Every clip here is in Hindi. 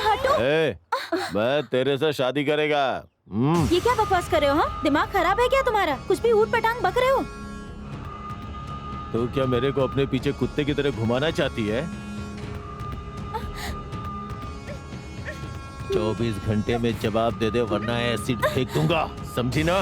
हटो। मैं तेरे से शादी करेगा। ये क्या बकवास कर रहे हो? हाँ, दिमाग खराब है क्या तुम्हारा? कुछ भी ऊट पटांग बक रहे हो। तो क्या मेरे को अपने पीछे कुत्ते की तरह घुमाना चाहती है? 24 घंटे में जवाब दे दे वरना एसिड फेंक दूंगा, समझी ना?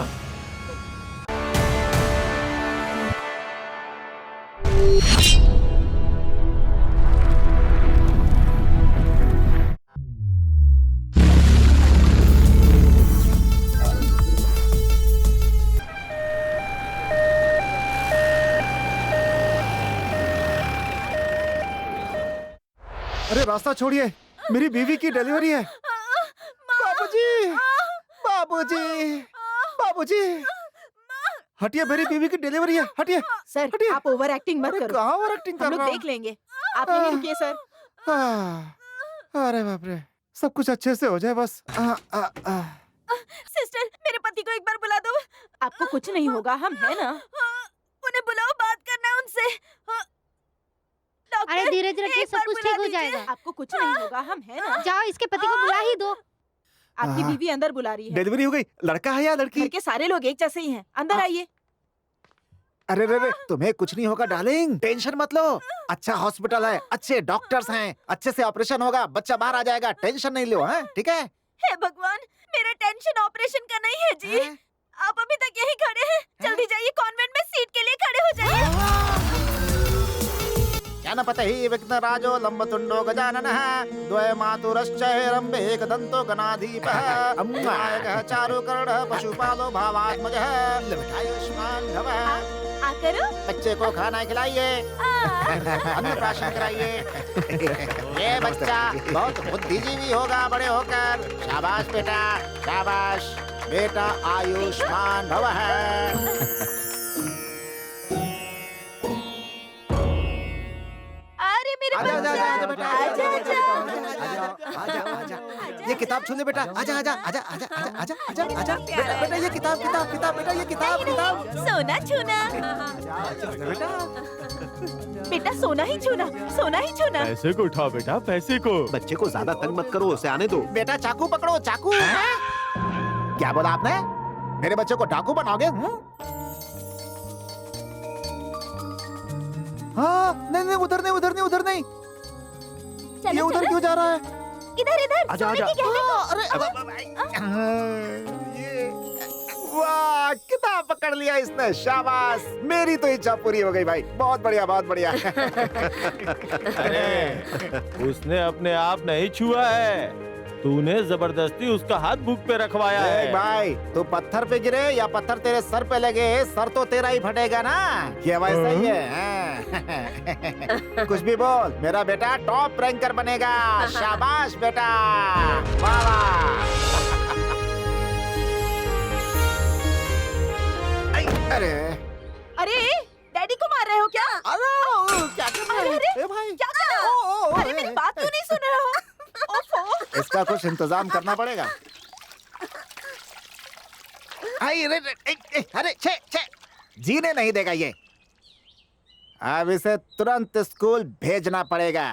अरे रास्ता छोड़िए, मेरी बीवी की डिलीवरी है। बाबूजी, बाबूजी, बाबूजी, हटिए, मेरी बीवी की डिलीवरी है, हटिए। सर, हटिए। आप ओवर एक्टिंग मत करो। कहाँ ओवर एक्टिंग हम कर लोग रहा देख लेंगे। आप यहीं रुकिए सर। अरे बाप रे, सब कुछ अच्छे से हो जाए बस। सिस्टर, मेरे पति को एक बार बुला दो। आपको कुछ नहीं होगा, हम है ना। उन्हें बुलाओ, बात करना है उनसे। अरे धीरज रखिए, एक सब बार कुछ बुला ठीक हो दीजिए। जाएगा। आपको कुछ नहीं होगा, हम है ना। जाओ, इसके पति को बुला ही दो। आपकी बीवी अंदर बुला रही है। डिलीवरी हो गई, लड़का है या लड़की? घर के सारे लोग एक जैसे ही हैं। अंदर आइए। अरे रे रे, तुम्हें कुछ नहीं होगा डार्लिंग, टेंशन मत लो। अच्छा हॉस्पिटल है, अच्छे डॉक्टर्स हैं, अच्छे से ऑपरेशन होगा, बच्चा बाहर आ जाएगा, टेंशन नहीं लो, हैं? ठीक है? हे भगवान, मेरा टेंशन ऑपरेशन का नहीं है जी। हैं? आप अभी तक यहीं खड़े हैं। जल्दी जाइए, कॉन्वेंट में सीट के लिए खड़े हो जाइए। जनपतहि विघ्नराजो लम्बतुण्डो गजाननः द्वयमातुरश्चैरम्बे एकदन्तो गणाधीपः अम्नायकः चारुकर्णः पशुपालो भावात्मजः लवटायुष्मान् भवः। करो। बच्चे को खाना खिलाइए, अन्नप्राशन कराइए। ये बच्चा बहुत बुद्धिजीवी होगा बड़े होकर। शाबाश बेटा, शाबाश बेटा, आयुष्मान भवः। अरे मेरे आजा आजा आजा बेटा, आजा आजा आजा, ये किताब छू ले बेटा, आजा आजा आजा आजा आजा आजा आजा आजा बेटा, बेटा ये किताब किताब किताब बेटा, ये किताब किताब। सोना छूना। बेटा बेटा सोना ही छूना, सोना ही छूना। पैसे को उठाओ बेटा, पैसे को। बच्चे को ज्यादा तंग मत करो, उसे आने दो। बेटा चाकू पकड़ो, चाकू। क्या बोला आपने? मेरे बच्चे को डाकू बनाओगे? हाँ, नहीं नहीं, उधर नहीं, उधर नहीं, उधर नहीं। ये उधर क्यों जा रहा है? इधर इधर। आजा आजा। अरे ये वाह, किताब पकड़ लिया इसने, शाबाश। मेरी तो इच्छा पूरी हो गई भाई, बहुत बढ़िया, बहुत बढ़िया। अरे उसने अपने आप नहीं छुआ है, तूने जबरदस्ती उसका हाथ बुक पे रखवाया है। भाई तू पत्थर पे गिरे या पत्थर तेरे सर पे लगे, सर तो तेरा ही फटेगा ना। ये वैसा ही है। कुछ भी बोल, मेरा बेटा टॉप रैंकर बनेगा। शाबाश बेटा, वाह वाह। अरे अरे डैडी को मार रहे हो क्या? अरे क्या कर रहे अरे, हो भाई? क्या कर रहे हो? अरे मेरी बात क्यों नहीं सुन रहे हो? ओफो। इसका कुछ इंतजाम करना पड़ेगा। अरे छे छे, जीने नहीं देगा ये। अब इसे तुरंत स्कूल भेजना पड़ेगा।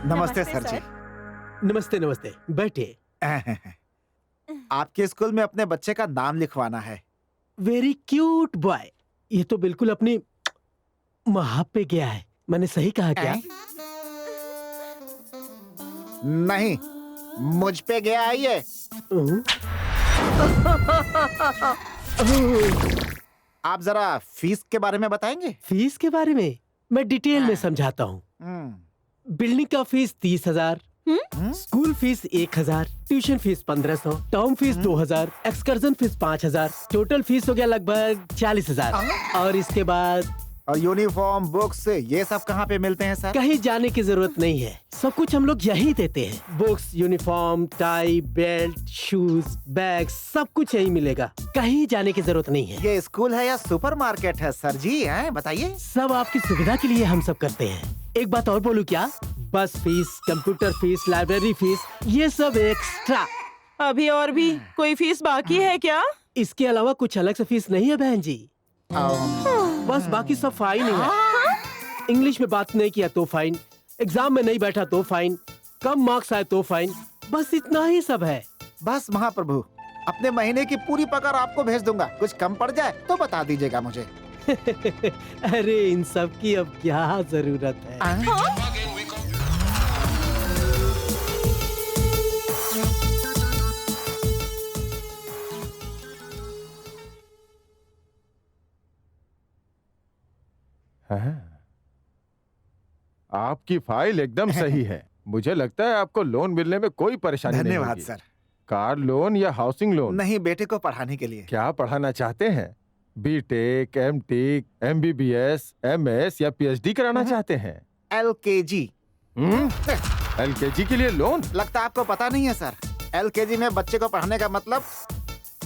नमस्ते सर जी। नमस्ते नमस्ते, बैठिए। आपके स्कूल में अपने बच्चे का नाम लिखवाना है। Very cute boy. ये तो बिल्कुल अपनी वहां पे गया है। मैंने सही कहा क्या? नहीं, मुझ पे गया है ये। आप जरा फीस के बारे में बताएंगे? फीस के बारे में मैं डिटेल में समझाता हूँ। बिल्डिंग का fees 30,000, school fees 1,000, tuition fees 1,500, term fees 2,000, excursion fees 5,000, total fees हो गया लगभग 40,000। और इसके बाद और यूनिफॉर्म, बुक्स, ये सब कहाँ पे मिलते हैं सर? कहीं जाने की जरूरत नहीं है, सब कुछ हम लोग यहीं देते हैं। Books, uniform, tie, belt, shoes, bag, सब कुछ यहीं मिलेगा। कहीं जाने की जरूरत नहीं है। ये स्कूल है या सुपरमार्केट है सर जी? हैं बताइए। सब आपकी सुविधा के लिए हम सब करते हैं। एक बात और बोलूं क्या? बस fees, computer fees, library fees, ये सब एक्स्ट्रा। अभी और भी कोई फीस बाकी है क्या? इसके अलावा कुछ अलग से फीस नहीं है बहन जी। बस बाकी सब फाइन ही है। इंग्लिश में बात नहीं किया तो फाइन, एग्जाम में नहीं बैठा तो फाइन, कम मार्क्स आए तो फाइन, बस इतना ही सब है। बस महाप्रभु, अपने महीने की पूरी पगार आपको भेज दूंगा, कुछ कम पड़ जाए तो बता दीजिएगा मुझे। अरे इन सब की अब क्या जरूरत है। हाँ। आपकी फाइल एकदम सही है। मुझे लगता है आपको लोन मिलने में कोई परेशानी नहीं धन्यवाद होगी। सर। कार लोन या हाउसिंग लोन? नहीं, बेटे को पढ़ाने के लिए। क्या पढ़ाना चाहते हैं? बीटेक, एमटेक, एमबीबीएस, एमएस या पीएचडी कराना चाहते हैं? LKG। एलकेजी के लिए लोन? लगता आपको पता नहीं है सर, LKG में बच्चे को पढ़ाने का मतलब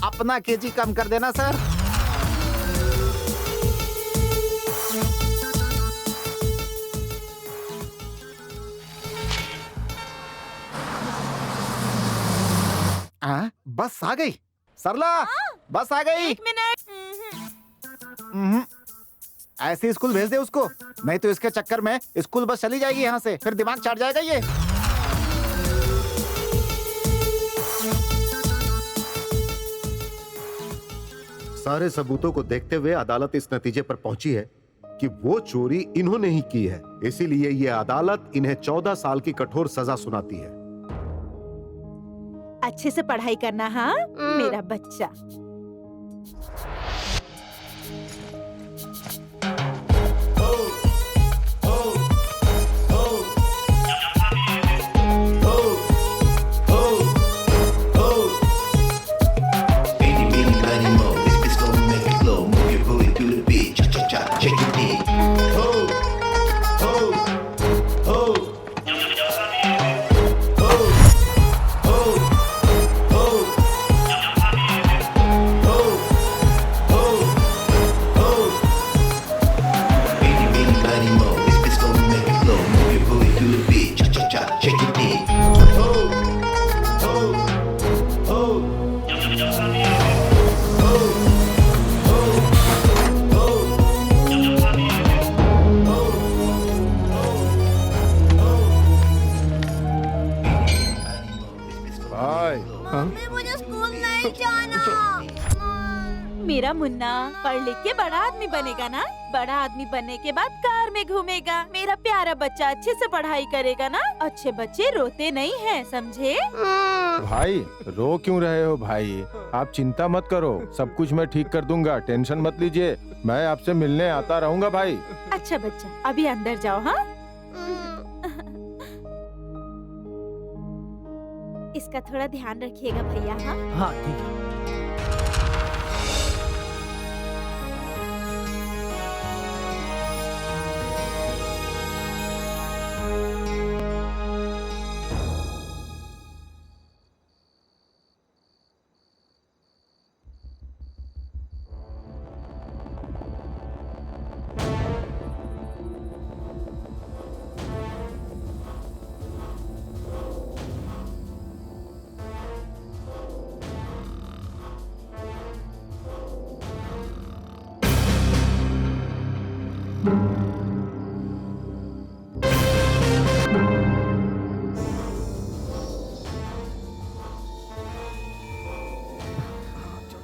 अपना केजी कम कर देना सर। बस आ गई सरला, बस आ गई। 1 मिनट। ऐसे स्कूल भेज दे उसको, नहीं तो इसके चक्कर में स्कूल बस चली जाएगी यहाँ से, फिर दिमाग चढ़ जाएगा ये। सारे सबूतों को देखते हुए अदालत इस नतीजे पर पहुंची है कि वो चोरी इन्होंने ही की है। इसीलिए ये अदालत इन्हें 14 साल की कठोर सजा सुनाती है। अच्छे से पढ़ाई करना, हाँ मेरा बच्चा। मुझे स्कूल नहीं जाना। मेरा मुन्ना पढ़ लिख के बड़ा आदमी बनेगा ना, बड़ा आदमी बनने के बाद कार में घूमेगा। मेरा प्यारा बच्चा अच्छे से पढ़ाई करेगा ना। अच्छे बच्चे रोते नहीं हैं, समझे? भाई रो क्यों रहे हो भाई? आप चिंता मत करो, सब कुछ मैं ठीक कर दूंगा, टेंशन मत लीजिए। मैं आपसे मिलने आता रहूंगा भाई। अच्छा बच्चा, अभी अंदर जाओ। हाँ, इसका थोड़ा ध्यान रखिएगा भैया। हाँ हाँ ठीक है।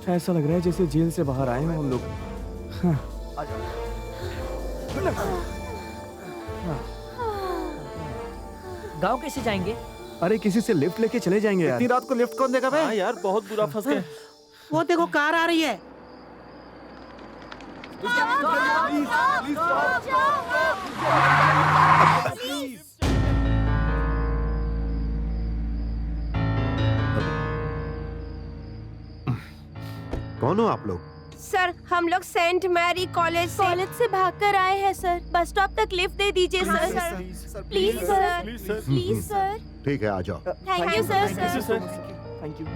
ऐसा लग रहा है जैसे जेल से बाहर आए हो हम लोग। गांव कैसे जाएंगे? अरे किसी से लिफ्ट लेके चले जाएंगे यार। इतनी रात को लिफ्ट कौन देगा भाई? हाँ यार, बहुत बुरा फंस गए। वो देखो कार आ रही है। कौन हो आप लोग? सर, हम लोग सेंट मैरी कॉलेज से भागकर आए हैं सर। बस स्टॉप तक लिफ्ट दे दीजिए sir. Please sir, please sir. ठीक है, आ जाओ। Thank you sir. Thank you.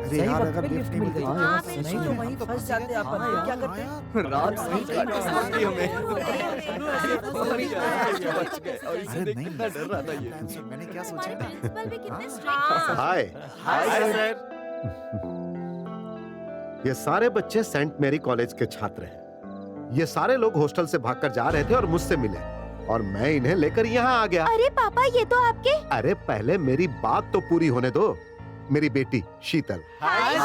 अरे यार, अगर लिफ्ट नहीं मिलती नहीं तो वहीं फंस जाते आप। क्या करते? रात सही काटी हमें। अरे नहीं, डर रहा था ये। मैंने क्या सोचा? हमारे प्रिंसिपल भी कितने स्ट्रिक्ट हैं। हाय। Hi sir. ये सारे बच्चे सेंट मैरी कॉलेज के छात्र हैं। ये सारे लोग हॉस्टल से भागकर जा रहे थे और मुझसे मिले और मैं इन्हें लेकर यहाँ आ गया। अरे पापा, ये तो आपके। अरे पहले मेरी बात तो पूरी होने दो। मेरी बेटी शीतल। हाय।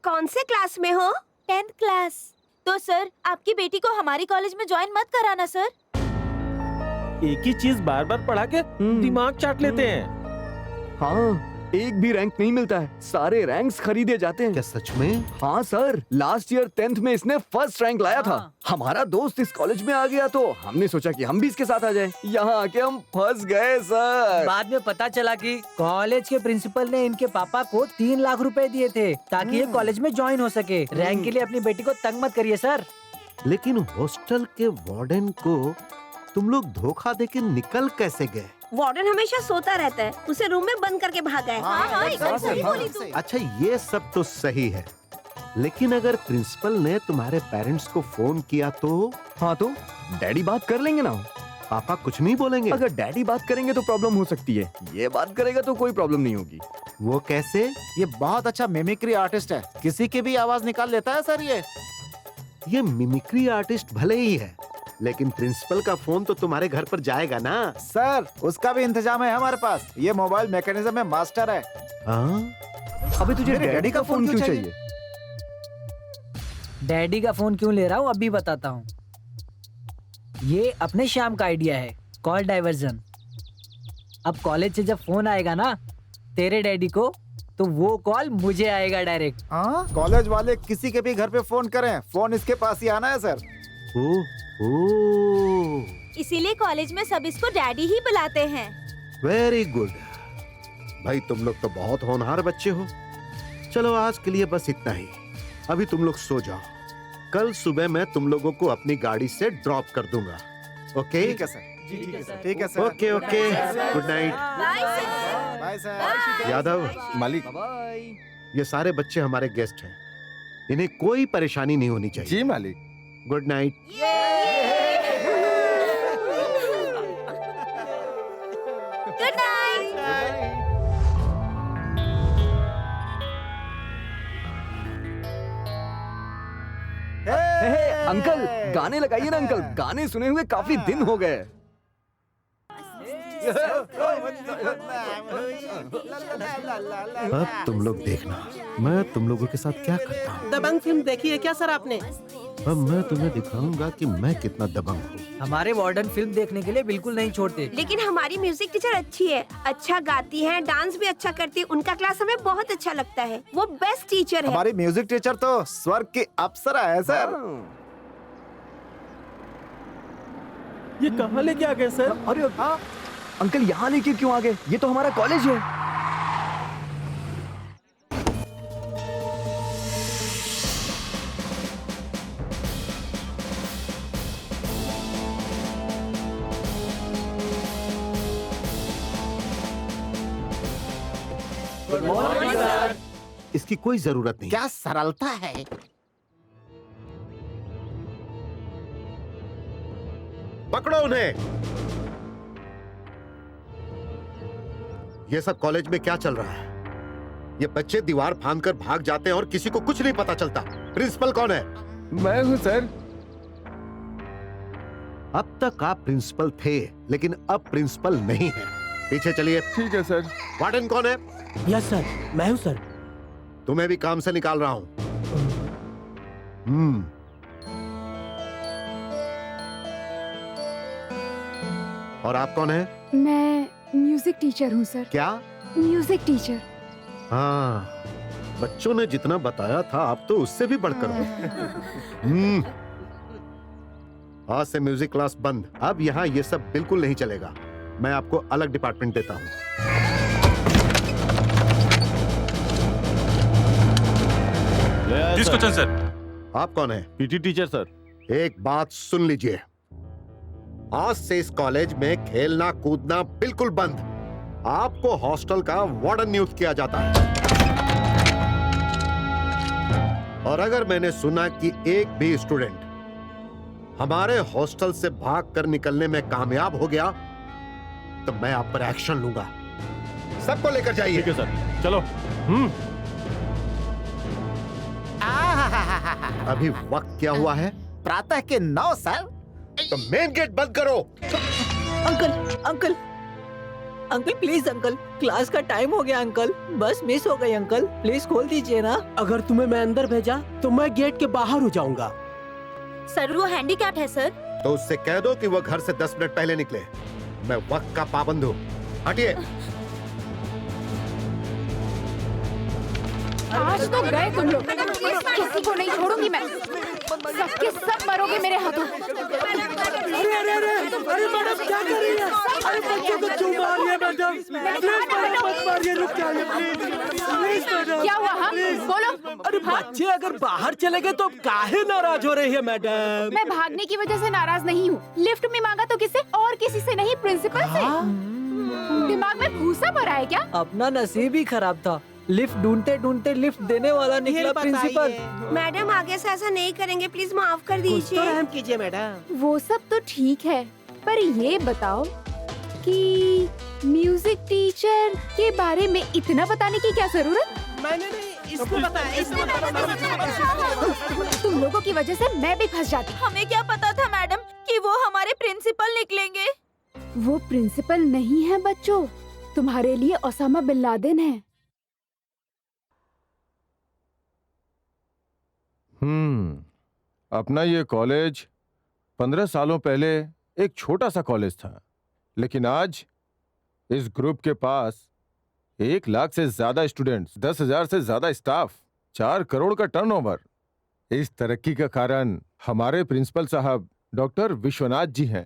कौन से क्लास में हो? 10th class. तो सर, आपकी बेटी को हमारी कॉलेज में ज्वाइन मत कराना सर। एक ही चीज बार बार पढ़ा के दिमाग चाट लेते हैं। हाँ, एक भी रैंक नहीं मिलता है, सारे रैंक्स खरीदे जाते हैं। क्या सच में? हाँ सर, लास्ट ईयर 10th में इसने फर्स्ट रैंक लाया था। हमारा दोस्त इस कॉलेज में आ गया तो हमने सोचा कि हम भी इसके साथ आ जाएं। यहाँ आके हम फंस गए सर। बाद में पता चला कि कॉलेज के प्रिंसिपल ने इनके पापा को 3 लाख रुपए दिए थे ताकि ये कॉलेज में ज्वाइन हो सके। रैंक के लिए अपनी बेटी को तंग मत करिए सर। लेकिन हॉस्टल के वार्डन को तुम लोग धोखा देके निकल कैसे गए? वार्डन हमेशा सोता रहता है, उसे रूम में बंद करके भागा है। हाँ, एकदम सही बोली तू। अच्छा, ये सब तो सही है, लेकिन अगर प्रिंसिपल ने तुम्हारे पेरेंट्स को फोन किया तो? हाँ तो डैडी बात कर लेंगे ना। पापा कुछ नहीं बोलेंगे? अगर डैडी बात करेंगे तो प्रॉब्लम हो सकती है, ये बात करेगा तो कोई प्रॉब्लम नहीं होगी। वो कैसे? ये बहुत अच्छा मिमिक्री आर्टिस्ट है, किसी की भी आवाज निकाल लेता है सर। ये मिमिक्री आर्टिस्ट भले ही है, लेकिन प्रिंसिपल का फोन तो तुम्हारे घर पर जाएगा ना? सर, उसका भी इंतजाम है हमारे पास। ये मोबाइल मैकेनिज्म में मास्टर है। हाँ? अबे तुझे मेरे डैडी का फोन क्यों चाहिए? डैडी का फोन क्यों ले रहा हूँ अभी बताता हूँ। ये अपने श्याम का आइडिया है, कॉल डाइवर्जन। अब कॉलेज से जब फोन आएगा ना तेरे डैडी को, तो वो कॉल मुझे आएगा डायरेक्ट। कॉलेज वाले किसी के भी घर पे फोन करें, फोन इसके पास ही आना है सर। इसीलिए कॉलेज में सब इसको डैडी ही बुलाते हैं। वेरी गुड भाई, तुम लोग तो बहुत होनहार बच्चे हो। चलो आज के लिए बस इतना ही। अभी तुम लोग सो जाओ, कल सुबह मैं तुम लोगों को अपनी गाड़ी से ड्रॉप कर दूंगा। ओके? ठीक है सर। ठीक है sir. Okay okay, good night. Bye sir. Yadav, मालिक। ये सारे बच्चे हमारे गेस्ट हैं, इन्हें कोई परेशानी नहीं होनी चाहिए। जी मालिक। Good night. Good night. Uncle गाने लगाइए ना अंकल, गाने सुने हुए काफी दिन हो गए। अब तुम लोग देखना मैं तुम लोगों के साथ क्या करता हूँ। दबंग फिल्म देखी है क्या सर आपने? अब मैं तुम्हें दिखाऊंगा कि मैं कितना दबंग हूँ। हमारे वार्डन फिल्म देखने के लिए बिल्कुल नहीं छोड़ते। लेकिन हमारी म्यूजिक टीचर अच्छी है, अच्छा गाती है, डांस भी अच्छा करती है। उनका क्लास हमें बहुत अच्छा लगता है, वो बेस्ट टीचर है। हमारी म्यूजिक टीचर तो स्वर्ग की अप्सरा है सर। ये कहाँ लेके आ गए सर? अरे अंकल यहाँ लेके क्यों आ गए? ये तो हमारा कॉलेज है। इसकी कोई जरूरत नहीं। क्या सरलता है। पकड़ो उन्हें। ये सब कॉलेज में क्या चल रहा है? ये बच्चे दीवार फांदकर भाग जाते हैं और किसी को कुछ नहीं पता चलता। प्रिंसिपल कौन है? मैं हूँ सर। अब तक आप प्रिंसिपल थे, लेकिन अब प्रिंसिपल नहीं है। पीछे चलिए। ठीक है सर। वार्डन कौन है? यस सर, मैं हूँ सर। तुम्हें भी काम से निकाल रहा हूँ। और आप कौन है? मैं म्यूजिक टीचर हूँ सर। क्या? Music teacher. हाँ, बच्चों ने जितना बताया था आप तो उससे भी बढ़कर हो। आज से म्यूजिक क्लास बंद। अब यहाँ ये सब बिल्कुल नहीं चलेगा। मैं आपको अलग डिपार्टमेंट देता हूँ। किसको चल सर? आप कौन है? PT teacher sir. एक बात सुन लीजिए, आज से इस कॉलेज में खेलना कूदना बिल्कुल बंद। आपको हॉस्टल का वार्डन नियुक्त किया जाता है। और अगर मैंने सुना कि एक भी स्टूडेंट हमारे हॉस्टल से भागकर निकलने में कामयाब हो गया तो मैं आप पर एक्शन लूंगा। सबको लेकर जाइए। ठीक है सर, चलो। अभी वक्त क्या हुआ है? प्रातः के 9 सर। तो मेन गेट बंद करो। Uncle uncle uncle please uncle, class का टाइम हो गया अंकल, बस मिस हो गई अंकल, प्लीज खोल दीजिए ना। अगर तुम्हें मैं अंदर भेजा तो मैं गेट के बाहर हो जाऊंगा। सर वो हैंडीकैप्ड है सर। तो उससे कह दो कि वो घर से 10 मिनट पहले निकले। मैं वक्त का पाबंद हूँ। हटिए। आज तो गए तुम लोग, किसी को नहीं छोड़ूंगी मैं, सबके सब मरोगे मेरे हाथों। अरे मैडम क्या कर रही है? अरे बच्चों को क्यों मार रही है मैडम? प्लीज मैडम मत मारिए, रुक जाइए प्लीज मैडम। क्या हुआ? हाँ बोलो। अरे बच्चे अगर बाहर चले गए तो काहे नाराज हो रही है मैडम? मैं भागने की वजह से नाराज नहीं हूँ। लिफ्ट में मांगा तो किससे? और किसी से नहीं, प्रिंसिपल से। दिमाग में भूसा भरा है क्या? अपना नसीब ही खराब था, लिफ्ट ढूंढते ढूंढते लिफ्ट देने वाला निकला प्रिंसिपल। मैडम आगे से ऐसा नहीं करेंगे, प्लीज माफ कर दीजिए। रहम कीजिए मैडम। वो सब तो ठीक है, पर ये बताओ कि म्यूजिक टीचर के बारे में इतना बताने की क्या जरूरत? मैंने नहीं, इसको बताया। तुम लोगों की वजह से मैं भी फंस जाती। हमें क्या पता था मैडम कि वो हमारे प्रिंसिपल निकलेंगे। वो प्रिंसिपल नहीं है बच्चों, तुम्हारे लिए ओसामा बिन लादेन है। अपना ये कॉलेज 15 सालों पहले एक छोटा सा कॉलेज था, लेकिन आज इस ग्रुप के पास 1 लाख से ज्यादा स्टूडेंट्स, 10,000 से ज्यादा स्टाफ, 4 करोड़ का टर्नओवर। इस तरक्की का कारण हमारे प्रिंसिपल साहब डॉक्टर विश्वनाथ जी हैं।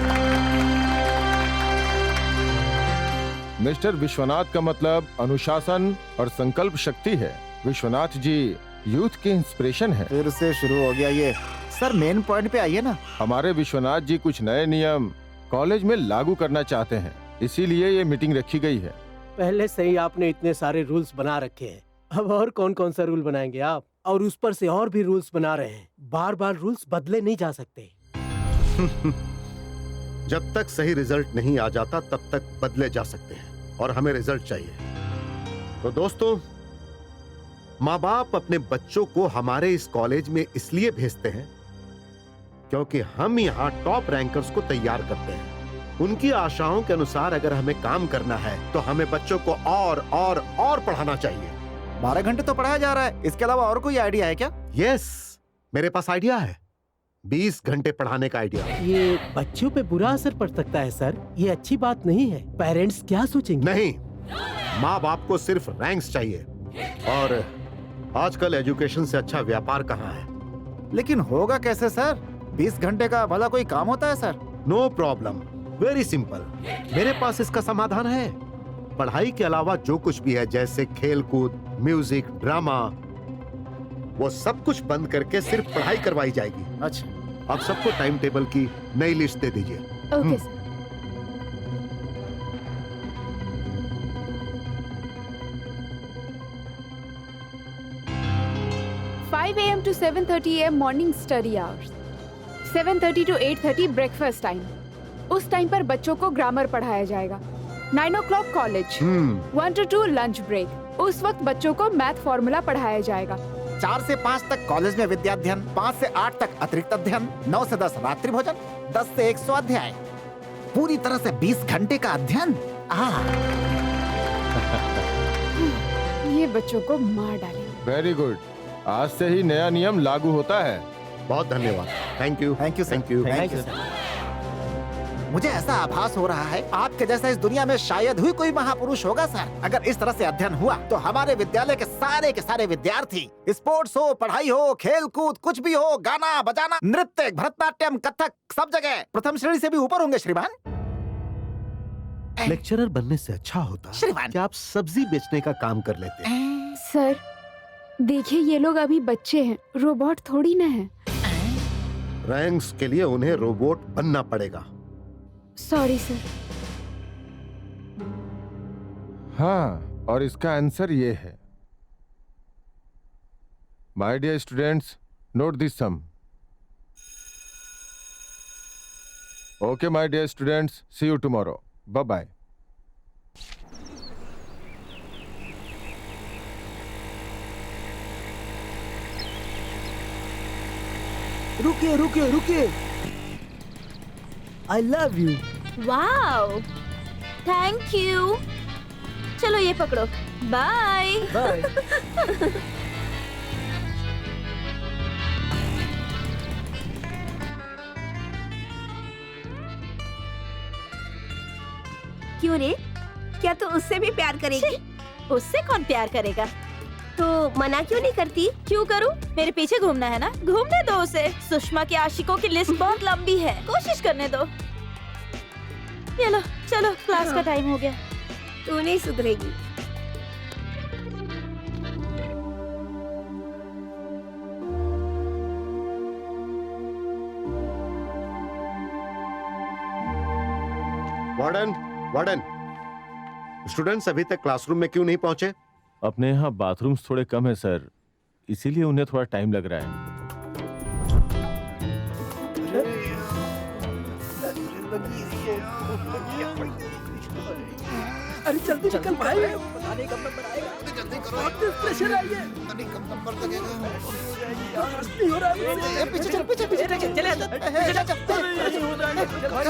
मिस्टर विश्वनाथ का मतलब अनुशासन और संकल्प शक्ति है। विश्वनाथ जी यूथ के इंस्पिरेशन है। फिर से शुरू हो गया ये। सर मेन पॉइंट पे आइए ना। हमारे विश्वनाथ जी कुछ नए नियम कॉलेज में लागू करना चाहते हैं, इसीलिए ये मीटिंग रखी गई है। पहले से ही आपने इतने सारे रूल्स बना रखे हैं, अब और कौन कौन सा रूल बनाएंगे आप? और उस पर से और भी रूल्स बना रहे हैं। बार बार रूल्स बदले नहीं जा सकते। जब तक सही रिजल्ट नहीं आ जाता तब तक बदले जा सकते हैं, और हमें रिजल्ट चाहिए। तो दोस्तों, माँ बाप अपने बच्चों को हमारे इस कॉलेज में इसलिए भेजते हैं क्योंकि हम यहाँ टॉप रैंकर्स को तैयार करते हैं। उनकी आशाओं के अनुसार अगर हमें काम करना है तो हमें बच्चों को और पढ़ाना चाहिए। 12 घंटे तो पढ़ाया जा रहा है, इसके अलावा और कोई आइडिया है क्या? यस, मेरे पास आइडिया है। 20 घंटे पढ़ाने का आइडिया। ये बच्चों पे बुरा असर पड़ सकता है सर, ये अच्छी बात नहीं है। पेरेंट्स क्या सोचेंगे? नहीं, माँ बाप को सिर्फ रैंक्स चाहिए, और आजकल एजुकेशन से अच्छा व्यापार कहाँ है? लेकिन होगा कैसे सर? 20 घंटे का भला कोई काम होता है sir? No problem, very simple. मेरे पास इसका समाधान है। पढ़ाई के अलावा जो कुछ भी है, जैसे खेल कूद, म्यूजिक, ड्रामा, वो सब कुछ बंद करके सिर्फ पढ़ाई करवाई जाएगी। अच्छा, आप सबको टाइम टेबल की नई लिस्ट दे दीजिए। Okay sir. 5 AM to 7:30 AM morning study hours, 7:30 to 8:30 breakfast time. उस टाइम पर बच्चों को ग्रामर पढ़ाया जाएगा। 9 o'clock college, 1 to 2 lunch break. उस वक्त बच्चों को मैथ फॉर्मूला पढ़ाया जाएगा। 4 से 5 तक कॉलेज में विद्याध्ययन, 5 से 8 तक अतिरिक्त अध्ययन, 9 से 10 रात्रि भोजन, 10 से 1 स्वाध्याय। पूरी तरह से 20 घंटे का अध्ययन। ये बच्चों को मार डालेगा। वेरी गुड, आज से ही नया नियम लागू होता है। बहुत धन्यवाद। Thank you, thank you sir. Thank you. Thank you sir. मुझे ऐसा आभास हो रहा है आपके जैसा इस दुनिया में शायद ही कोई महापुरुष होगा सर। अगर इस तरह से अध्ययन हुआ तो हमारे विद्यालय के सारे विद्यार्थी, स्पोर्ट्स हो, पढ़ाई हो, खेल कूद, कुछ भी हो, गाना बजाना, नृत्य, भरतनाट्यम, कथक, सब जगह प्रथम श्रेणी से भी ऊपर होंगे श्रीमान। लेक्चरर बनने से अच्छा होता श्रीमान। कि आप सब्जी बेचने का काम कर लेते। सर देखिए, ये लोग अभी बच्चे हैं, रोबोट थोड़ी ना है। रैंक्स के लिए उन्हें रोबोट बनना पड़ेगा। Sorry sir. हाँ, और इसका आंसर ये है। My dear students, note this sum. Okay my dear students, see you tomorrow. Bye bye. रुकिए रुकिए रुकिए। I love you. Wow, thank you. चलो ये पकड़ो, बाय। बाय। क्यों रे, क्या तू उससे भी प्यार करेगी? उससे कौन प्यार करेगा? तो मना क्यों नहीं करती? क्यों करूं? मेरे पीछे घूमना है ना, घूमने दो उसे। सुषमा के आशिकों की लिस्ट बहुत लंबी है, कोशिश करने दो। चलो चलो, क्लास का टाइम हो गया। तू नहीं सुधरेगी। वार्डन, वार्डन, स्टूडेंट्स अभी तक क्लासरूम में क्यों नहीं पहुंचे? अपने यहाँ बाथरूम्स थोड़े कम है सर, इसीलिए उन्हें थोड़ा टाइम लग रहा है। अरे जल्दी निकल भाई। प्रेशर आई है। नहीं हो रहा है। पीछे चल, पीछे पीछे चले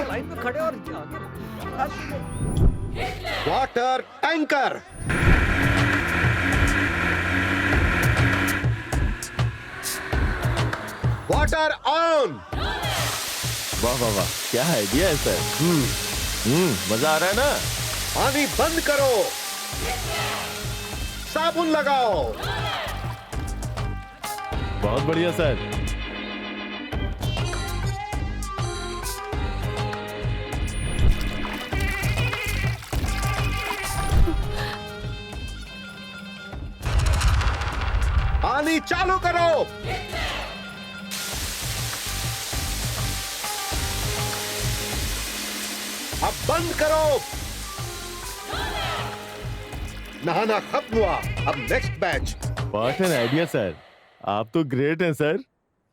लाइन में खड़े और वाटर टैंकर। Water on. वाह वाह वाह, क्या आइडिया है सर। मजा आ रहा है ना। पानी बंद करो, साबुन लगाओ। बहुत बढ़िया सर। पानी चालू करो। अब बंद करो। नहाना खत्म हुआ, अब next batch. What an idea sir, आप तो ग्रेट हैं सर।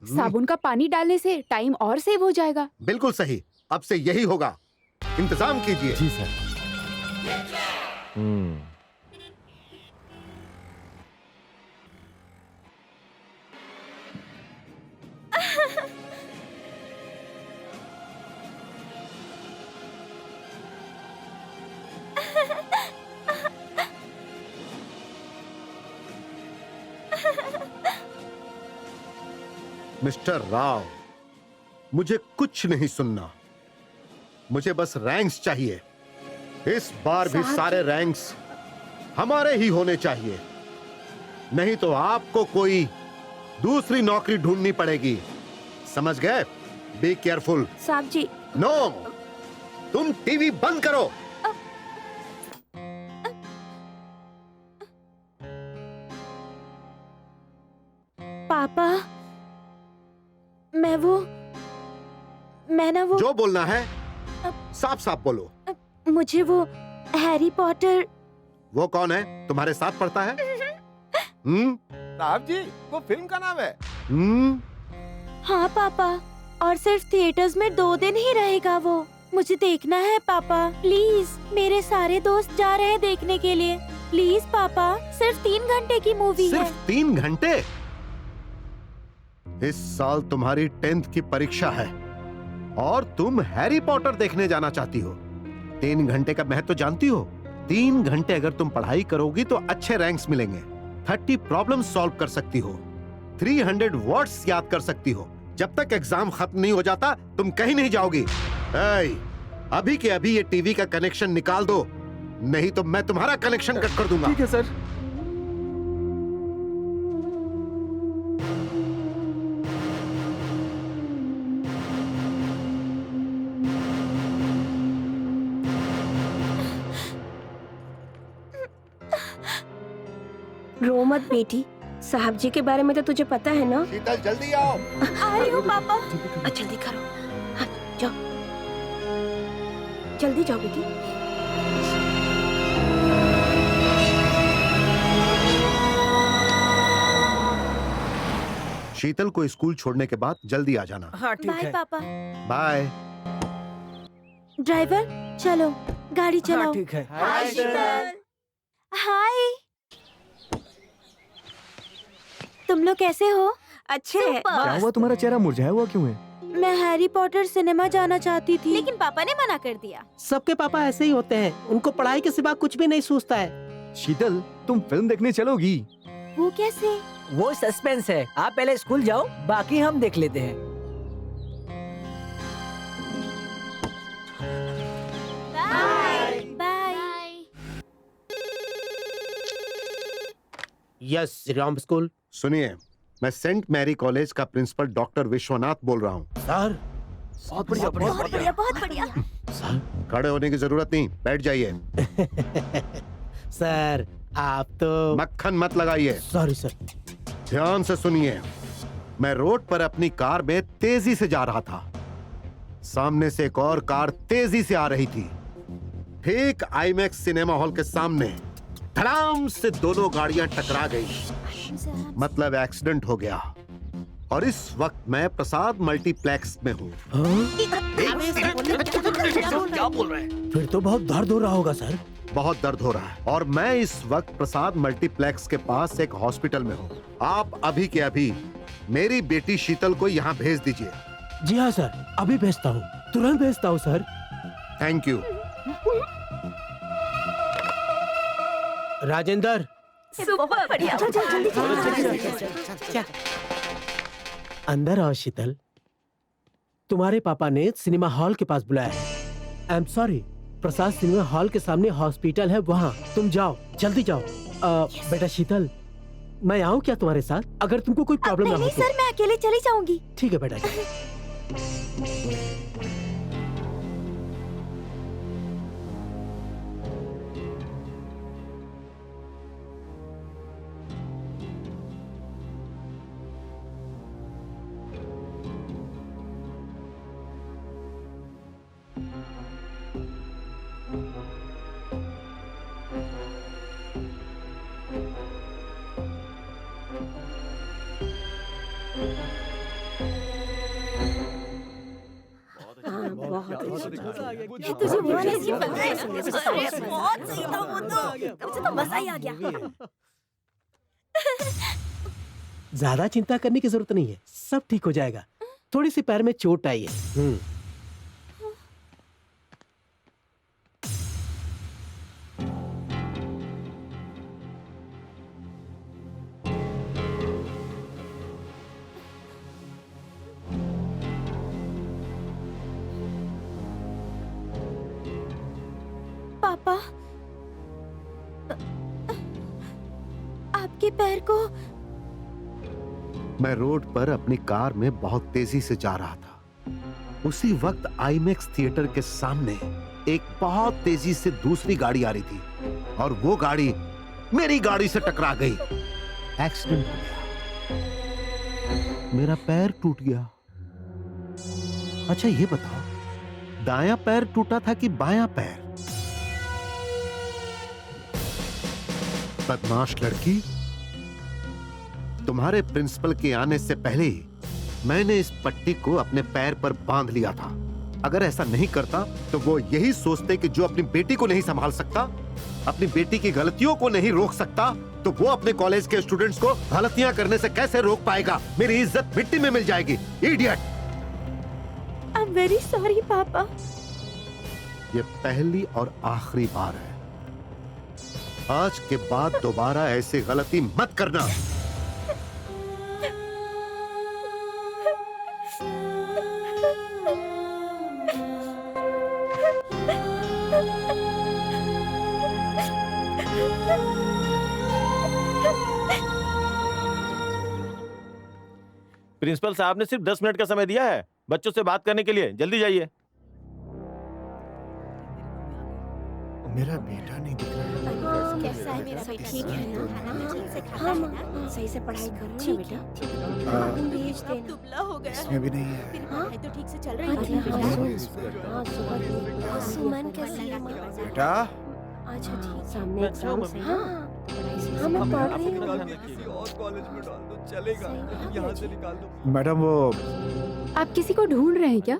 साबुन का पानी डालने से टाइम और सेव हो जाएगा। बिल्कुल सही, अब से यही होगा। इंतजाम कीजिए। जी सर। मिस्टर राव, मुझे कुछ नहीं सुनना, मुझे बस रैंक्स चाहिए। इस बार भी सारे रैंक्स हमारे ही होने चाहिए, नहीं तो आपको कोई दूसरी नौकरी ढूंढनी पड़ेगी। समझ गए? Be careful. साहब जी। नो, तुम टीवी बंद करो। पापा, मैं ना वो जो बोलना है साफ साफ बोलो। मुझे वो हैरी पॉटर। वो कौन है? तुम्हारे साथ पढ़ता है? साहब जी, वो फिल्म का नाम है। हाँ पापा, और सिर्फ थिएटर्स में 2 दिन ही रहेगा वो। मुझे देखना है पापा, प्लीज। मेरे सारे दोस्त जा रहे हैं देखने के लिए। प्लीज पापा, सिर्फ 3 घंटे की मूवी है। सिर्फ 3 घंटे? इस साल तुम्हारी 10th की परीक्षा है और तुम हैरी पॉटर देखने जाना चाहती हो। 3 घंटे का महत्व जानती हो? 3 घंटे अगर तुम पढ़ाई करोगी तो अच्छे रैंक्स मिलेंगे। 30 प्रॉब्लम सॉल्व कर सकती हो, 300 वर्ड्स याद कर सकती हो। जब तक एग्जाम खत्म नहीं हो जाता तुम कहीं नहीं जाओगी। अभी के अभी ये टीवी का कनेक्शन निकाल दो, नहीं तो मैं तुम्हारा कनेक्शन कट कर दूंगा। ठीक है सर। रो मत बेटी, साहब जी के बारे में तो तुझे पता है ना। शीतल जल्दी आओ। आ रही हूँ पापा। जल्दी करो। हाँ, जाओ जल्दी जाओ बेटी। शीतल को स्कूल छोड़ने के बाद जल्दी आ जाना। हाँ ठीक बाय है। पापा। बाय। ड्राइवर, चलो गाड़ी चलाओ। हाँ ठीक है। हाय शीतल। हाय, तुम लोग कैसे हो? अच्छे हैं। क्या हुआ, तुम्हारा चेहरा मुरझाया हुआ क्यों है? मैं हैरी पॉटर सिनेमा जाना चाहती थी। लेकिन पापा ने मना कर दिया। सबके पापा ऐसे ही होते हैं, उनको पढ़ाई के सिवा कुछ भी नहीं सूझता है। शीतल, तुम फिल्म देखने चलोगी? वो कैसे? वो सस्पेंस है, आप पहले स्कूल जाओ, बाकी हम देख लेते हैं। बाय। Yes, Shriram school. सुनिए, मैं सेंट मैरी कॉलेज का प्रिंसिपल डॉक्टर विश्वनाथ बोल रहा हूँ। सर, बहुत बढ़िया, बहुत बढ़िया। बहुत बढ़िया। सर, खड़े होने की जरूरत नहीं, बैठ जाइए। सर आप तो मक्खन मत लगाइए। Sorry sir. ध्यान से सुनिए, मैं रोड पर अपनी कार में तेजी से जा रहा था। सामने से एक और कार तेजी से आ रही थी। ठीक आईमैक्स सिनेमा हॉल के सामने धड़ाम से दोनों गाड़ियां टकरा गई। मतलब एक्सीडेंट हो गया। और इस वक्त मैं प्रसाद मल्टीप्लेक्स में हूँ। क्या बोल रहे हैं? फिर तो बहुत दर्द हो रहा होगा सर। बहुत दर्द हो रहा है और मैं इस वक्त प्रसाद मल्टीप्लेक्स के पास एक हॉस्पिटल में हूँ। आप अभी के अभी मेरी बेटी शीतल को यहाँ भेज दीजिए। जी हाँ सर, अभी भेजता हूँ, तुरंत भेजता हूँ सर। Thank you. राजेंद्र, बहुत बढ़िया। अंदर आओ शीतल। तुम्हारे पापा ने सिनेमा हॉल के पास बुलाया है। I am sorry, Prasad cinema hall के सामने हॉस्पिटल है, वहाँ तुम जाओ, जल्दी जाओ। बेटा शीतल, मैं आऊँ क्या तुम्हारे साथ? अगर तुमको कोई प्रॉब्लम ना हो नहीं तो। सर, मैं अकेले चली जाऊंगी। ठीक है बेटा। तुझे वो वाला सीन पता है? अरे बहुत सही था वो तो। मुझे तो मजा ही आ गया। ज्यादा चिंता करने की जरूरत नहीं है, सब ठीक हो जाएगा। थोड़ी सी पैर में चोट आई है। पापा, आपके पैर को। मैं रोड पर अपनी कार में बहुत तेजी से जा रहा था। उसी वक्त आईमैक्स थिएटर के सामने एक बहुत तेजी से दूसरी गाड़ी आ रही थी और वो गाड़ी मेरी गाड़ी से टकरा गई। एक्सीडेंट हो गया। मेरा पैर टूट गया। अच्छा ये बताओ, दायां पैर टूटा था कि बायां पैर? बदमाश लड़की, तुम्हारे प्रिंसिपल के आने से पहले ही मैंने इस पट्टी को अपने पैर पर बांध लिया था। अगर ऐसा नहीं करता तो वो यही सोचते कि जो अपनी बेटी को नहीं संभाल सकता, अपनी बेटी की गलतियों को नहीं रोक सकता, तो वो अपने कॉलेज के स्टूडेंट्स को गलतियां करने से कैसे रोक पाएगा? मेरी इज्जत मिट्टी में मिल जाएगी। Idiot! I am very sorry पापा। ये पहली और आखिरी बार है। आज के बाद दोबारा ऐसी गलती मत करना। प्रिंसिपल साहब ने सिर्फ 10 मिनट का समय दिया है बच्चों से बात करने के लिए। जल्दी जाइए। मेरा बेटा नहीं दिख रहा है। कैसा है मेरा बेटा? ठीक है ना? हाँ, सही से पढ़ाई करो ना बेटा। भेज देना। दुबला हो गया। इसमें भी नहीं है। फिर पढ़ाई तो ठीक से चल रही है। सुमन कैसी है? बेटा, अच्छा ठीक, सामने एग्जाम है। हाँ हाँ, मैं पढ़ रही हूँ। किसी और कॉलेज में डाल दो, चलेगा। यहाँ से निकाल दो। मैडम वो आप किसी को ढूंढ रहे हैं क्या?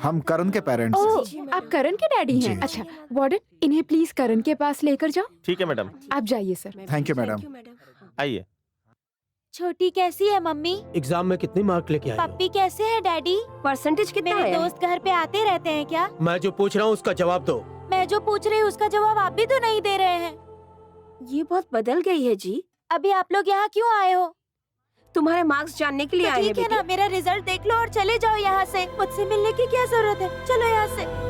हम करण के पेरेंट्स हैं। ओह, आप करण के डैडी हैं? जी, अच्छा, वार्डन, इन्हें प्लीज करण के पास लेकर जाओ। ठीक है मैडम, आप जाइए सर। Thank you madam. आइए। छोटी कैसी है मम्मी? एग्जाम में कितने मार्क लेके आई हो? पप्पी कैसे है डैडी? परसेंटेज कितना मेरे है? दोस्त घर पे आते रहते हैं क्या? मैं जो पूछ रहा हूँ उसका जवाब दो। मैं जो पूछ रही हूँ उसका जवाब आप भी तो नहीं दे रहे हैं। ये बहुत बदल गई है जी। अभी आप लोग यहाँ क्यों आए हो? तुम्हारे मार्क्स जानने के लिए तो आए हैं ठीक है ना, बेटी। मेरा रिजल्ट देख लो और चले जाओ यहाँ से। मुझसे मिलने की क्या जरूरत है? चलो यहाँ से।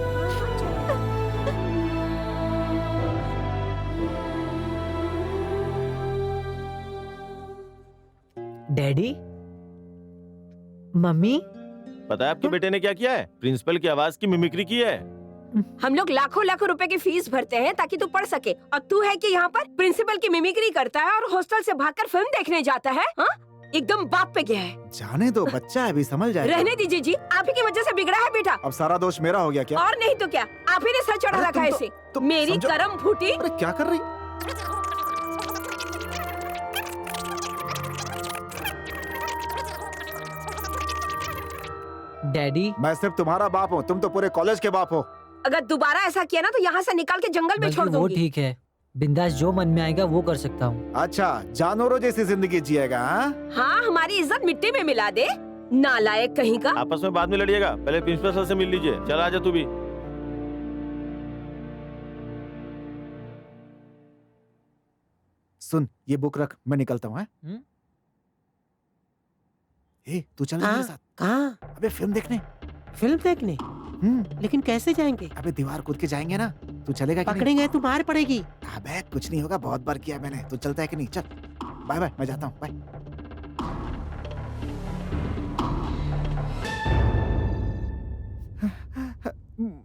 डैडी, मम्मी, पता है आपके बेटे ने क्या किया है? प्रिंसिपल की आवाज की मिमिक्री की है। हम लोग लाखों लाखों रुपए की फीस भरते हैं ताकि तू पढ़ सके, और तू है कि यहाँ पर प्रिंसिपल की मिमिक्री करता है और हॉस्टल से भागकर फिल्म देखने जाता है। हाँ? एकदम बाप पे गया है। जाने दो, बच्चा है, अभी समझ जाएगा। रहने दीजिए जी, आप ही की वजह से बिगड़ा है बेटा। अब सारा दोष मेरा हो गया क्या? और नहीं तो क्या, आप ही ने सर चढ़ा अरे रखा है इसे। मेरी समझो। करम फूटी। अरे क्या कर रही? डैडी, मैं सिर्फ तुम्हारा बाप हूँ, तुम तो पूरे कॉलेज के बाप हो। अगर दोबारा ऐसा किया ना तो यहाँ से निकाल के जंगल में छोड़ बल्कि वो दूंगी। ठीक है, बिंदास जो मन में आएगा वो कर सकता हूँ। अच्छा, जानवरों जैसी जिंदगी जिएगा? हाँ? हाँ, हमारी इज्जत मिट्टी में मिला दे, नालायक कहीं का। आपस में बाद में लड़िएगा, पहले प्रिंसिपल सर से मिल लीजिए। चल आजा तू भी। सुन, ये बुक रख, मैं निकलता हूँ। ए, तू चल मेरे साथ। कहाँ? अबे फिल्म देखने। फिल्म देखने? लेकिन कैसे जाएंगे? अबे दीवार कूद के जाएंगे ना। तू चलेगा कि नहीं? पकड़ेंगे तो मार पड़ेगी। अबे कुछ नहीं होगा, बहुत बार किया मैंने। तू चलता है कि नहीं? चल, बाय बाय, मैं जाता हूँ, बाय।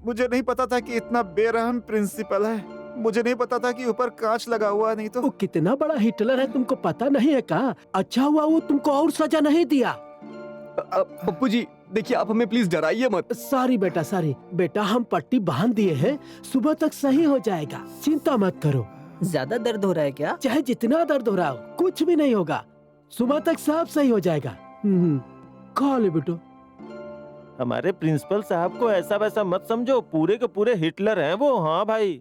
मुझे नहीं पता था कि इतना बेरहम प्रिंसिपल है। मुझे नहीं पता था कि ऊपर कांच लगा हुआ, नहीं तो। वो कितना बड़ा हिटलर है तुमको पता नहीं है का? अच्छा हुआ वो तुमको और सजा नहीं दिया। पप्पू जी देखिए, आप हमें प्लीज डराइए मत। सॉरी बेटा, सॉरी बेटा, हम पट्टी बांध दिए हैं, सुबह तक सही हो जाएगा, चिंता मत करो। ज्यादा दर्द हो रहा है क्या? चाहे जितना दर्द हो रहा हो, कुछ भी नहीं होगा, सुबह तक सब सही हो जाएगा। खा ले बेटो। हमारे प्रिंसिपल साहब को ऐसा वैसा मत समझो, पूरे के पूरे हिटलर हैं वो। हाँ भाई,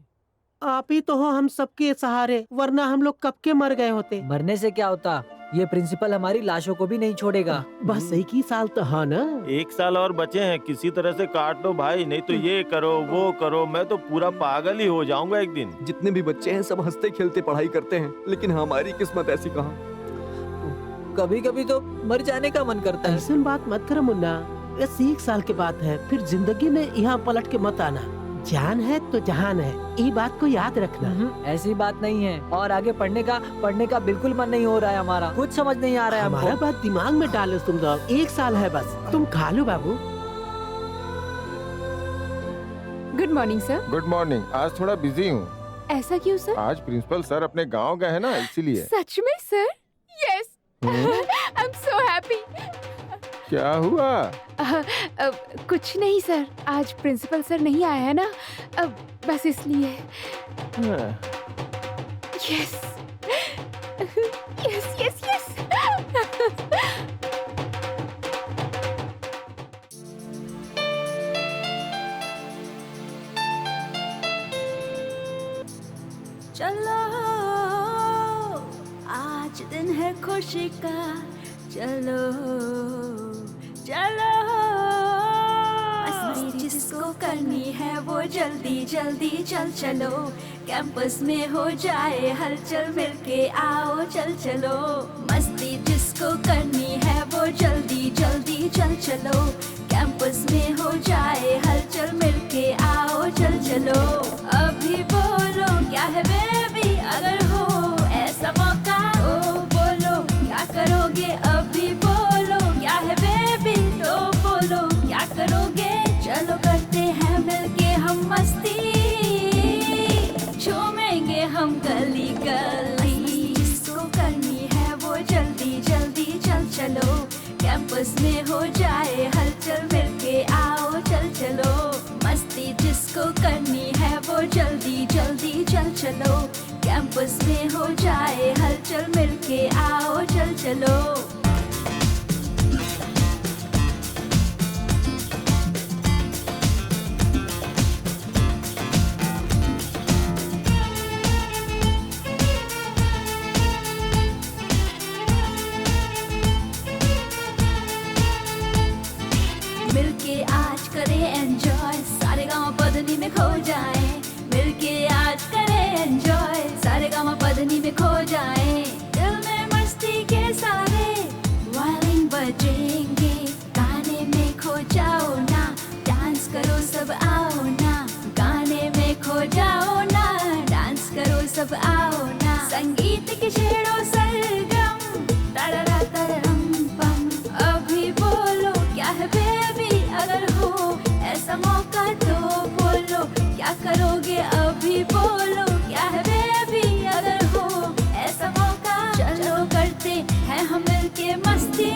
आप ही तो हो हम सबके सहारे, वरना हम लोग कब के मर गए होते। मरने से क्या होता, ये प्रिंसिपल हमारी लाशों को भी नहीं छोड़ेगा। बस एक ही साल तो है ना। 1 साल और बचे हैं, किसी तरह से काट लो भाई, नहीं तो ये करो वो करो, मैं तो पूरा पागल ही हो जाऊंगा एक दिन। जितने भी बच्चे हैं सब हंसते खेलते पढ़ाई करते हैं, लेकिन हमारी किस्मत ऐसी कहाँ। कभी कभी तो मर जाने का मन करता है। ऐसी बात मत कर मुन्ना, बस 1 साल की बात है, फिर जिंदगी में यहाँ पलट के मत आना। जान है तो जहान है, ये बात को याद रखना। ऐसी बात नहीं है, और आगे पढ़ने का बिल्कुल मन नहीं हो रहा है हमारा, कुछ समझ नहीं आ रहा है हमारा हमको। बात दिमाग में डालो तुम लोग, 1 साल है बस, तुम खा लो बाबू। Good morning sir. Good morning. आज थोड़ा बिजी हूँ। ऐसा क्यों सर? आज प्रिंसिपल सर अपने गांव गए हैं ना, इसीलिए। सच में sir? Yes, I am so happy. क्या हुआ? कुछ नहीं सर, आज प्रिंसिपल सर नहीं आया है ना, बस इसलिए। Yes yes yes yes. चलो आज दिन है खुशी का, चलो चलो मस्ती जिसको करनी है वो जल्दी जल्दी चल चलो, कैंपस में हो जाए हलचल, मिलके आओ चल चलो। मस्ती जिसको करनी है वो जल्दी जल्दी चल चलो, कैंपस में हो जाए हलचल, मिलके आओ चल चलो। अभी बोलो क्या है बेबी, अगर हो ऐसा मौका तो बोलो क्या करोगे। अभी बोलो क्या है बेबी, तो बोलो क्या करोगे। चलो करते हैं मिलके हम मस्ती, झूमेंगे हम गली गली। जिसको करनी है वो जल्दी जल्दी चल चलो, कैंपस में हो जाए हलचल, मिलके आओ चल चलो। मस्ती जिसको करनी है वो जल्दी जल्दी चल चलो, कैंपस में हो जाए हलचल, मिलके आओ चल चलो। में खो जाए, मिलके आज करें एंजॉय, सारेगामापधनी में खो जाए, दिल में मस्ती के सारे वायलिन बजेंगे, गाने में खो जाओ ना, डांस करो सब आओ ना, गाने में खो जाओ ना, डांस करो सब आओ ना, संगीत के छेड़ो सरगम, तररा तररम पम, अभी बोलो क्या है बेबी, अगर हो ऐसा मौका तो बोलो, क्या करोगे अभी बोलो, क्या है बेबी, अगर हो ऐसा मौका, चलो करते हैं हम मिलके मस्ती,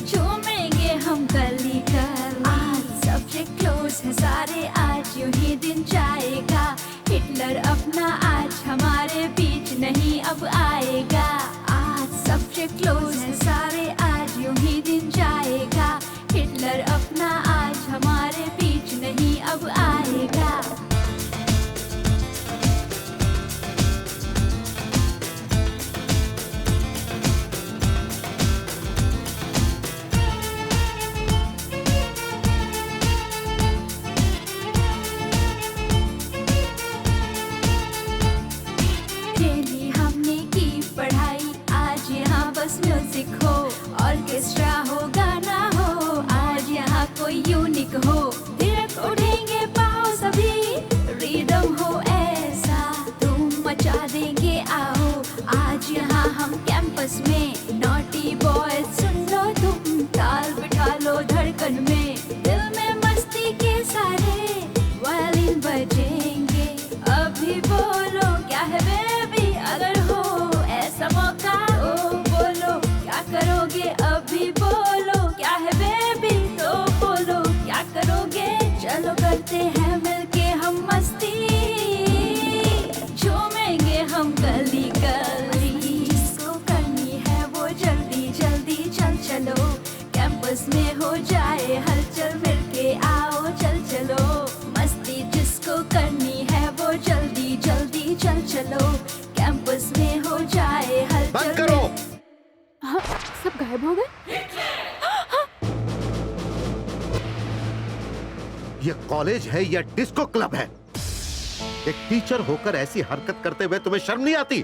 झूमेंगे हम कली कल, आज सब्जेक्ट क्लोज है सारे, आज यूं ही दिन जाएगा, हिटलर अपना आज हमारे बीच नहीं अब आएगा, आज सब्जेक्ट क्लोज है सारे, आज यूं ही दिन जाएगा, हिटलर अपना आज हमारे बीच नहीं अब आएगा। डेली हमने की पढ़ाई, आज यहाँ बस म्यूजिक हो, ऑर्केस्ट्रा हो, गाना हो, आज यहाँ कोई यूनिक हो, थिरक उठेंगे पाओ सभी, रिदम हो ऐसा, धूम मचा देंगे आओ, आज यहाँ हम कैंपस में, नॉटी बॉय सुन लो तुम, ताल बिठा लो धड़कन में, दिल में मस्ती के सारे वायलिन बजेंगे, अभी बोलो क्या है बेबी, अगर हो ऐसा मौका तो बोलो, क्या करोगे अभी बोलो, क्या है बेबी तो बोलो, क्या करोगे, चलो करते हैं मिलके हम मस्ती, झूमेंगे हम गली गली, जिसको करनी है वो जल्दी जल्दी चल चलो, कैंपस में हो जाए हलचल, मिलके आओ चल चलो, मस्ती जिसको करनी है वो जल्दी जल्दी चल चलो, कैंपस में हो जाए हलचल। बंद करो। हाँ, सब गायब हो गए। ये कॉलेज है या डिस्को क्लब है? एक टीचर होकर ऐसी हरकत करते हुए तुम्हें शर्म नहीं आती?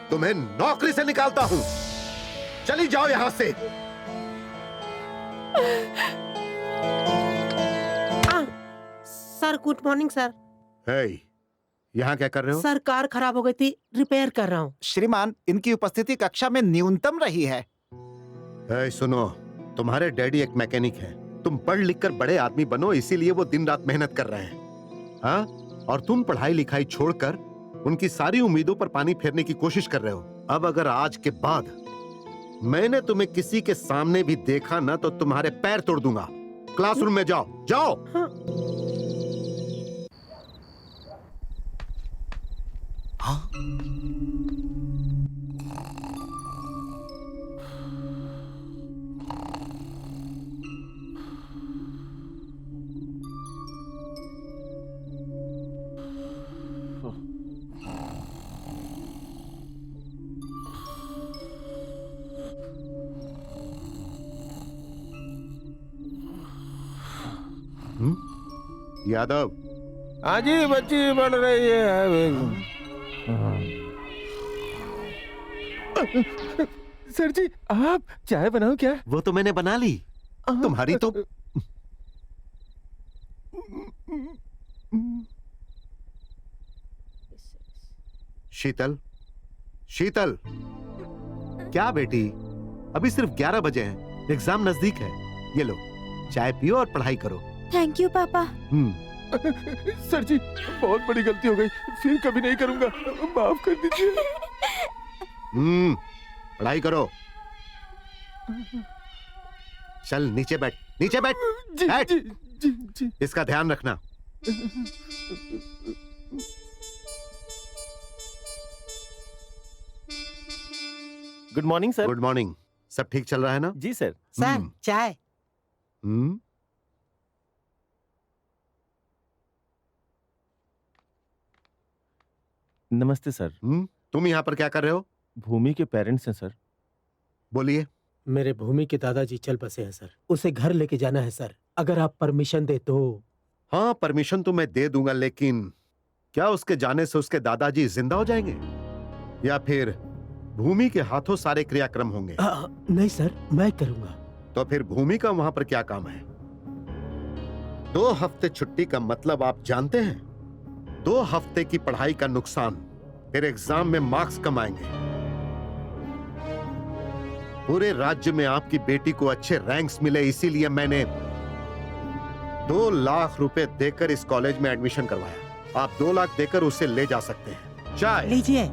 तुम्हें नौकरी से निकालता हूँ, चली जाओ यहाँ से। Sir good morning sir. Hey, यहाँ क्या कर रहे हो? सर कार खराब हो गई थी, रिपेयर कर रहा हूँ। श्रीमान, इनकी उपस्थिति कक्षा में न्यूनतम रही है। हे, सुनो, तुम्हारे डैडी एक मैकेनिक हैं। तुम पढ़ लिख कर बड़े आदमी बनो, इसीलिए वो दिन रात मेहनत कर रहे हैं। हाँ? और तुम पढ़ाई लिखाई छोड़कर उनकी सारी उम्मीदों पर पानी फेरने की कोशिश कर रहे हो। अब अगर आज के बाद मैंने तुम्हें किसी के सामने भी देखा ना, तो तुम्हारे पैर तोड़ दूंगा। क्लासरूम में जाओ, जाओ। यादव, हाँ जी, बच्ची बढ़ रही है। सर जी, आप चाय बनाओ क्या? वो तो मैंने बना ली, तुम्हारी तो। शीतल, शीतल, क्या बेटी, अभी सिर्फ 11 बजे हैं, एग्जाम नजदीक है। ये लो, चाय पियो और पढ़ाई करो। थैंक यू पापा। सर जी, बहुत बड़ी गलती हो गई, फिर कभी नहीं करूंगा, माफ कर दीजिए। पढ़ाई करो। चल नीचे बैठ, नीचे बैठ। जी, बैठ। जी, जी, जी। इसका ध्यान रखना। Good morning sir. Good morning. सब ठीक चल रहा है ना? जी सर। सर चाय। नमस्ते सर। तुम यहाँ पर क्या कर रहे हो? भूमि के पेरेंट्स हैं सर। बोलिए। मेरे भूमि के दादाजी चल बसे हैं सर, उसे घर लेके जाना है सर, अगर आप परमिशन दे तो। हाँ, परमिशन तो मैं दे दूंगा, लेकिन क्या उसके जाने से उसके दादाजी जिंदा हो जाएंगे या फिर भूमि के हाथों सारे क्रियाक्रम होंगे? नहीं सर, मैं करूंगा। तो फिर भूमि का वहां पर क्या काम है? 2 हफ्ते छुट्टी का मतलब आप जानते हैं? 2 हफ्ते की पढ़ाई का नुकसान, फिर एग्जाम में मार्क्स कम आएंगे। पूरे राज्य में आपकी बेटी को अच्छे रैंक्स मिले, इसीलिए मैंने 2 लाख रुपए देकर इस कॉलेज में एडमिशन करवाया। आप 2 लाख देकर उसे ले जा सकते हैं। चाय लीजिए।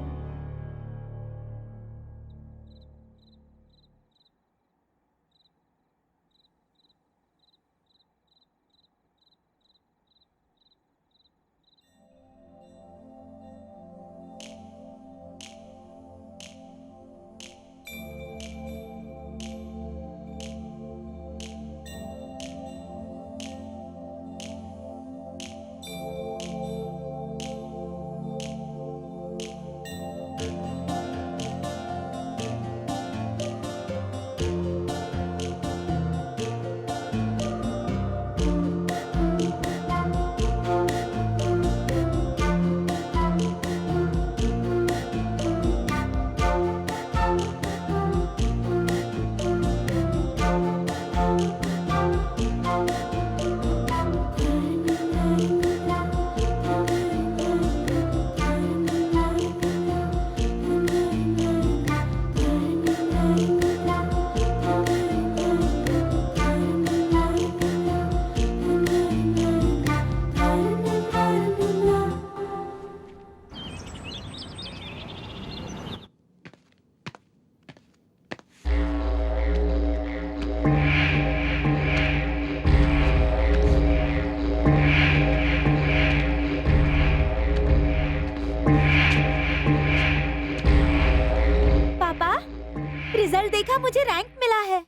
रिजल्ट देखा, मुझे रैंक मिला है।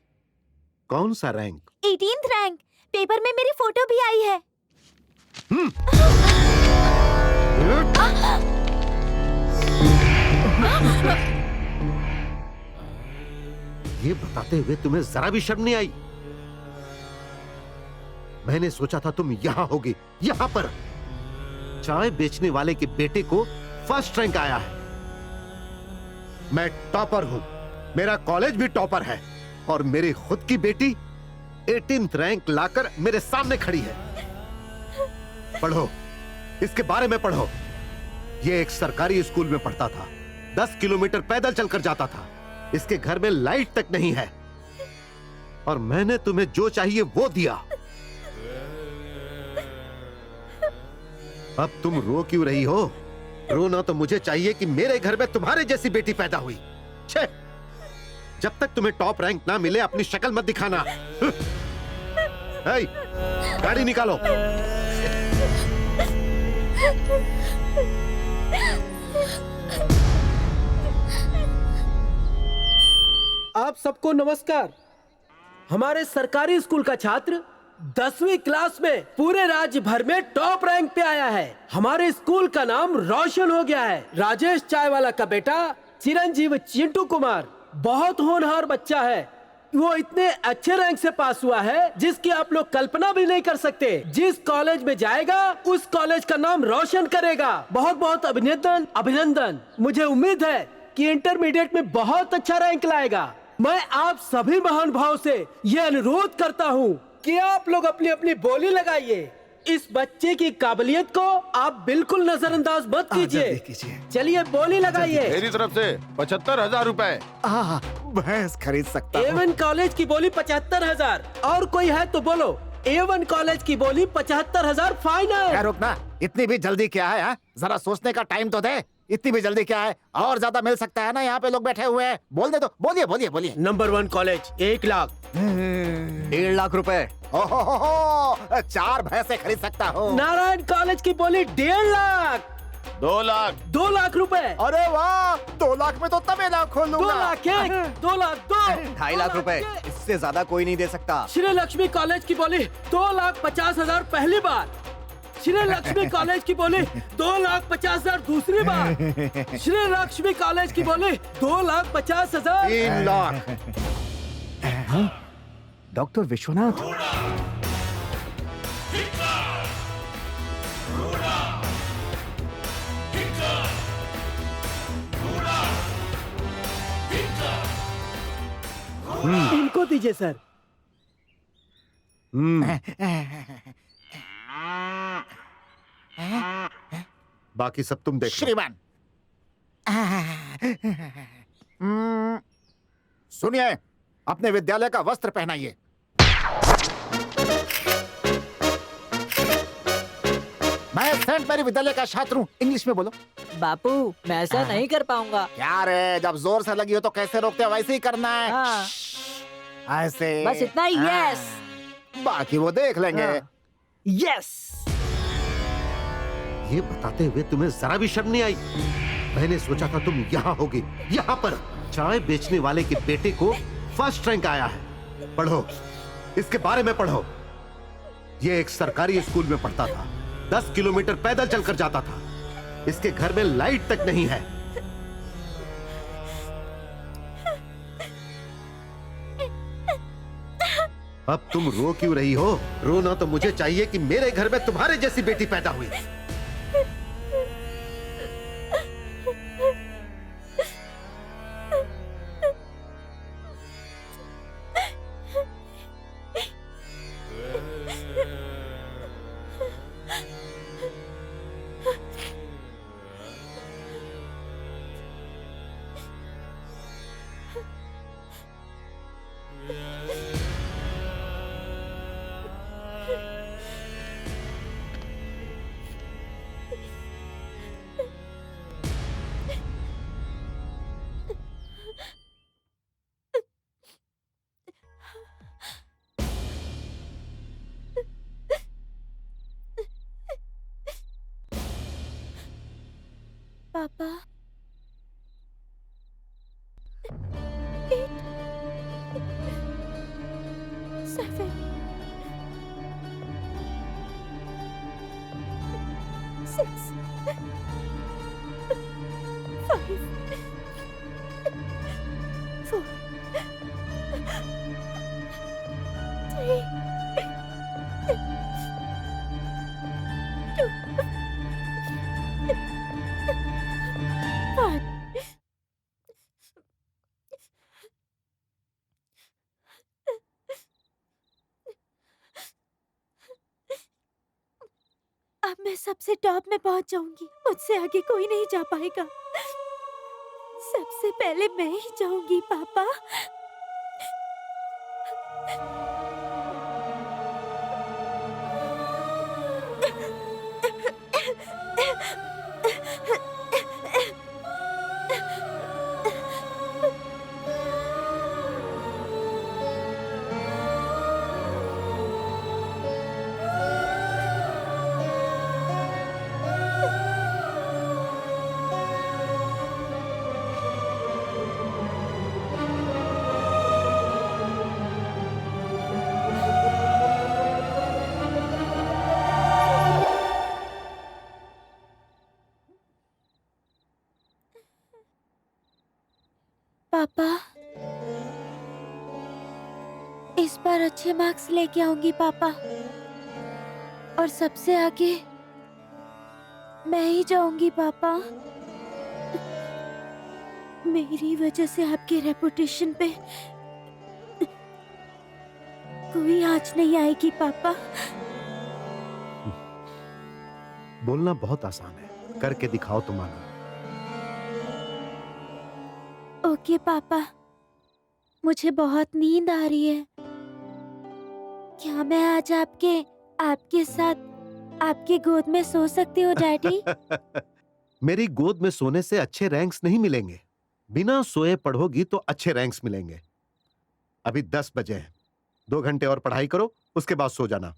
कौन सा रैंक? 18th rank. पेपर में मेरी फोटो भी आई है। ये बताते हुए तुम्हें जरा भी शर्म नहीं आई? मैंने सोचा था तुम यहां होगी, यहां पर। चाय बेचने वाले के बेटे को फर्स्ट रैंक आया है। मैं टॉपर हूं, मेरा कॉलेज भी टॉपर है, और मेरी खुद की बेटी 18th रैंक लाकर मेरे सामने खड़ी है। पढ़ो, इसके बारे में पढ़ो। ये एक सरकारी स्कूल में पढ़ता था, 10 किलोमीटर पैदल चलकर जाता था। इसके घर में लाइट तक नहीं है, और मैंने तुम्हें जो चाहिए वो दिया। अब तुम रो क्यों रही हो? रोना तो मुझे चाहिए कि मेरे घर में तुम्हारे जैसी बेटी पैदा हुई। छे, जब तक तुम्हें टॉप रैंक ना मिले अपनी शक्ल मत दिखाना। गाड़ी निकालो। आप सबको नमस्कार। हमारे सरकारी स्कूल का छात्र 10वीं क्लास में पूरे राज्य भर में टॉप रैंक पे आया है। हमारे स्कूल का नाम रोशन हो गया है। राजेश चायवाला का बेटा चिरंजीव चिंटू कुमार बहुत होनहार बच्चा है। वो इतने अच्छे रैंक से पास हुआ है जिसकी आप लोग कल्पना भी नहीं कर सकते। जिस कॉलेज में जाएगा उस कॉलेज का नाम रोशन करेगा। बहुत बहुत अभिनंदन, अभिनंदन। मुझे उम्मीद है कि इंटरमीडिएट में बहुत अच्छा रैंक लाएगा। मैं आप सभी महानुभाव से यह अनुरोध करता हूँ कि आप लोग अपनी अपनी बोली लगाइए। इस बच्चे की काबिलियत को आप बिल्कुल नजरअंदाज मत कीजिए। चलिए बोली लगाइए। मेरी तरफ से 75,000 रुपए। भैंस खरीद सकता हूँ। A1 कॉलेज की बोली 75,000। और कोई है तो बोलो। A1 कॉलेज की बोली 75,000 फाइनल। रुकना, इतनी भी जल्दी क्या है? जरा सोचने का टाइम तो दे। इतनी भी जल्दी क्या है? और ज्यादा मिल सकता है ना, यहाँ पे लोग बैठे हुए हैं। बोल दे तो। बोलिए बोलिए बोलिए। Number 1 college 1 lakh. 1.5 लाख रुपए। 4 भैंसे खरीद सकता हूँ। नारायण कॉलेज की बोली 1.5 लाख। 2 लाख। 2 लाख रुपए। अरे वाह, 2 लाख में तो तबेला खोल 2 लूंगा। लाख 1, 2 लाख 2, 2.5 लाख रुपए। इससे ज्यादा कोई नहीं दे सकता। श्री लक्ष्मी कॉलेज की बोली 2,50,000 पहली बार। श्री लक्ष्मी कॉलेज की बोली 2,50,000 दूसरी बार। श्री लक्ष्मी कॉलेज की बोली 2,50,000। 3 लाख। डॉक्टर विश्वनाथ। इनको दीजिए सर। बाकी सब तुम देख लो। श्रीमान सुनिए, अपने विद्यालय का वस्त्र पहनाइए। मैं सेंट मैरी विद्यालय का छात्र हूँ, इंग्लिश में बोलो। बापू मैं ऐसा नहीं कर पाऊंगा। क्या रे, जब जोर से लगी हो तो कैसे रोकते हो, वैसे ही करना है। हाँ। ऐसे बस इतना ही। हाँ। यस बाकी वो देख लेंगे। यस। ये बताते हुए तुम्हें जरा भी शर्म नहीं आई? मैंने सोचा था तुम यहाँ होगी। यहाँ पर चाय बेचने वाले के बेटे को फर्स्ट रैंक आया है। पढ़ो, इसके बारे में पढ़ो। ये एक सरकारी स्कूल में पढ़ता था, 10 किलोमीटर पैदल चलकर जाता था। इसके घर में लाइट तक नहीं है। अब तुम रो क्यों रही हो? रोना तो मुझे चाहिए कि मेरे घर में तुम्हारे जैसी बेटी पैदा हुई। पापा, 7, 6, 5, 4, 3, 2, 1. अब मैं सबसे टॉप में पहुंच जाऊंगी। मुझसे आगे कोई नहीं जा पाएगा। सबसे पहले मैं ही जाऊंगी पापा। पापा, इस बार अच्छे मार्क्स लेके आऊंगी पापा, और सबसे आगे मैं ही जाऊंगी पापा। मेरी वजह से आपके रेपुटेशन पे कोई आँच नहीं आएगी पापा। बोलना बहुत आसान है, करके दिखाओ तो मानो। ओके पापा, मुझे बहुत नींद आ रही है। क्या मैं आज आपके साथ आपकी गोद में सो सकती हूँ डैडी? मेरी गोद में सोने से अच्छे रैंक्स नहीं मिलेंगे। बिना सोए पढ़ोगी तो अच्छे रैंक्स मिलेंगे। अभी 10 बजे हैं, 2 घंटे और पढ़ाई करो, उसके बाद सो जाना।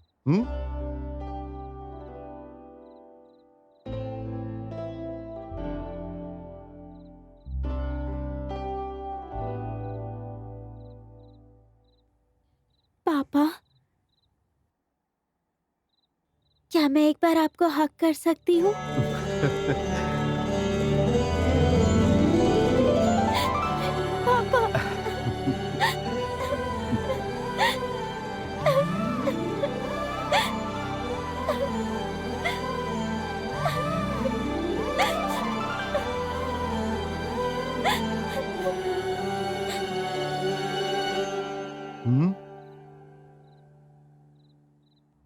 पापा, क्या मैं एक बार आपको हक कर सकती हूँ? पापा।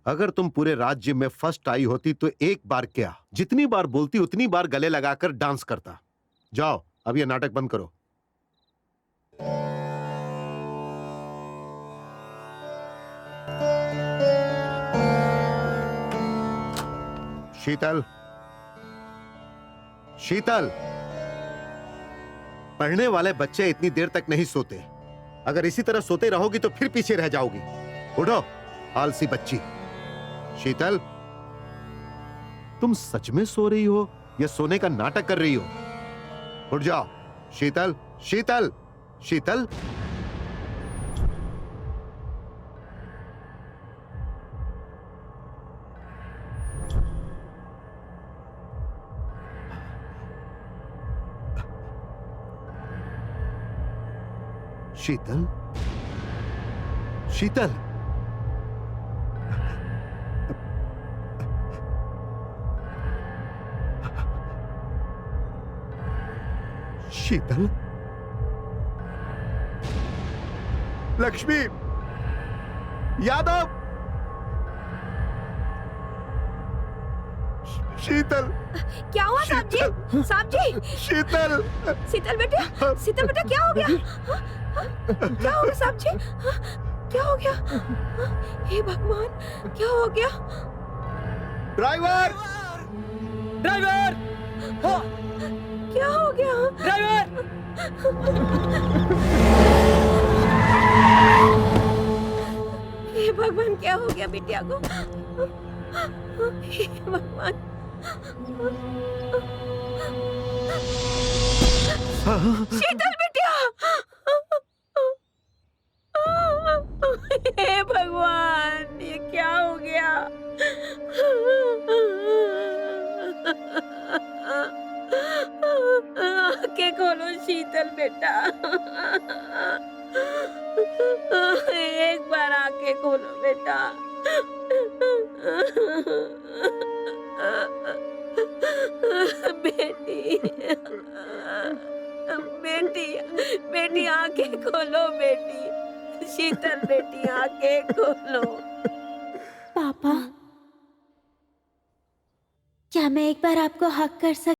अगर तुम पूरे राज्य में फर्स्ट आई होती तो एक बार क्या, जितनी बार बोलती उतनी बार गले लगाकर डांस करता। जाओ अब ये नाटक बंद करो। शीतल, शीतल, पढ़ने वाले बच्चे इतनी देर तक नहीं सोते। अगर इसी तरह सोते रहोगी तो फिर पीछे रह जाओगी। उठो आलसी बच्ची। शीतल, तुम सच में सो रही हो या सोने का नाटक कर रही हो? उठ जाओ। शीतल, शीतल, शीतल। शीतल, शीतल, शीतल, लक्ष्मी, यादव, शीतल, क्या हुआ साहब जी? साहब जी, शीतल, शीतल बेटा, शीतल बेटा क्या हो गया? क्या हो गया साहब जी? क्या हो गया? हे भगवान, क्या हो गया? ड्राइवर, ड्राइवर, क्या हो गया? ड्राइवर, हे भगवान, क्या हो गया बिटिया को? हे भगवान। शीतल बिटिया, हे भगवान, ये क्या हो गया? आंखें खोलो शीतल बेटा, एक बार आंखें खोलो बेटा। बेटी, बेटी, बेटी आंखें खोलो बेटी। शीतल बेटी आंखें खोलो। पापा, क्या मैं एक बार आपको हक कर सकती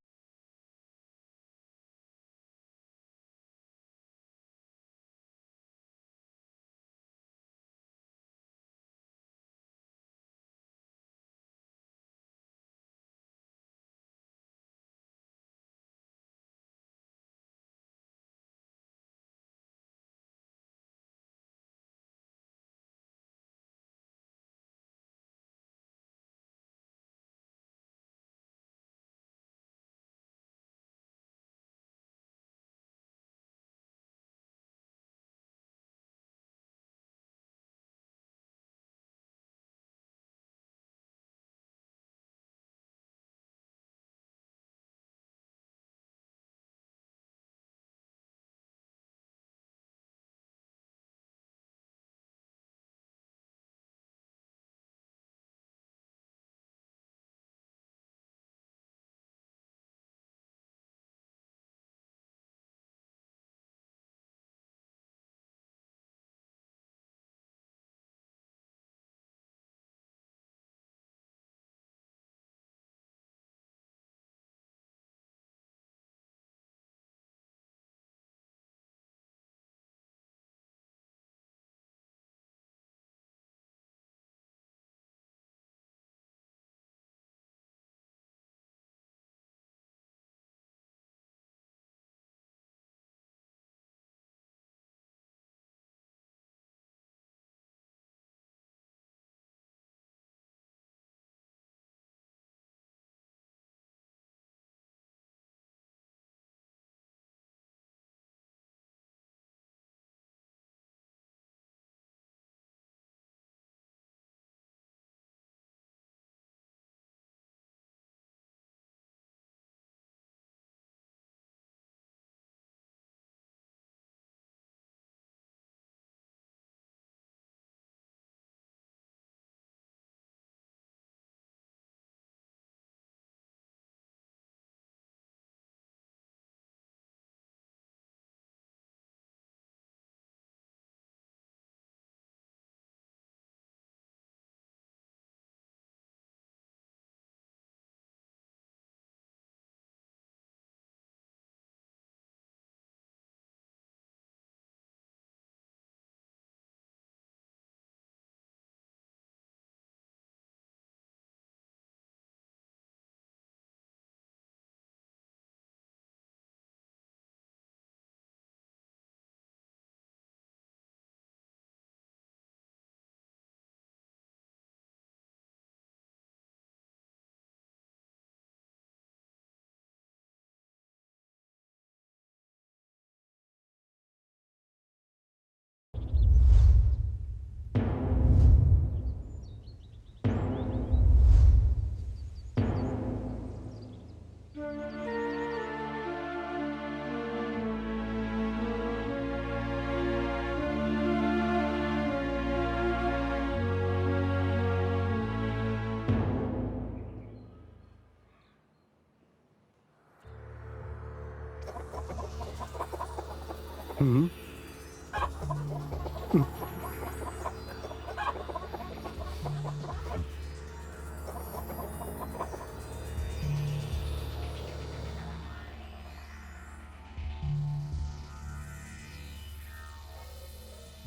हम्म।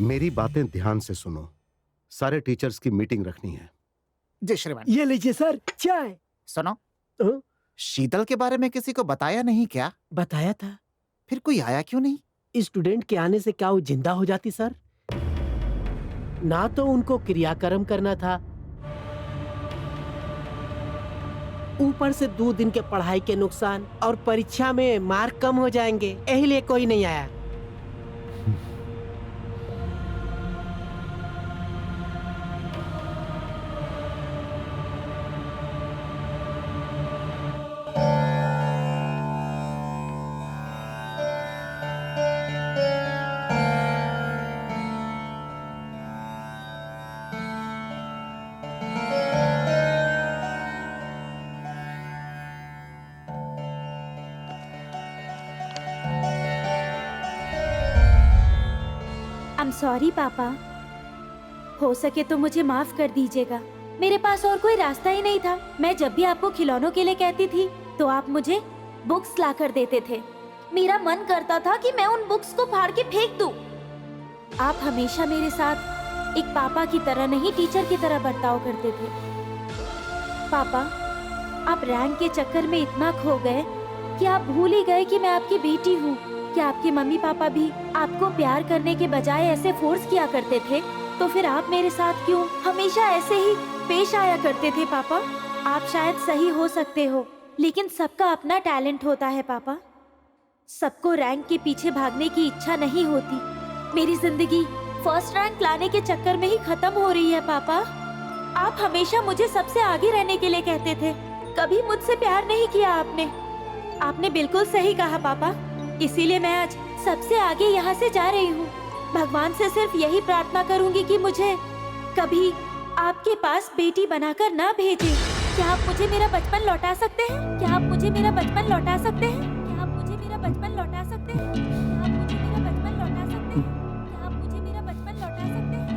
मेरी बातें ध्यान से सुनो। सारे टीचर्स की मीटिंग रखनी है। जी श्रीमान। ये लीजिए सर चाय। सुनो, हाँ? शीतल के बारे में किसी को बताया नहीं क्या? बताया था। फिर कोई आया क्यों नहीं? स्टूडेंट के आने से क्या वो जिंदा हो जाती सर? ना तो उनको क्रियाक्रम करना था, ऊपर से 2 दिन के पढ़ाई के नुकसान और परीक्षा में मार्क कम हो जाएंगे, यही लिए कोई नहीं आया। I'm sorry पापा, हो सके तो मुझे माफ कर दीजिएगा। मेरे पास और कोई रास्ता ही नहीं था। मैं जब भी आपको खिलौनों के लिए कहती थी तो आप मुझे बुक्स ला कर देते थे। मेरा मन करता था कि मैं उन बुक्स को फाड़ के फेंक दूं। आप हमेशा मेरे साथ एक पापा की तरह नहीं, टीचर की तरह बर्ताव करते थे। पापा, आप रैंक के चक्कर में इतना खो गए कि आप भूल ही गए कि मैं आपकी बेटी हूँ। क्या आपके मम्मी पापा भी आपको प्यार करने के बजाय ऐसे फोर्स किया करते थे? तो फिर आप मेरे साथ क्यों हमेशा ऐसे ही पेश आया करते थे? पापा, आप शायद सही हो सकते हो, लेकिन सबका अपना टैलेंट होता है पापा। सबको रैंक के पीछे भागने की इच्छा नहीं होती। मेरी जिंदगी फर्स्ट रैंक लाने के चक्कर में ही खत्म हो रही है पापा। आप हमेशा मुझे सबसे आगे रहने के लिए कहते थे, कभी मुझसे प्यार नहीं किया आपने। आपने बिल्कुल सही कहा पापा, इसीलिए मैं आज सबसे आगे यहाँ से जा रही हूँ। भगवान से सिर्फ यही प्रार्थना करूँगी कि मुझे कभी आपके पास बेटी बनाकर ना भेजें। क्या आप मुझे मेरा बचपन लौटा सकते हैं? क्या आप मुझे मेरा बचपन लौटा सकते हैं? क्या आप मुझे मेरा बचपन लौटा सकते हैं? क्या आप मुझे मेरा बचपन लौटा सकते हैं? क्या आप मुझे मेरा बचपन लौटा सकते हैं?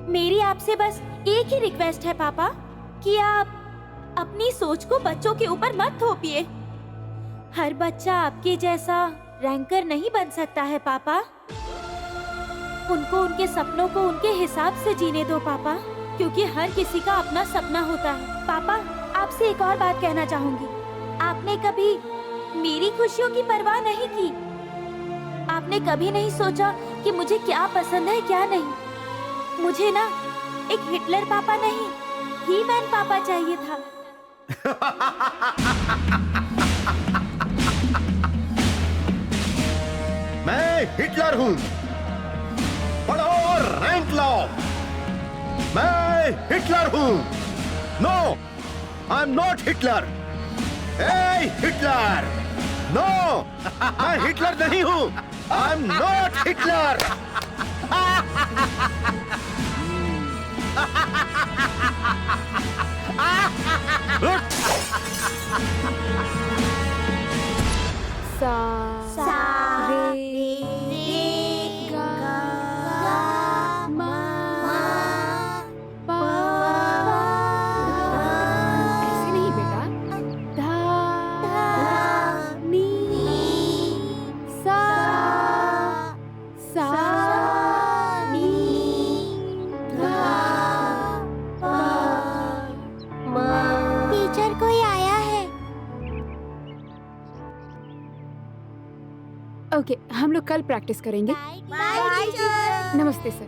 मेरी आपसे बस एक ही रिक्वेस्ट है पापा, कि आप अपनी सोच को बच्चों के ऊपर मत थोपिए। हर बच्चा आपके जैसा रैंकर नहीं बन सकता है पापा। उनको उनके सपनों को उनके हिसाब से जीने दो पापा, क्योंकि हर किसी का अपना सपना होता है। पापा, आपसे एक और बात कहना चाहूंगी। आपने कभी मेरी खुशियों की परवाह नहीं की। आपने कभी नहीं सोचा कि मुझे क्या पसंद है क्या नहीं। मुझे ना एक हिटलर पापा नहीं, ही मैन पापा चाहिए था। मैं हिटलर हूं, पढ़ो और रैंक लाओ। मैं हिटलर हूं। No, I am not Hitler. A Hitler, no, मैं हिटलर नहीं हूं। I am not Hitler. सा रे गा मा पा। ऐसे नहीं बेटा, धा नी सा सा नी धा पा। टीचर कोई आया है? ओके, हम लोग कल प्रैक्टिस करेंगे। नमस्ते सर।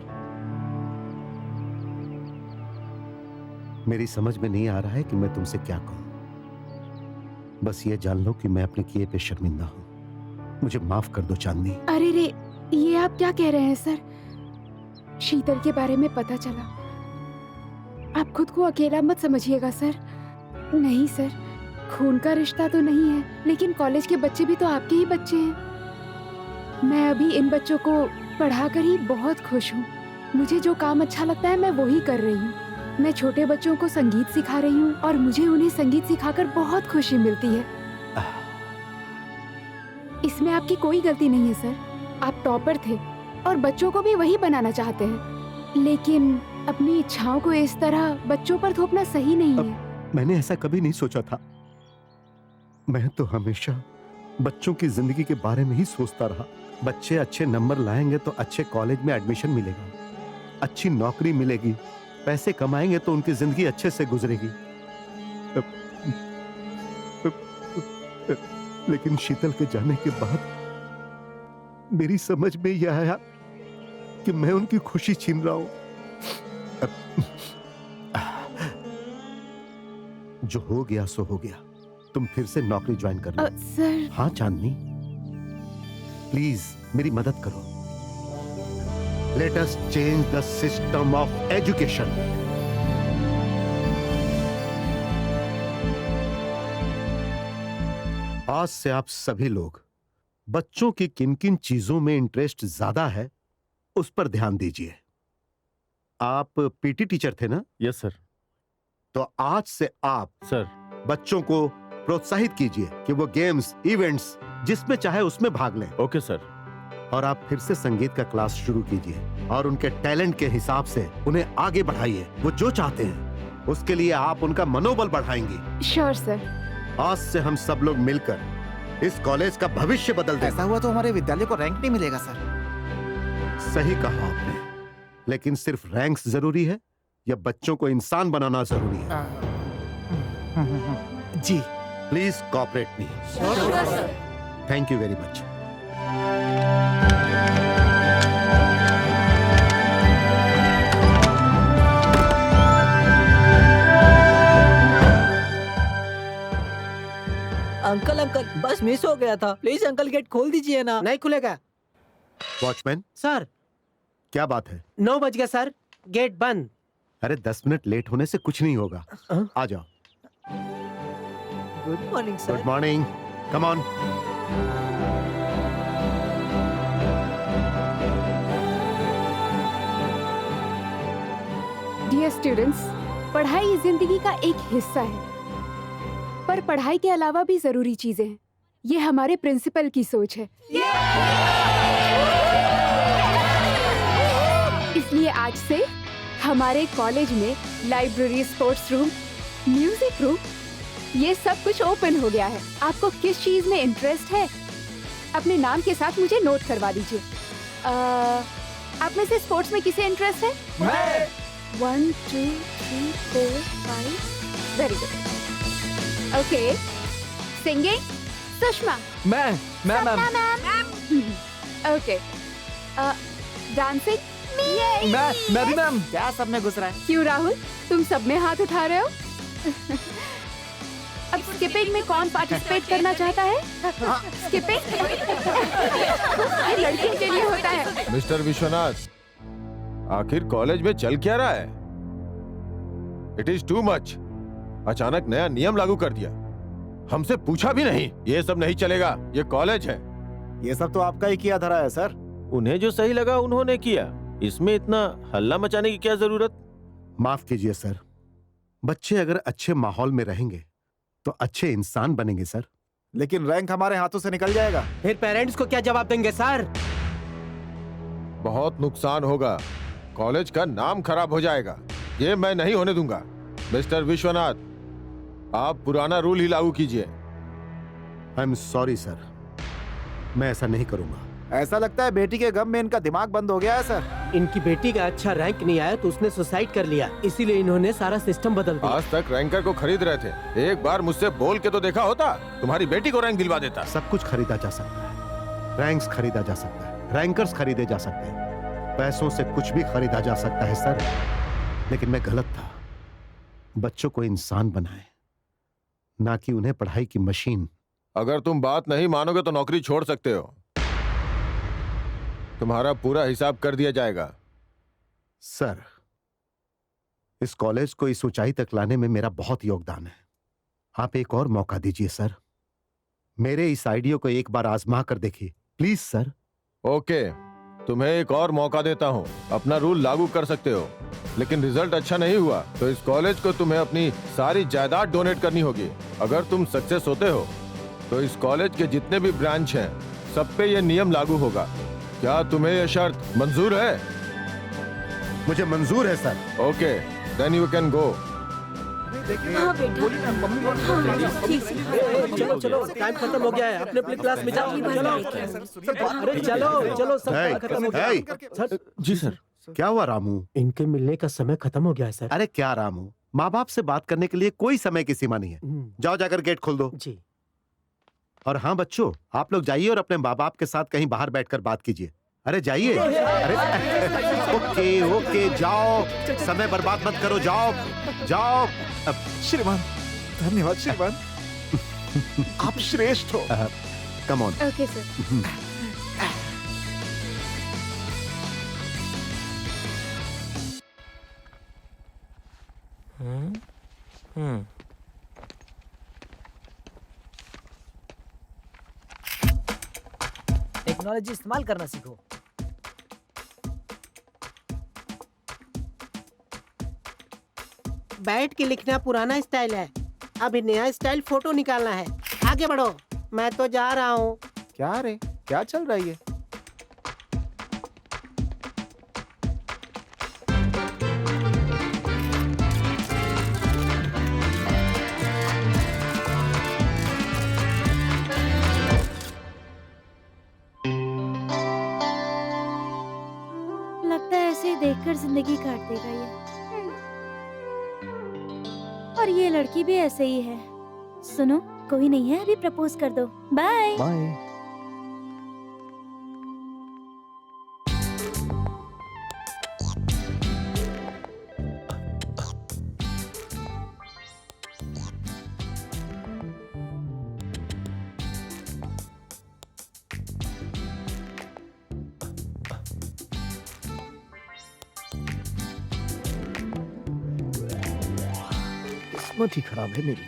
मेरी समझ में नहीं आ रहा है कि मैं तुमसे क्या कहूं। बस ये जान लो कि मैं अपने किए पे शर्मिंदा हूं। मुझे माफ कर दो चांदनी। अरे रे, ये आप क्या कह रहे हैं सर? शीतल के बारे में पता चला। आप खुद को अकेला मत समझिएगा सर। नहीं सर, खून का रिश्ता तो नहीं है, लेकिन कॉलेज के बच्चे भी तो आपके ही बच्चे हैं। मैं अभी इन बच्चों को पढ़ाकर ही बहुत खुश हूँ। मुझे जो काम अच्छा लगता है मैं वो ही कर रही हूँ। मैं छोटे बच्चों को संगीत सिखा रही हूँ और मुझे उन्हें संगीत सिखाकर बहुत खुशी मिलती है। इसमें आपकी कोई गलती नहीं है सर। आप टॉपर थे और बच्चों को भी वही बनाना चाहते हैं, लेकिन अपनी इच्छाओं को इस तरह बच्चों पर थोपना सही नहीं है। मैंने ऐसा कभी नहीं सोचा था। मैं तो हमेशा बच्चों की जिंदगी के बारे में ही सोचता रहा। बच्चे अच्छे नंबर लाएंगे तो अच्छे कॉलेज में एडमिशन मिलेगा, अच्छी नौकरी मिलेगी, पैसे कमाएंगे तो उनकी जिंदगी अच्छे से गुजरेगी। लेकिन शीतल के जाने के बाद मेरी समझ में यह आया कि मैं उनकी खुशी छीन रहा हूं। जो हो गया सो हो गया। तुम फिर से नौकरी ज्वाइन कर लो। सर। हाँ चांदनी, प्लीज मेरी मदद करो। Let us change the system of education. आज से आप सभी लोग बच्चों की किन किन चीजों में इंटरेस्ट ज्यादा है उस पर ध्यान दीजिए। आप पीटी टीचर थे ना? Yes sir. तो आज से आप सर बच्चों को प्रोत्साहित कीजिए कि वो गेम्स, इवेंट्स जिसमें चाहे उसमें भाग लें। Okay sir. और आप फिर से संगीत का क्लास शुरू कीजिए और उनके टैलेंट के हिसाब से उन्हें आगे बढ़ाइए। वो जो चाहते हैं उसके लिए आप उनका मनोबल बढ़ाएंगे। Sure sir. आज से हम सब लोग मिलकर इस कॉलेज का भविष्य बदल देंगे। ऐसा हुआ तो हमारे विद्यालय को रैंक नहीं मिलेगा सर। सही कहा आपने, लेकिन सिर्फ रैंक्स जरूरी है या बच्चों को इंसान बनाना जरूरी है? जी please cooperate me. Thank you very much. Uncle uncle bus miss हो गया था, प्लीज अंकल गेट खोल दीजिए ना। नहीं खुलेगा वॉचमैन, सर। क्या बात है? 9 बज गया सर, गेट बंद। अरे 10 मिनट लेट होने से कुछ नहीं होगा। आ जाओ। Good morning sir. Good morning, come on. Dear students, पढ़ाई जिंदगी का एक हिस्सा है, पर पढ़ाई के अलावा भी जरूरी चीजें हैं। ये हमारे प्रिंसिपल की सोच है। इसलिए आज से हमारे कॉलेज में library, sports room, music room, ये सब कुछ ओपन हो गया है। आपको किस चीज में इंटरेस्ट है अपने नाम के साथ मुझे नोट करवा दीजिए। आप में से स्पोर्ट्स में किसे इंटरेस्ट है? मैं। 1 2 3 4 5। Very good. Okay. Singing? Sushma. मैं मैम। ओके। डांसिंग? मैं भी मैम। क्या सब में घुस रहा है? क्यों राहुल, तुम सब में हाथ उठा रहे हो? अब स्किपिंग में कौन पार्टिसिपेट करना चाहता है? स्किपिंग ये लड़कियों के लिए होता है। मिस्टर विश्वनाथ, आखिर कॉलेज में चल क्या रहा है? It is too much. अचानक नया नियम लागू कर दिया, हमसे पूछा भी नहीं। ये सब नहीं चलेगा, ये कॉलेज है। ये सब तो आपका ही किया धरा है सर। उन्हें जो सही लगा उन्होंने किया, इसमें इतना हल्ला मचाने की क्या जरूरत? माफ कीजिए सर, बच्चे अगर अच्छे माहौल में रहेंगे तो अच्छे इंसान बनेंगे सर। लेकिन रैंक हमारे हाथों से निकल जाएगा। फिर पेरेंट्स को क्या जवाब देंगे सर? बहुत नुकसान होगा, कॉलेज का नाम खराब हो जाएगा। ये मैं नहीं होने दूंगा। मिस्टर विश्वनाथ, आप पुराना रूल ही लागू कीजिए। आई एम सॉरी सर, मैं ऐसा नहीं करूंगा। ऐसा लगता है बेटी के गम में इनका दिमाग बंद हो गया है सर। इनकी बेटी का अच्छा रैंक नहीं आया तो उसने सुसाइड कर लिया, इसीलिए इन्होंने सारा सिस्टम बदल दिया। आज तक रैंकर को खरीद रहे थे, एक बार मुझसे बोल के तो देखा होता, तुम्हारी बेटी को रैंक दिलवा देता। सब कुछ खरीदा जा सकता है, रैंक्स खरीदा जा सकता है, रैंकर्स खरीदे जा सकते हैं, पैसों से कुछ भी खरीदा जा सकता है सर। लेकिन मैं गलत था। बच्चों को इंसान बनाए, ना कि उन्हें पढ़ाई की मशीन। अगर तुम बात नहीं मानोगे तो नौकरी छोड़ सकते हो, तुम्हारा पूरा हिसाब कर दिया जाएगा। सर, इस कॉलेज को इस ऊंचाई तक लाने में मेरा बहुत योगदान है। आप एक और मौका दीजिए सर, मेरे इस आइडिया को एक बार आजमा कर देखिए प्लीज सर। ओके, तुम्हें एक और मौका देता हूँ, अपना रूल लागू कर सकते हो, लेकिन रिजल्ट अच्छा नहीं हुआ तो इस कॉलेज को तुम्हें अपनी सारी जायदाद डोनेट करनी होगी। अगर तुम सक्सेस होते हो तो इस कॉलेज के जितने भी ब्रांच हैं सब पे ये नियम लागू होगा। क्या तुम्हें ये शर्त मंजूर है? मुझे मंजूर है sir. Okay, then you can go. हाँ बेटा। हाँ, ठीक है। चलो चलो, टाइम खत्म हो गया है, अपने अपने क्लास में जाओ। चलो, अरे चलो चलो, सब Hey, खत्म हो गया। hey, सर, जी सर। क्या हुआ रामू? इनके मिलने का समय खत्म हो गया है सर। अरे क्या रामू, माँ बाप से बात करने के लिए कोई समय की सीमा नहीं है। जाओ जाकर गेट खोल दो। जी। और हाँ बच्चों, आप लोग जाइए और अपने माँ बाप के साथ कहीं बाहर बैठकर बात कीजिए। अरे जाइए। अरे ओके ओके, जाओ, समय बर्बाद मत करो, जाओ जाओ। श्रीमान, धन्यवाद श्रीमान। आप श्रेष्ठ हो। Come on. Okay sir. Technology इस्तेमाल करना सीखो। बैठ के लिखना पुराना स्टाइल है, अभी नया स्टाइल फोटो निकालना है। आगे बढ़ो, मैं तो जा रहा हूँ। क्या रे, क्या चल रहा है ये? लगता है ऐसे ही देखकर जिंदगी काट देगा ये। और ये लड़की भी ऐसे ही है। सुनो, कोई नहीं है, अभी प्रपोज कर दो। बाय। बाय। किस्मत ही खराब है मेरी।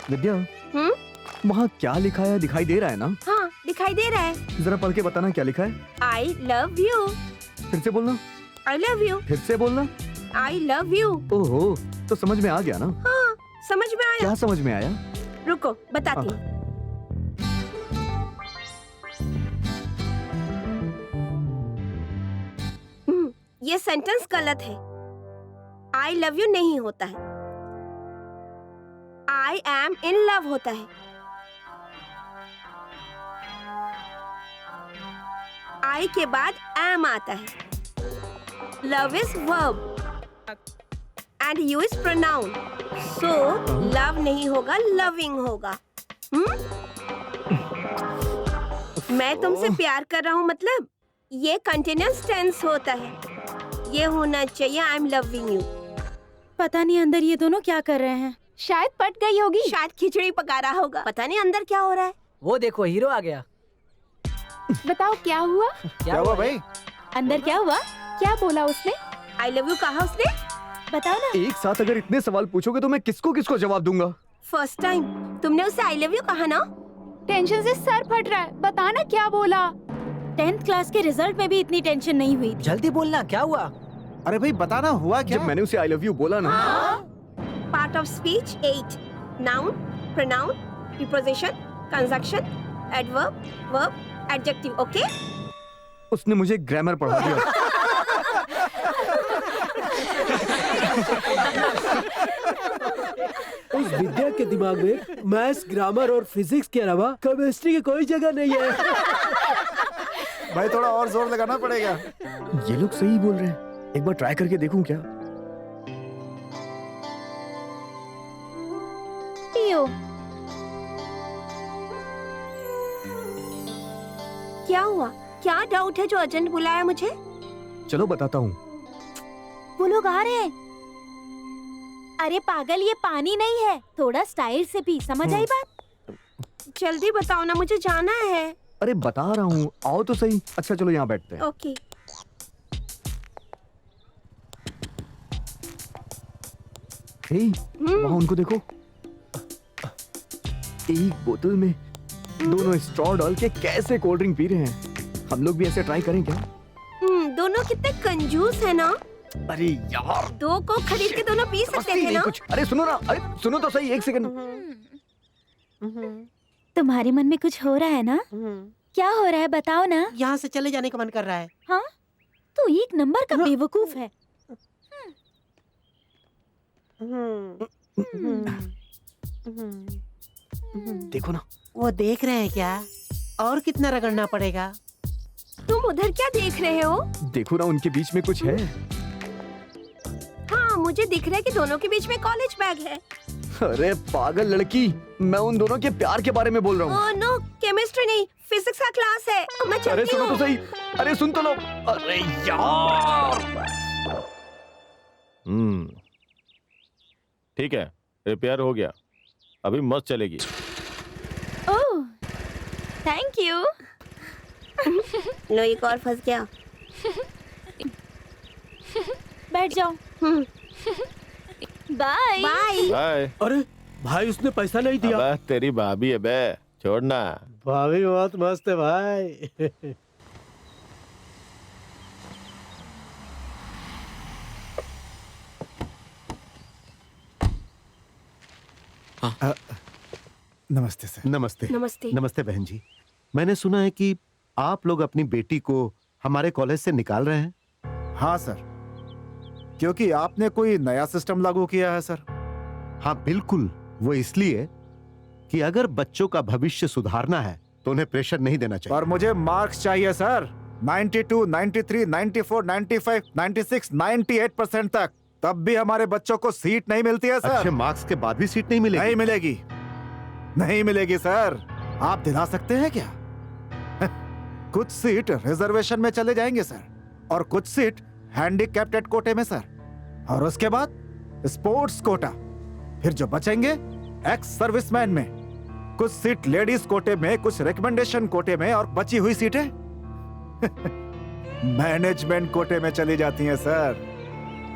विद्या, वहाँ क्या लिखा है दिखाई दे रहा है ना? हाँ, दिखाई दे रहा है। जरा पढ़ के बताना क्या लिखा है। I love you। फिर से बोलना। I love you। फिर से बोलना। I love you। ओहो, तो समझ में आ गया ना? हाँ, समझ में आया। क्या समझ में आया? रुको, बताती हूँ। ये सेंटेंस गलत है। I love you नहीं होता है। I am in love होता है। I के बाद am आता है। Love is verb and you is pronoun. So love नहीं होगा, loving होगा। मैं तुमसे प्यार कर रहा हूँ मतलब ये कंटिन्यूअस टेंस होता है। ये होना चाहिए आई एम लविंग यू। पता नहीं अंदर ये दोनों क्या कर रहे हैं। शायद पट गई होगी। शायद खिचड़ी पका रहा होगा। पता नहीं अंदर क्या हो रहा है। वो देखो, हीरो आ गया। बताओ क्या हुआ? क्या हुआ भाई? अंदर क्या हुआ? क्या बोला उसने? आई लव यू कहा उसने? बताओ ना। एक साथ अगर इतने सवाल पूछोगे तो मैं किसको किसको जवाब दूंगा? फर्स्ट टाइम तुमने उसे आई लव यू कहा ना? टेंशन से सर फट रहा है, बताना क्या बोला? 10th क्लास के रिजल्ट में भी इतनी टेंशन नहीं हुई थी। जल्दी बोलना, क्या हुआ? अरे भाई बताना हुआ क्या? जब मैंने उसे आई लव यू बोला ना। Part of speech 8 noun, pronoun, preposition, conjunction, adverb, verb, adjective. Okay? उसने मुझे ग्रामर पढ़ा दिया। उस विद्या के दिमाग में मैथ्स, ग्रामर और फिजिक्स के अलावा केमिस्ट्री की कोई जगह नहीं है। भाई थोड़ा और जोर लगाना पड़ेगा। ये लोग सही बोल रहे हैं, एक बार ट्राई करके देखूं क्या? पियो। क्या हुआ? क्या डाउट है जो अर्जेंट बुलाया मुझे? चलो बताता हूँ। वो लोग आ रहे हैं। अरे पागल, ये पानी नहीं है, थोड़ा स्टाइल से पी, समझ आई बात? जल्दी बताओ ना, मुझे जाना है। अरे बता रहा हूँ, आओ तो सही। अच्छा चलो यहाँ बैठते हैं। ओके। वहाँ उनको देखो, एक बोतल में दोनों स्ट्रॉ डाल के कैसे कोल्ड ड्रिंक पी रहे हैं। हम लोग भी ऐसे ट्राई करें क्या? दोनों कितने कंजूस है ना। अरे यार, दो को खरीद के दोनों पी सकते मस्ती थे नहीं ना? कुछ। अरे सुनो ना, अरे सुनो तो सही, एक सेकंड। तुम्हारे मन में कुछ हो रहा है ना? क्या हो रहा है बताओ ना। यहाँ से चले जाने का मन कर रहा है। हाँ, तू एक नंबर का बेवकूफ है। देखो ना, वो देख रहे हैं क्या? और कितना रगड़ना पड़ेगा? तुम उधर क्या देख रहे हो? देखो ना, उनके बीच में कुछ है। हाँ, मुझे दिख रहा है कि दोनों के बीच में कॉलेज बैग है। अरे पागल लड़की, मैं उन दोनों के प्यार के बारे में बोल रहा हूँ। ओह नो, केमिस्ट्री नहीं, फिजिक्स का क्लास है। मैं अरे चलती सुनो तो हूँ। सही, अरे सुन तो लो। अरे यार, ठीक है, रिपेयर हो गया, अभी मस्त चलेगी। ओह, थैंक यू। लो, एक और फंस गया। बैठ जाओ। Bye bye. बाय। अरे भाई, उसने पैसा नहीं दिया। अबे तेरी भाभी है बे, छोड़ना। भाभी बहुत मस्त है भाई। नमस्ते सर। नमस्ते। नमस्ते। नमस्ते बहन जी। मैंने सुना है कि आप लोग अपनी बेटी को हमारे कॉलेज से निकाल रहे हैं। हाँ सर, क्योंकि आपने कोई नया सिस्टम लागू किया है सर। हाँ बिल्कुल, वो इसलिए कि अगर बच्चों का भविष्य सुधारना है तो उन्हें प्रेशर नहीं देना चाहिए। और मुझे मार्क्स चाहिए सर, 92, 93, 94, 95, 96, 98% तक। तब भी हमारे बच्चों को सीट नहीं मिलती है सर। अच्छे मार्क्स के बाद भी सीट नहीं मिलेगी? नहीं मिलेगी, नहीं मिलेगी सर। आप दिला सकते हैं क्या? कुछ सीट रिजर्वेशन में चले जाएंगे सर, और कुछ सीट हैंडीकैप्टेड कोटे में सर, और उसके बाद स्पोर्ट्स कोटा। फिर जो बचेंगे एक्स सर्विसमैन में। कुछ सीट लेडीज कोटे में, कुछ रिकमेंडेशन कोटे में, और बची हुई सीटें मैनेजमेंट कोटे में चली जाती हैं सर।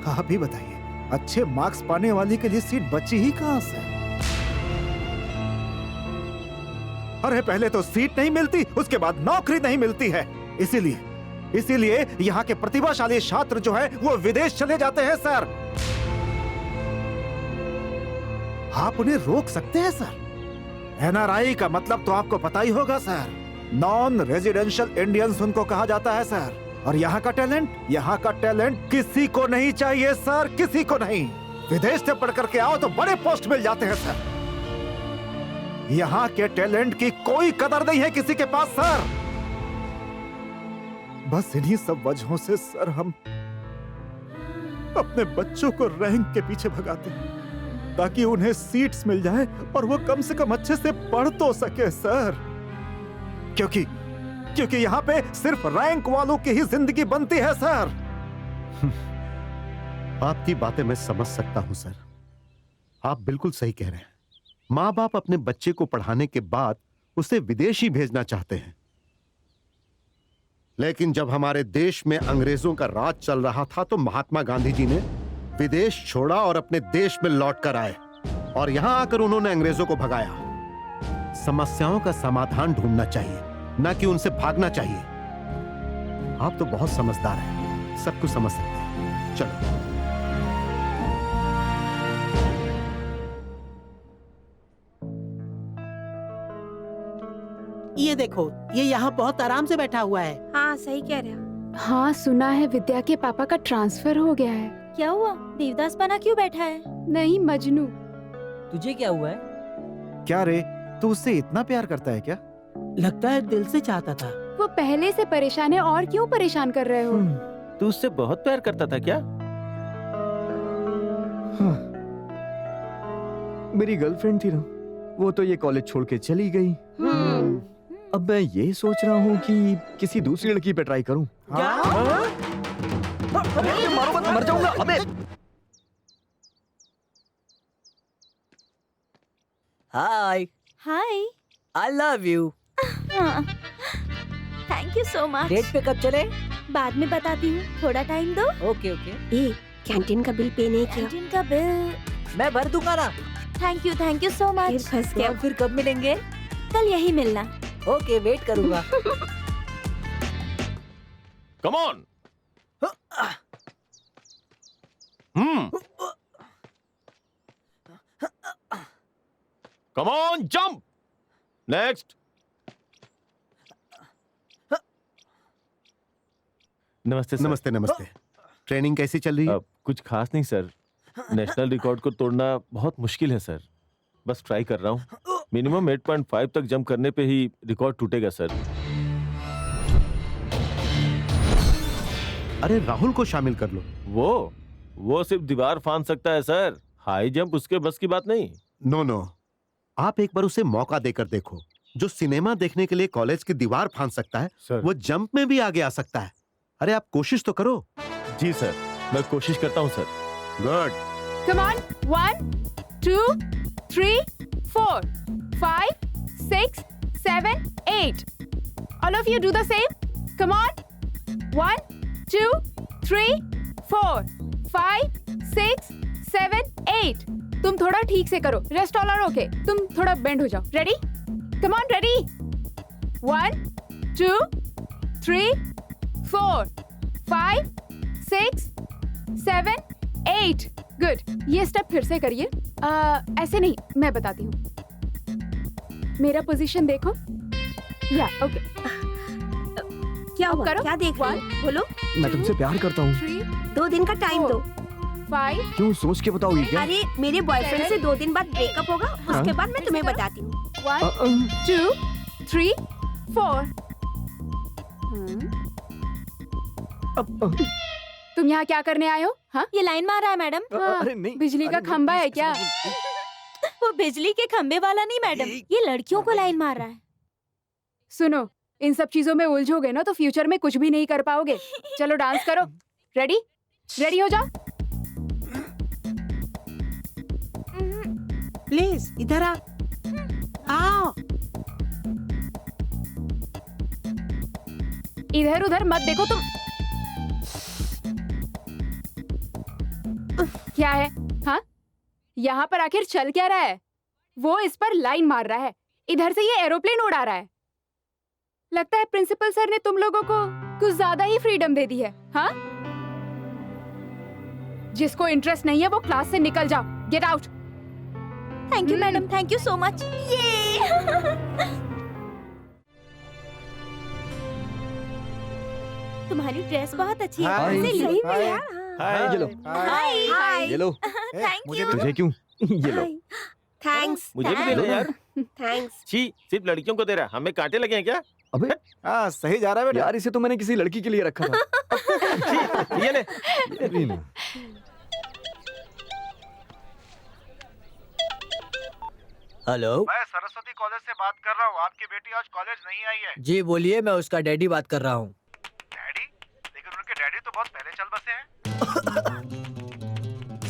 आप ही बताइए, अच्छे मार्क्स पाने वाली के लिए सीट बची ही कहां से? अरे पहले तो सीट नहीं मिलती, उसके बाद नौकरी नहीं मिलती है। इसीलिए यहाँ के प्रतिभाशाली छात्र जो है वो विदेश चले जाते हैं सर। आप उन्हें रोक सकते हैं सर। एनआरआई का मतलब तो आपको पता ही होगा सर। नॉन रेजिडेंशियल इंडियंस उनको कहा जाता है सर। और यहाँ का टैलेंट किसी को नहीं चाहिए सर, किसी को नहीं। विदेश से पढ़ करके आओ तो बड़े पोस्ट मिल जाते हैं सर। यहाँ के टैलेंट की कोई कदर नहीं है किसी के पास सर। बस इन्हीं सब वजहों से सर हम अपने बच्चों को रैंक के पीछे भगाते हैं, ताकि उन्हें सीट्स मिल जाए और वो कम से कम अच्छे से पढ़ तो सके सर। क्योंकि यहाँ पे सिर्फ रैंक वालों की ही जिंदगी बनती है सर। आपकी बातें मैं समझ सकता हूं सर, आप बिल्कुल सही कह रहे हैं। माँ बाप अपने बच्चे को पढ़ाने के बाद उसे विदेश ही भेजना चाहते हैं, लेकिन जब हमारे देश में अंग्रेजों का राज चल रहा था तो महात्मा गांधी जी ने विदेश छोड़ा और अपने देश में लौट कर आए, और यहां आकर उन्होंने अंग्रेजों को भगाया। समस्याओं का समाधान ढूंढना चाहिए, ना कि उनसे भागना चाहिए। आप तो बहुत समझदार हैं, सब कुछ समझ सकते हैं। चलो। ये देखो, ये यहाँ बहुत आराम से बैठा हुआ है। हाँ, सही कह रहे हो। हाँ, सुना है विद्या के पापा का ट्रांसफर हो गया है। क्या हुआ? देवदास बना क्यों बैठा है? नहीं, मजनू। तुझे क्या हुआ है? क्या रे, तू उससे इतना प्यार करता है क्या? लगता है दिल से चाहता था। वो पहले से परेशान है, और क्यों परेशान कर रहे हो? तू उससे बहुत प्यार करता था क्या? मेरी गर्लफ्रेंड थी ना, वो तो ये कॉलेज छोड़ के चली गई। अब मैं ये सोच रहा हूँ कि किसी दूसरी लड़की पे ट्राई करूँ। क्या? अबे मारो मत, मर जाऊंगा। अबे हाय हाय। I love you. Thank you so much. Date पे कब चले? बाद में बताती हूँ, थोड़ा टाइम दो। Okay okay. ए, कैंटीन का बिल पे नहीं किया। कैंटीन का बिल मैं भर दूंगा ना। थैंक यू सो फिर मच। फंस तो गया। हम फिर कब मिलेंगे? कल यही मिलना। ओके, वेट करूंगा। Come on. Come on jump. Next. नमस्ते सर। नमस्ते नमस्ते। ट्रेनिंग कैसी चल रही है? कुछ खास नहीं सर। नेशनल रिकॉर्ड को तोड़ना बहुत मुश्किल है सर। बस ट्राई कर रहा हूँ। मिनिमम 8.5 तक जंप करने पे ही रिकॉर्ड टूटेगा सर। अरे राहुल को शामिल कर लो। वो सिर्फ दीवार फांद सकता है सर। हाई जंप उसके बस की बात नहीं। नो, आप एक बार उसे मौका देकर देखो। जो सिनेमा देखने के लिए कॉलेज की दीवार फांद सकता है सर। वो जंप में भी आगे आ सकता है। अरे आप कोशिश तो करो। जी सर, मैं कोशिश करता हूँ sir. Good. Come on, 1, 2, 3, 4, 5, 6, 7, 8. All of you do the same. Come on. 1, 2, 3, 4, 5, 6, 7, 8. तुम थोड़ा ठीक से करो. Rest all are okay. तुम थोड़ा bend हो जाओ. Ready? Come on, ready? 1, 2, 3, 4, 5, 6, 7, 8. Good. ये स्टेप फिर से करिए। ऐसे नहीं, मैं बताती हूँ। मेरा पोजीशन देखो। या ओके। क्या हुआ? करो। क्या देख रही हो? बोलो। मैं तुमसे प्यार करता हूँ। 2 दिन का टाइम दो। 5। क्यों, सोच के बताओ ये क्या? अरे मेरे बॉयफ्रेंड से 2 दिन बाद ब्रेकअप होगा, उसके बाद मैं तुम्हें बताती हूँ। 1, 2, 3, 4। तुम यहाँ क्या करने आए हो? हाँ? ये लाइन मार रहा है मैडम। अरे नहीं, बिजली का खंबा है क्या? वो बिजली के खंबे वाला नहीं मैडम, ये लड़कियों को लाइन मार रहा है। सुनो, इन सब चीजों में उलझोगे ना तो फ्यूचर में कुछ भी नहीं कर पाओगे। चलो डांस करो। रेडी? रेडी हो जाओ। प्लीज इधर आओ। इधर उधर मत देखो तुम। क्या है? हाँ? यहाँ पर आखिर चल क्या रहा है? वो इस पर लाइन मार रहा है, इधर से ये एरोप्लेन उड़ा रहा है। लगता है प्रिंसिपल सर ने तुम लोगों को कुछ ज्यादा ही फ्रीडम दे दी है। हाँ? जिसको इंटरेस्ट नहीं है वो क्लास से निकल जाओ। Get out. Thank you madam, thank you so much. तुम्हारी ड्रेस बहुत अच्छी है। हाय। सही में यार। ये लो। हाय। ये लो। Thank you. तुझे क्यों? ये लो। थैंक्स। मुझे भी दे दो यार। थैंक्स। छी, सिर्फ लड़कियों को दे रहा है, हमें कांटे लगे हैं क्या? अबे हाँ सही जा रहा है बेटा। यार, इसे तो मैंने किसी लड़की के लिए रखा था। छी, ये ले। हेलो, मैं सरस्वती कॉलेज से बात कर रहा हूँ। आपकी बेटी आज कॉलेज नहीं आई है। जी बोलिए, मैं उसका डैडी बात कर रहा हूँ। डैडी? लेकिन उनके डैडी तो बहुत पहले चल बसे हैं।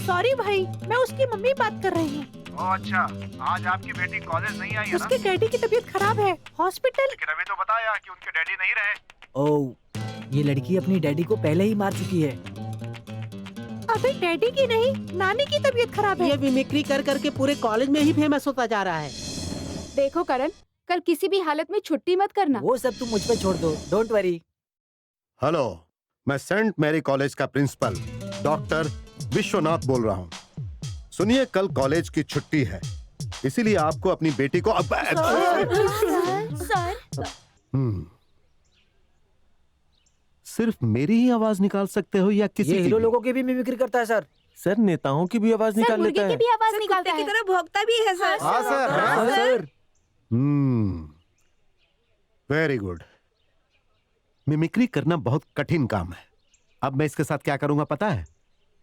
सॉरी भाई, मैं उसकी मम्मी बात कर रही हूँ। ओह अच्छा, आज आपकी बेटी कॉलेज नहीं आई है ना? उसके डैडी की तबीयत खराब है, हॉस्पिटल। लेकिन अभी तो बताया कि उनके डैडी नहीं रहे। ओह, ये लड़की अपनी डैडी को पहले ही मार चुकी है। अबे डैडी की नहीं, नानी की तबीयत खराब है। ये मिमिक्री कर करके पूरे कॉलेज में ही फेमस होता जा रहा है। देखो करण, कल किसी भी हालत में छुट्टी मत करना। वो सब तुम मुझ पे छोड़ दो, डोंट वरी। हेलो, मैं सेंट मैरी कॉलेज का प्रिंसिपल डॉक्टर विश्वनाथ बोल रहा हूँ। सुनिए, कल कॉलेज की छुट्टी है, इसीलिए आपको अपनी बेटी को सर। सिर्फ मेरी ही आवाज निकाल सकते हो या किसी ये की हीरो भी? लोगों की भी मिमिक्री करता है सर। सर, नेताओं की भी आवाज निकाल लेता है। भी आवाज निकालता है। की तरह भौंकता भी है सर। हाँ सर, हाँ सर। Very good. मिमिक्री करना बहुत कठिन काम है। अब मैं इसके साथ क्या करूंगा पता है?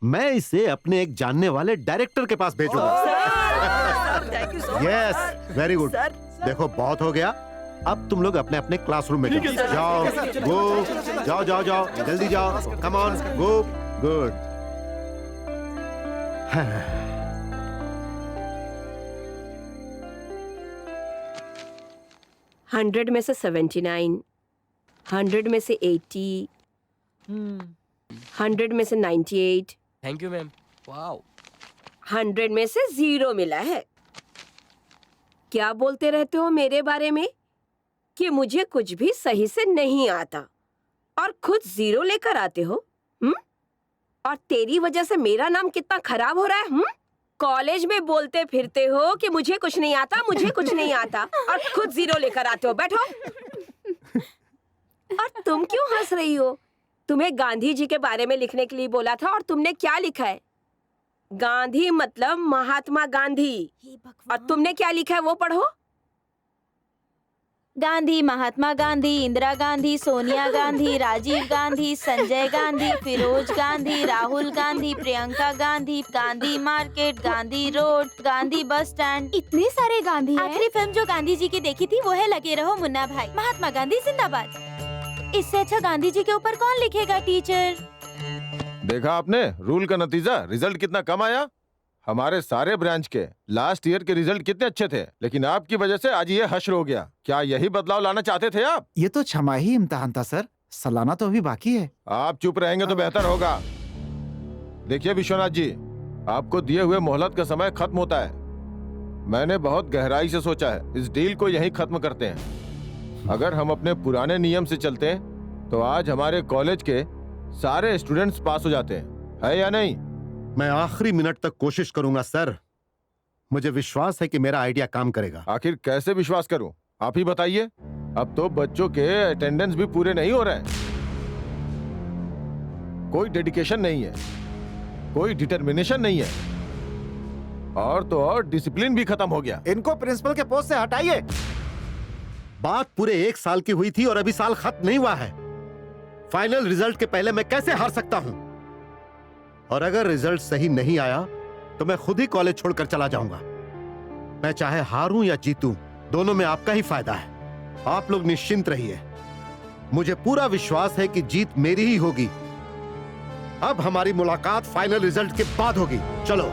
मैं इसे अपने एक जानने वाले डायरेक्टर के पास भेजूंगा। Yes, very good. देखो बहुत हो गया, अब तुम लोग अपने अपने क्लासरूम में जाओ। जाओ, गो, जाओ जाओ जाओ, जल्दी जाओ, कम ऑन, गो, गुड। 100 में से 79, 100 में से 80, 100 में से 98, थैंक यू मैम। वाओ। 100 में से 0 मिला है। क्या बोलते रहते हो मेरे बारे में कि मुझे कुछ भी सही से नहीं आता और खुद 0 लेकर आते हो? और तेरी वजह से मेरा नाम कितना खराब हो रहा है। कॉलेज में बोलते फिरते हो कि मुझे कुछ नहीं आता, मुझे कुछ नहीं आता, और खुद 0 लेकर आते हो। बैठो। और तुम क्यों हंस रही हो? तुम्हें गांधी जी के बारे में लिखने के लिए बोला था और तुमने क्या लिखा है? गांधी मतलब महात्मा गांधी, और तुमने क्या लिखा है वो पढ़ो। Gandhi, Mahatma Gandhi, Indira Gandhi, Sonia Gandhi, Rajiv Gandhi, Sanjay Gandhi, Feroze Gandhi, Rahul Gandhi, Priyanka Gandhi, Gandhi market, Gandhi road, Gandhi bus stand. इतने सारे गांधी हैं। आखिरी फिल्म जो गांधी जी की देखी थी वो है लगे रहो मुन्ना भाई। महात्मा गांधी जिंदाबाद। इससे अच्छा गांधी जी के ऊपर कौन लिखेगा टीचर? देखा आपने रूल का नतीजा, रिजल्ट कितना कम आया। हमारे सारे ब्रांच के लास्ट ईयर के रिजल्ट कितने अच्छे थे, लेकिन आपकी वजह से आज ये हश्र हो गया। क्या यही बदलाव लाना चाहते थे आप? ये तो छमाही इम्तिहान था सर, सालाना तो अभी बाकी है। आप चुप रहेंगे तो बेहतर होगा। देखिए विश्वनाथ जी, आपको दिए हुए मोहलत का समय खत्म होता है। मैंने बहुत गहराई से सोचा है, इस डील को यहीं खत्म करते हैं। अगर हम अपने पुराने नियम से चलते हैं तो आज हमारे कॉलेज के सारे स्टूडेंट्स पास हो जाते हैं, है या नहीं? मैं आखिरी मिनट तक कोशिश करूंगा सर। मुझे विश्वास है कि मेरा आइडिया काम करेगा। आखिर कैसे विश्वास करूं, आप ही बताइए। अब तो बच्चों के अटेंडेंस भी पूरे नहीं हो रहे हैं। कोई डेडिकेशन नहीं है, कोई डिटर्मिनेशन नहीं है, और तो और डिसिप्लिन भी खत्म हो गया। इनको प्रिंसिपल के पोस्ट से हटाइए। बात पूरे 1 साल की हुई थी और अभी साल खत्म नहीं हुआ है। फाइनल रिजल्ट के पहले मैं कैसे हार सकता हूं? और अगर रिजल्ट सही नहीं आया तो मैं खुद ही कॉलेज छोड़कर चला जाऊंगा। मैं चाहे हारूं या जीतूं, दोनों में आपका ही फायदा है। आप लोग निश्चिंत रहिए, मुझे पूरा विश्वास है कि जीत मेरी ही होगी। अब हमारी मुलाकात फाइनल रिजल्ट के बाद होगी। चलो।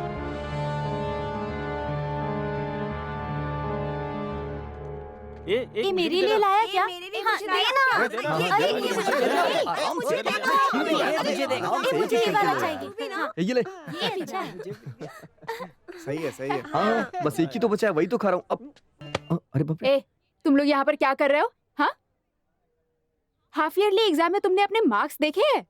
ये मेरे लिए लाया क्या? हाँ, मुझे ये वाला चाहिए। हाँ, ये ले। ये भी चाहिए। सही है, सही है। हाँ, बस एक ही तो बचा है, वही तो खा रहा हूँ अब। अरे बाप रे। ए, तुम लोग यहाँ पर क्या कर रहे हो? हाँ, हाफ ईयरली एग्जाम में तुमने अपने मार्क्स देखे हैं?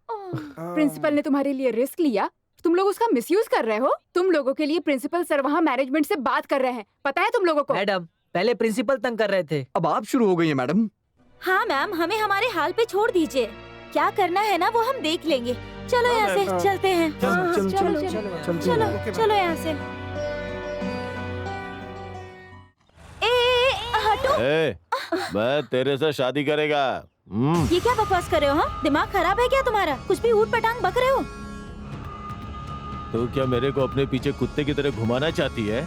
प्रिंसिपल ने तुम्हारे लिए रिस्क लिया, तुम लोग उसका मिसयूज कर रहे हो। तुम लोगों के लिए प्रिंसिपल सर वहाँ मैनेजमेंट से बात कर रहे हैं, पता है तुम लोगों को? मैडम, पहले प्रिंसिपल तंग कर रहे थे, अब आप शुरू हो गई हैं मैडम। हाँ मैम, हमें हमारे हाल पे छोड़ दीजिए। क्या करना है ना वो हम देख लेंगे। चलो यहाँ से चलते हैं। चलो यहाँ से। हटो। मैं तेरे से शादी करेगा। ये क्या बकवास कर रहे हो? हाँ, दिमाग खराब है क्या तुम्हारा? कुछ भी ऊट पटांग बक रहे हो। तो क्या मेरे को अपने पीछे कुत्ते की तरह घुमाना चाहती है?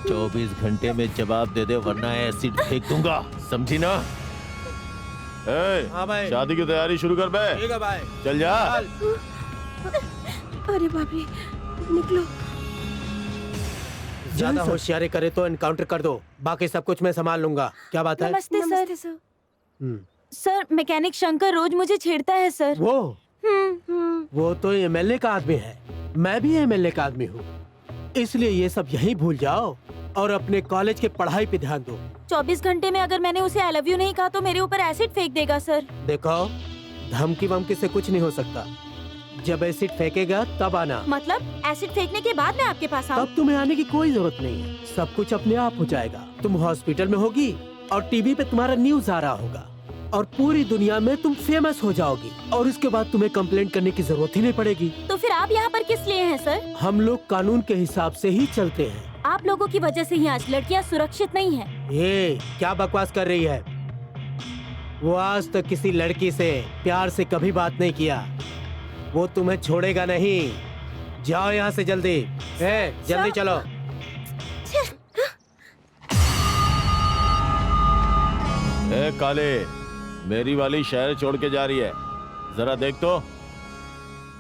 24 घंटे में जवाब दे दे वरना एसिड फेंक दूंगा, समझी ना? हाँ भाई। शादी की तैयारी शुरू कर बे। ठीक है भाई। चल जा। अरे बाप रे, निकलो। ज्यादा होशियारी करे तो एनकाउंटर कर दो, बाकी सब कुछ मैं संभाल लूंगा। क्या बात है? नमस्ते सर। सर, मैकेनिक शंकर रोज मुझे छेड़ता है सर। वो तो एमएलए का आदमी है, मैं भी एमएलए का आदमी हूँ, इसलिए ये सब यहीं भूल जाओ और अपने कॉलेज के पढ़ाई पे ध्यान दो। 24 घंटे में अगर मैंने उसे आई लव यू नहीं कहा तो मेरे ऊपर एसिड फेंक देगा सर। देखो, धमकी वमकी से कुछ नहीं हो सकता। जब एसिड फेंकेगा तब आना। मतलब एसिड फेंकने के बाद मैं आपके पास आऊँ? तब तुम्हें आने की कोई जरूरत नहीं है, सब कुछ अपने आप हो जाएगा। तुम हॉस्पिटल में होगी और टीवी पे तुम्हारा न्यूज आ रहा होगा और पूरी दुनिया में तुम फेमस हो जाओगी और उसके बाद तुम्हें कंप्लेंट करने की जरूरत ही नहीं पड़ेगी। तो फिर आप यहाँ पर किस लिए हैं सर? हम लोग कानून के हिसाब से ही चलते हैं। आप लोगों की वजह से ही आज लड़कियाँ सुरक्षित नहीं हैं। ये क्या बकवास कर रही है? वो आज तक किसी लड़की से प्यार से कभी बात नहीं किया, वो तुम्हें छोड़ेगा नहीं। जाओ यहाँ से जल्दी। जल्दी चलो। काले, मेरी वाली शहर छोड़ के जा रही है, जरा देख तो।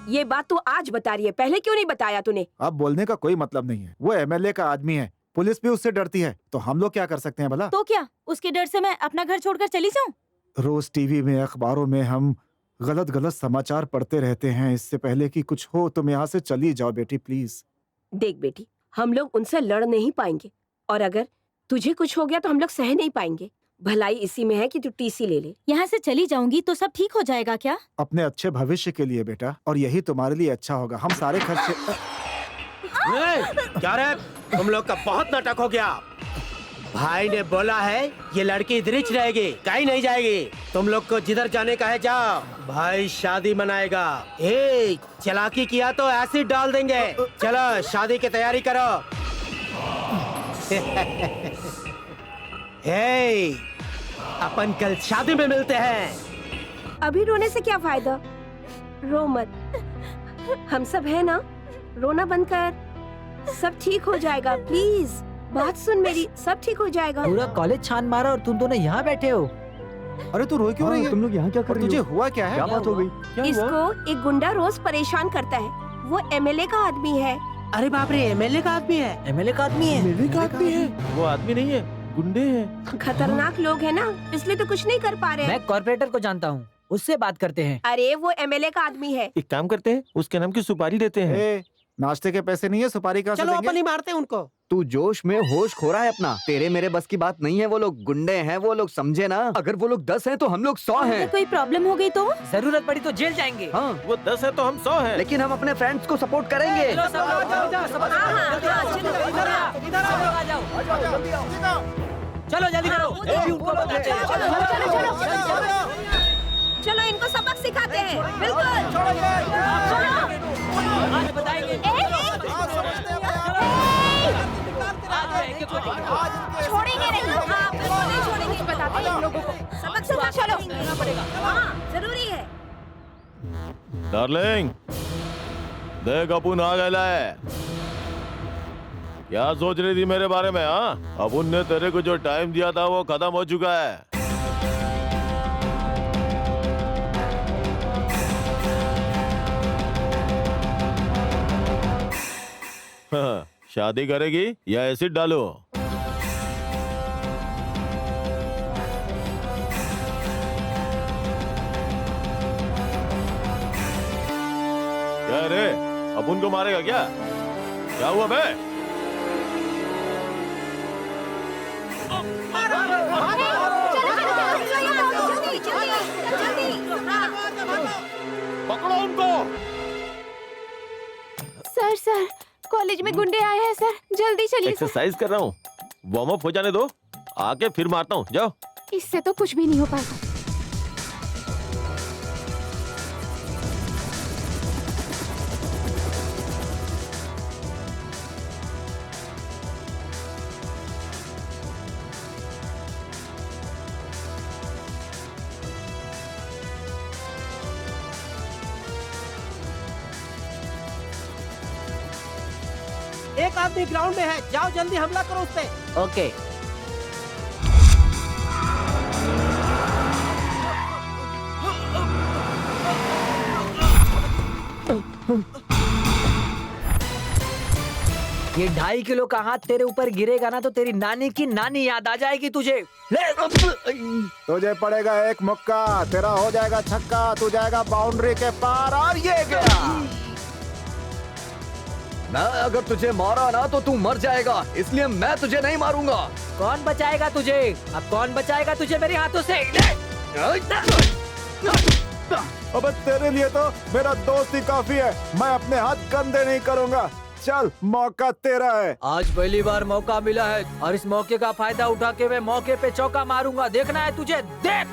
ये बात तू आज बता रही है, पहले क्यों नहीं बताया तूने? अब बोलने का कोई मतलब नहीं है, वो एमएलए का आदमी है, पुलिस भी उससे डरती है, तो हम लोग क्या कर सकते हैं भला? तो क्या उसके डर से मैं अपना घर छोड़कर चली जाऊं? रोज टीवी में, अखबारों में हम गलत समाचार पढ़ते रहते हैं। इससे पहले कि कुछ हो तुम यहाँ से चली जाओ बेटी, प्लीज। देख बेटी, हम लोग उनसे लड़ नहीं पाएंगे, और अगर तुझे कुछ हो गया तो हम लोग सह नहीं पाएंगे। भलाई इसी में है कि तू टीसी ले ले। यहाँ से चली जाऊंगी तो सब ठीक हो जाएगा क्या? अपने अच्छे भविष्य के लिए बेटा, और यही तुम्हारे लिए अच्छा होगा। हम सारे खर्चे क्या रे, तुम लोग का बहुत नाटक हो गया। भाई ने बोला है ये लड़की इधर ही रहेगी, कहीं नहीं जाएगी। तुम लोग को जिधर जाने का है जाओ, भाई शादी मनाएगा। ए, चालाकी किया तो एसिड डाल देंगे। चलो शादी की तैयारी करो। हे, अपन कल शादी में मिलते हैं। अभी रोने से क्या फायदा, रो मत। हम सब है ना, रोना बंद कर, सब ठीक हो जाएगा। प्लीज बात सुन मेरी, सब ठीक हो जाएगा। पूरा कॉलेज छान मारा और तुम दोनों यहाँ बैठे हो। अरे तू रो क्यों रही है? तुम लोग यहाँ क्या कर रही हो? तुझे हुआ क्या है? क्या बात हो गई? इसको एक गुंडा रोज परेशान करता है। वो एमएलए का आदमी है। अरे बाप रे, एमएलए का आदमी है। एमएलए का आदमी है। मेरे का आदमी है। वो आदमी नहीं है, गुंडे हैं। खतरनाक लोग है ना, इसलिए तो कुछ नहीं कर पा रहे हैं। मैं कॉर्पोरेटर को जानता हूँ, उससे बात करते हैं। अरे वो एमएलए का आदमी है। एक काम करते हैं, उसके नाम की सुपारी देते हैं। ए, नाश्ते के पैसे नहीं है, सुपारी कहाँ से चलो देंगे? अपन ही मारते हैं उनको। तू जोश में होश खो रहा है अपना। तेरे मेरे बस की बात नहीं है। वो लोग गुंडे हैं, वो लोग समझे ना। अगर वो लोग 10 हैं तो हम लोग 100 अगर हैं। कोई प्रॉब्लम हो गई तो? जरूरत पड़ी तो जेल जाएंगे। हाँ, वो 10 है तो हम 100 हैं। लेकिन हम अपने फ्रेंड्स को सपोर्ट करेंगे। चलो सब लोग जाओ, जाओ, सब जल्दी आओ, चलो इधर आओ, इधर आओ, आ जाओ। चलो जल्दी करो। अभी उनको बताते हैं। चलो इनको सबक सिखाते हैं। बिल्कुल आज बताएंगे। छोड़ेंगे नहीं। हाँ बिल्कुल नहीं छोड़ेंगे। बताते हैं इन लोगों को सबक सिखा। चलो हाँ जरूरी है। डार्लिंग, देख अपुन आ गया है। क्या सोच रही थी मेरे बारे में? हाँ, अपुन ने तेरे को जो टाइम दिया था वो खत्म हो चुका है। हाँ, शादी करेगी या एसिड डालो? क्या रे, अपुन को मारेगा क्या? क्या हुआ बे? पकड़ो उनको। सर कॉलेज में गुंडे आए हैं सर, जल्दी चलिए सर। एक्सरसाइज कर रहा हूँ, वार्म अप हो जाने दो, आके फिर मारता हूँ। जाओ। इससे तो कुछ भी नहीं हो पाएगा। एक आदमी ग्राउंड में है, जाओ जल्दी हमला करो उस पे। ओके। ये 2.5 किलो का हाथ तेरे ऊपर गिरेगा ना तो तेरी नानी की नानी याद आ जाएगी तुझे। तुझे पड़ेगा एक मुक्का, तेरा हो जाएगा छक्का, तू जाएगा बाउंड्री के पार और ये गया। मैं अगर तुझे मारा ना तो तू मर जाएगा, इसलिए मैं तुझे नहीं मारूंगा। कौन बचाएगा तुझे? अब कौन बचाएगा तुझे मेरे हाथों से? अबे तेरे लिए तो मेरा दोस्त ही काफी है, मैं अपने हाथ गंदे नहीं करूंगा। चल मौका तेरा है। आज पहली बार मौका मिला है और इस मौके का फायदा उठा के मैं मौके पे चौका मारूंगा। देखना है तुझे, देख।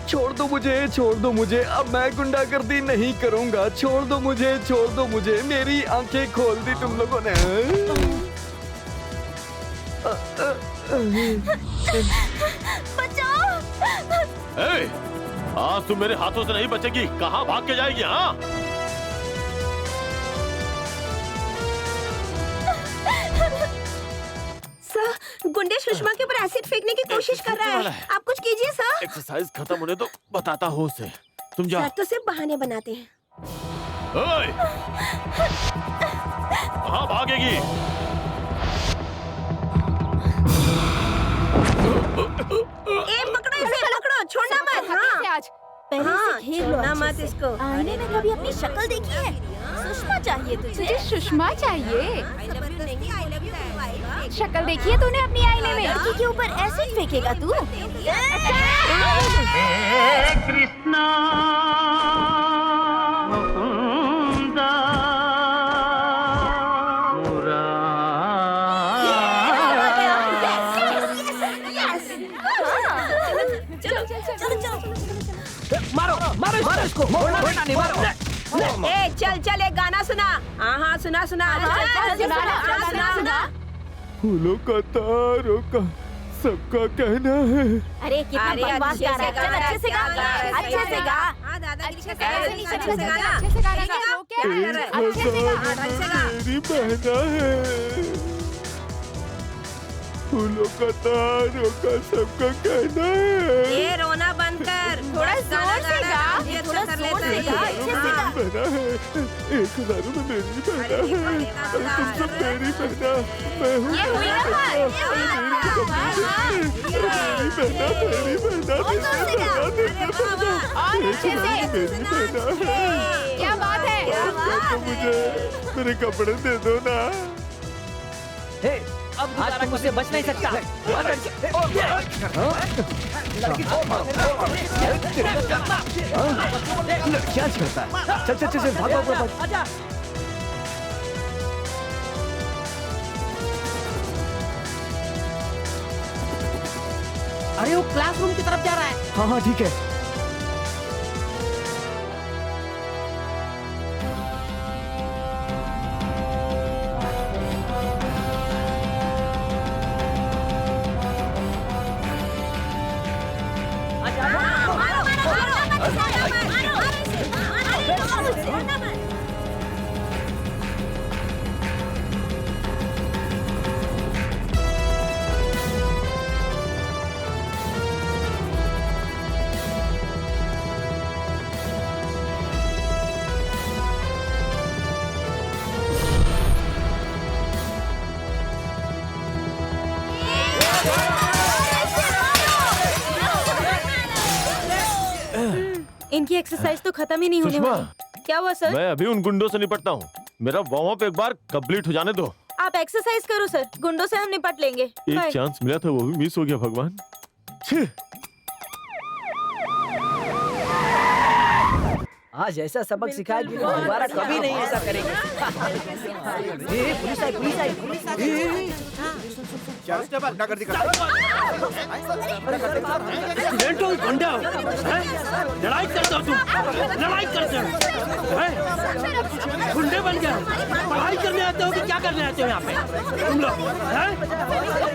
छोड़ दो मुझे, छोड़ दो मुझे, अब मैं गुंडागर्दी नहीं करूंगा। छोड़ दो मुझे, छोड़ दो मुझे, मेरी आंखें खोल दी तुम लोगों ने। बचाओ! ए, आज तुम मेरे हाथों से नहीं बचेगी। कहाँ भाग के जाएगी? हाँ, सर गुंडे सुषमा के ऊपर एसिड फेंकने की कोशिश कर रहा है। आप कुछ कीजिए सर। एक्सरसाइज खत्म होने दो, बताता हूँ उसे। तुम जाओ। सर तो सिर्फ बहाने बनाते हैं। कहाँ भागेगी? बचेगी। पकड़ो इसे, पकड़ो, छोड़ना मत। हाँ आज पहले हाँ, से घेर लो छोड़ना अच्छे मत से। इसको। आईने में कभी अपनी शक्ल देखी है? सुषमा चाहिए तुझे। तुझे सुषमा चाहिए? I love you नहीं, I love you तो आएगा। शक्ल देखी है तूने अपनी आईने में? लड़की के ऊपर एसिड फेंकेगा तू? कृष्णा मुकुंदा मारो मारो मारो इसको, छोड़ना नहीं, मारो। ए चल चल एक गाना सुना। हाँ हाँ सुना सुना। सुना। फूलों का तारों का सबका कहना है। अरे कितना बकवास गा रहा है। चल अच्छे से गा, अच्छे से गा। हाँ दादागिरी का अच्छे से गाना, अच्छे से गाना। मेरी बहना है। फूलों का तारों का सबका कहना है। ये रोना बंद कर। थोड़ा जोर से गा। ये थोड़ा जोर से गा, अच्छे से गा। बहना है 1000 में मेरी बहना है। तुम सब मेरी बहना, मैं हूँ ये हुई ना बात। मेरी बहना और अच्छे से। क्या बात है? मुझे मेरे कपड़े दे दो ना। हे, अब आज तुम मुझसे बच नहीं सकता। क्या करता है? चल चल चल भाग भाग भाग। आजा। अरे वो क्लासरूम की तरफ जा रहा है। हाँ हाँ ठीक है। इनकी एक्सरसाइज तो खत्म ही नहीं होने सुषमा, वाली। क्या हुआ सर? मैं अभी उन गुंडों से निपटता हूँ। मेरा वार्म अप एक बार कंप्लीट हो जाने दो। आप एक्सरसाइज करो सर, गुंडों से हम निपट लेंगे। एक बाय। चांस मिला था वो भी मिस हो गया भगवान। छी। आज ऐसा सबक सिखाया कि दोबारा कभी नहीं ऐसा करेंगे। ए, पुलिस आई, पुलिस आई, पुलिस आई। गुंडागर्दी कर स्टूडेंट हो, गुंडा हो, हैं? लड़ाई करते हो तुम, लड़ाई करते हो, हैं? गुंडे बन गए, पढ़ाई करने आते हो कि क्या करने आते हो यहाँ पे तुम लोग, हैं?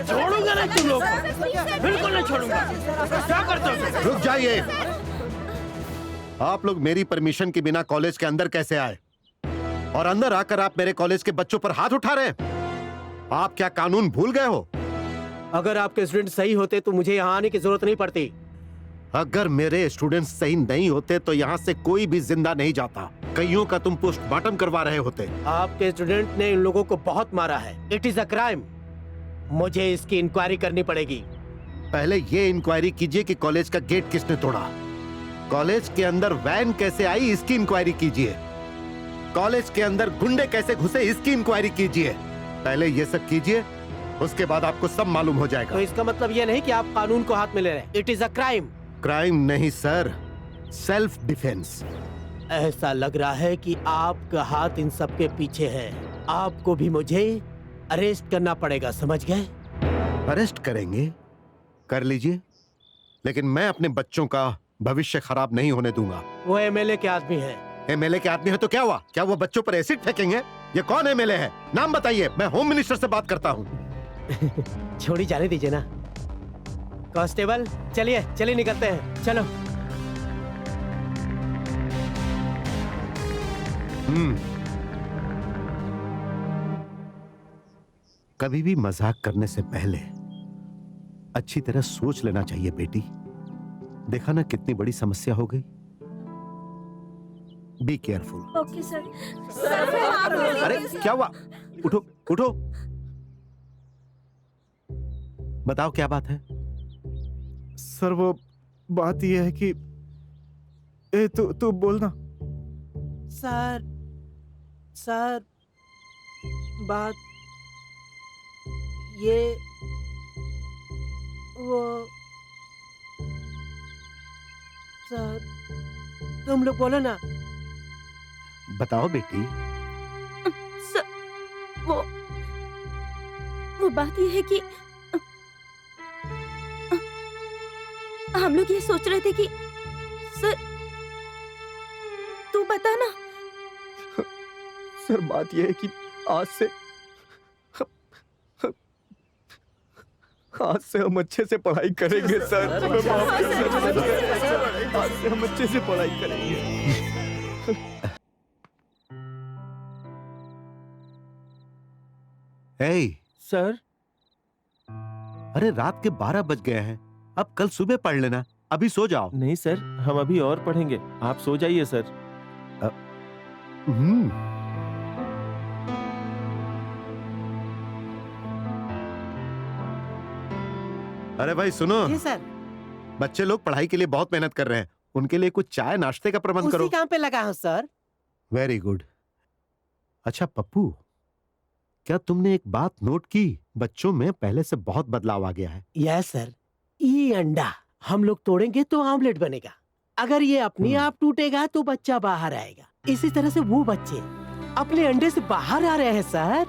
छोड़ूंगा नहीं तुम लोग, बिल्कुल नहीं छोड़ूंगा। क्या करते हो तुम? रुक जाइए। आप लोग मेरी परमिशन के बिना कॉलेज के अंदर कैसे आए? और अंदर आकर आप मेरे कॉलेज के बच्चों पर हाथ उठा रहे हैं? आप क्या कानून भूल गए हो? अगर आपके स्टूडेंट सही होते तो मुझे यहाँ आने की जरूरत नहीं पड़ती। अगर मेरे स्टूडेंट्स सही नहीं होते तो यहाँ से कोई भी जिंदा नहीं जाता। कईयों का तुम पोस्टमार्टम करवा रहे होते। आपके स्टूडेंट ने इन लोगों को बहुत मारा है। It is a crime. मुझे इसकी इंक्वायरी करनी पड़ेगी। पहले ये इंक्वायरी कीजिए कि कॉलेज का गेट किसने तोड़ा। कॉलेज के अंदर वैन कैसे आई, इसकी इंक्वायरी कीजिए। कॉलेज के अंदर गुंडे कैसे घुसे, इसकी इंक्वायरी कीजिए। पहले ये सब कीजिए, उसके बाद आपको सब मालूम हो जाएगा। तो इसका मतलब ये नहीं कि आप कानून को हाथ में ले रहे हैं। It is a crime. Crime नहीं सर, सेल्फ डिफेंस। ऐसा लग रहा है कि आपका हाथ इन सब के पीछे है। आपको भी मुझे अरेस्ट करना पड़ेगा, समझ गए? अरेस्ट करेंगे? कर लीजिए, लेकिन मैं अपने बच्चों का भविष्य खराब नहीं होने दूंगा। वो एमएलए के आदमी है। एमएलए के आदमी है तो क्या हुआ? क्या वो बच्चों पर एसिड फेंकेंगे? ये कौन एमएलए है? नाम बताइए, मैं होम मिनिस्टर से बात करता हूँ। छोड़ी जाने दीजिए ना। कांस्टेबल चलिए चलिए निकलते हैं, चलो। कभी भी मजाक करने से पहले अच्छी तरह सोच लेना चाहिए बेटी। देखा ना कितनी बड़ी समस्या हो गई। Be careful. Okay sir. अरे क्या हुआ? उठो उठो। बताओ क्या बात है? सर वो बात यह है कि तू बोलना। सर बात ये वो सर तुम लोग बोलो ना। बताओ बेटी। वो बात ये है कि हम लोग ये सोच रहे थे कि सर तू बता ना। सर बात यह है कि आज से हम अच्छे से पढ़ाई करेंगे सर। आज से हम अच्छे से पढ़ाई करेंगे। सर, अरे रात के 12 बज गए हैं, अब कल सुबह पढ़ लेना, अभी सो जाओ। नहीं सर, हम अभी और पढ़ेंगे, आप सो जाइए सर। अरे भाई सुनो। जी सर। बच्चे लोग पढ़ाई के लिए बहुत मेहनत कर रहे हैं, उनके लिए कुछ चाय नाश्ते का प्रबंध करो। उसी काम पे लगा हूँ सर। Very good. अच्छा पप्पू, क्या तुमने एक बात नोट की? बच्चों में पहले से बहुत बदलाव आ गया है। Yes sir. ये अंडा हम लोग तोड़ेंगे तो ऑमलेट बनेगा, अगर ये अपने आप टूटेगा तो बच्चा बाहर आएगा। इसी तरह से वो बच्चे अपने अंडे से बाहर आ रहे हैं सर।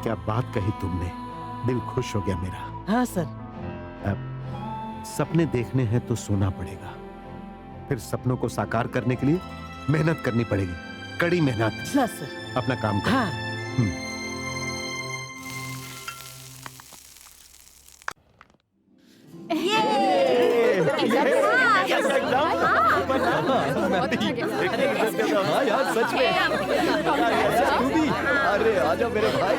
क्या बात कही तुमने, दिल खुश हो गया मेरा। हाँ सर। सपने देखने हैं तो सोना पड़ेगा, फिर सपनों को साकार करने के लिए मेहनत करनी पड़ेगी, कड़ी मेहनत। सर अपना काम करो। हाँ। हाँ यार सच में। तू भी, अरे आजा मेरे भाई।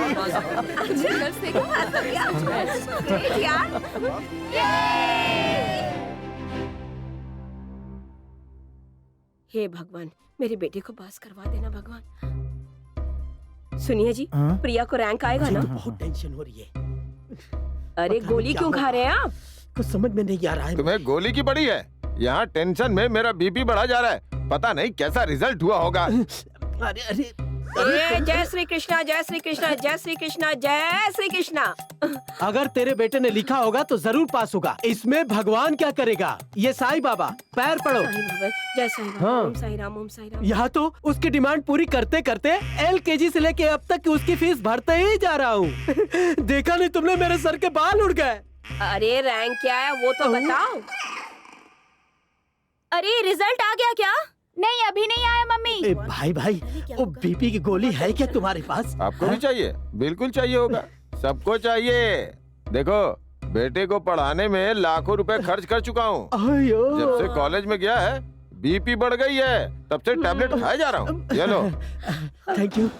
हे भगवान, मेरे बेटे को पास करवा देना भगवान। सुनिए जी, प्रिया को रैंक आएगा ना? बहुत टेंशन हो रही है। अरे गोली क्यों खा रहे हैं आप? कुछ समझ में नहीं आ रहा है। तुम्हें गोली की पड़ी है? यहाँ टेंशन में मेरा बीपी बढ़ा जा रहा है, पता नहीं कैसा रिजल्ट हुआ होगा। अरे जय श्री कृष्णा, जय श्री कृष्णा, जय श्री कृष्णा, जय श्री कृष्णा। अगर तेरे बेटे ने लिखा होगा तो जरूर पास होगा, इसमें भगवान क्या करेगा? ये साईं बाबा, पैर पड़ो। जय साईं बाबा, ओम साईं राम, ओम साईं राम। यहाँ तो उसकी डिमांड पूरी करते करते LKG से लेके अब तक उसकी फीस भरते ही जा रहा हूँ। देखा नहीं तुमने, मेरे सर के बाल उड़ गए। अरे रैंक क्या है वो तो बताओ। अरे रिजल्ट आ गया क्या? नहीं अभी नहीं आया मम्मी। भाई वो बीपी की गोली है क्या तुम्हारे पास? आपको भी चाहिए? बिल्कुल चाहिए होगा, सबको चाहिए। देखो बेटे को पढ़ाने में लाखों रुपए खर्च कर चुका हूँ। जब से कॉलेज में गया है बीपी बढ़ गई है, तब से टैबलेट खाए जा रहा हूँ। ये लो। Thank you.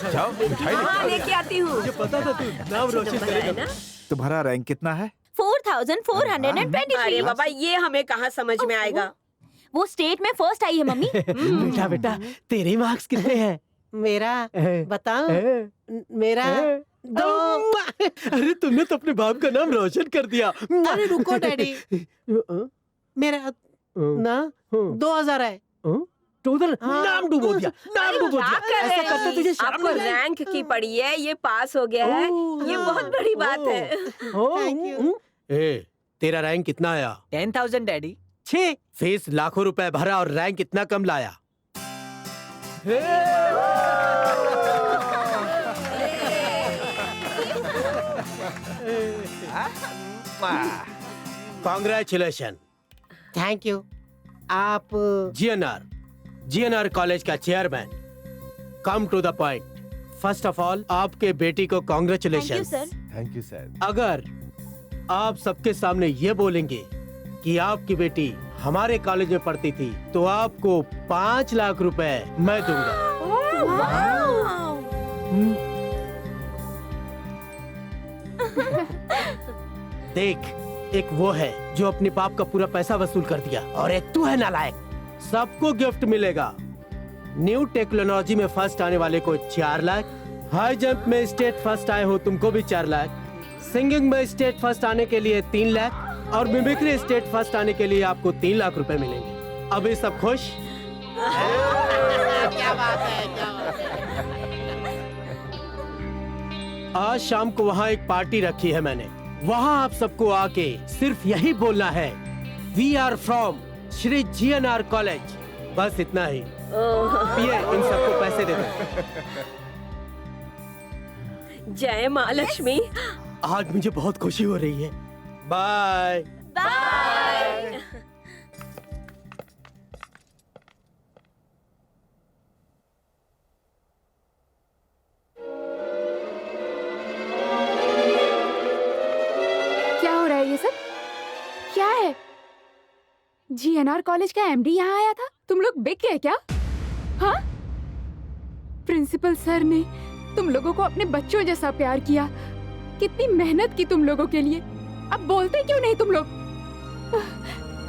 जाओ मिठाई लेके आती हूँ। पता था तू नाम रोशन करेगा। तुम्हारा रैंक कितना है? 4423। अरे बाबा ये हमें कहाँ समझ में आएगा? वो स्टेट में फर्स्ट आई है मम्मी। बेटा तेरे मार्क्स कितने हैं? मेरा बताओ। मेरा 2। अरे तुमने तो अपने बाप का नाम रोशन कर दिया। अरे रुको डैडी, मेरा ना 2000 है। नाम डूबो दिया, नाम डूबो दिया। ऐसा करते तुझे शर्म आपको नहीं आई? रैंक की पड़ी है, ये पास हो गया है, ये बहुत बड़ी बात है। तेरा रैंक कितना आया? 10,000 डैडी। छे फीस लाखों रुपए भरा और रैंक इतना कम लाया। कॉन्ग्रेचुलेशन। Thank you. आप GNR कॉलेज का chairman. Come to the point. First of all आपके बेटी को कॉन्ग्रेचुलेशन। Thank you sir. अगर आप सबके सामने ये बोलेंगे कि आपकी बेटी हमारे कॉलेज में पढ़ती थी तो आपको 5 लाख रुपए मैं दूंगा। देख, एक वो है जो अपने बाप का पूरा पैसा वसूल कर दिया और एक तू है नालायक। सबको गिफ्ट मिलेगा। न्यू टेक्नोलॉजी में फर्स्ट आने वाले को 4 लाख, हाई जंप में स्टेट फर्स्ट आए हो तुमको भी 4 लाख, सिंगिंग में स्टेट फर्स्ट आने के लिए 3 लाख और मिमिक्री स्टेट फर्स्ट आने के लिए आपको 3 लाख रुपए मिलेंगे। अभी सब खुश? क्या बात है, क्या बात है। आज शाम को वहाँ एक पार्टी रखी है मैंने। वहाँ आप सबको आके सिर्फ यही बोलना है, we are from Shri GNR college. बस इतना ही। ये इन सबको पैसे दे दो। जय माँ लक्ष्मी। आज मुझे बहुत खुशी हो रही है। Bye bye. क्या हो रहा है ये सब? क्या है? GNR कॉलेज का MD यहाँ आया था? तुम लोग बिक गए क्या? हाँ? प्रिंसिपल सर ने तुम लोगों को अपने बच्चों जैसा प्यार किया। कितनी मेहनत की तुम लोगों के लिए। अब बोलते क्यों नहीं तुम लोग?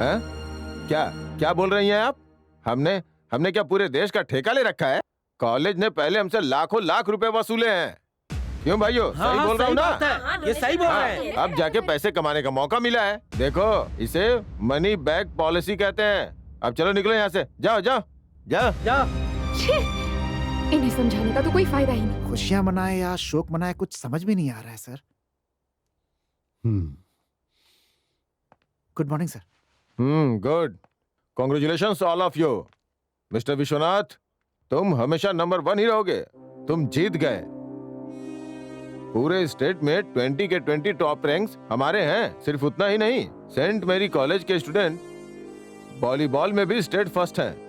हैं? क्या क्या बोल रही हैं आप? हमने क्या पूरे देश का ठेका ले रखा है? कॉलेज ने पहले हमसे लाखों लाख रुपए वसूले हैं। क्यों भाइयों? हाँ, सही बोल रहा हूँ ना? ये सही बोल रहे हैं। अब जाके पैसे कमाने का मौका मिला है। देखो, इसे मनी बैक पॉलिसी कहते हैं। अब चलो निकलो यहाँ से। जाओ जाओ जाओ जाओ। इन्हें समझाने का तो कोई फायदा ही नहीं। खुशियां मनाए या शोक मनाए कुछ समझ में नहीं आ रहा है sir. Good morning sir. Good. Congratulations all of you. Mister Vishwanath, तुम हमेशा नंबर 1 ही रहोगे। तुम जीत गए। पूरे स्टेट में 20 के 20 टॉप रैंक्स हमारे हैं। सिर्फ उतना ही नहीं, सेंट मेरी कॉलेज के स्टूडेंट वॉलीबॉल में भी स्टेट फर्स्ट हैं।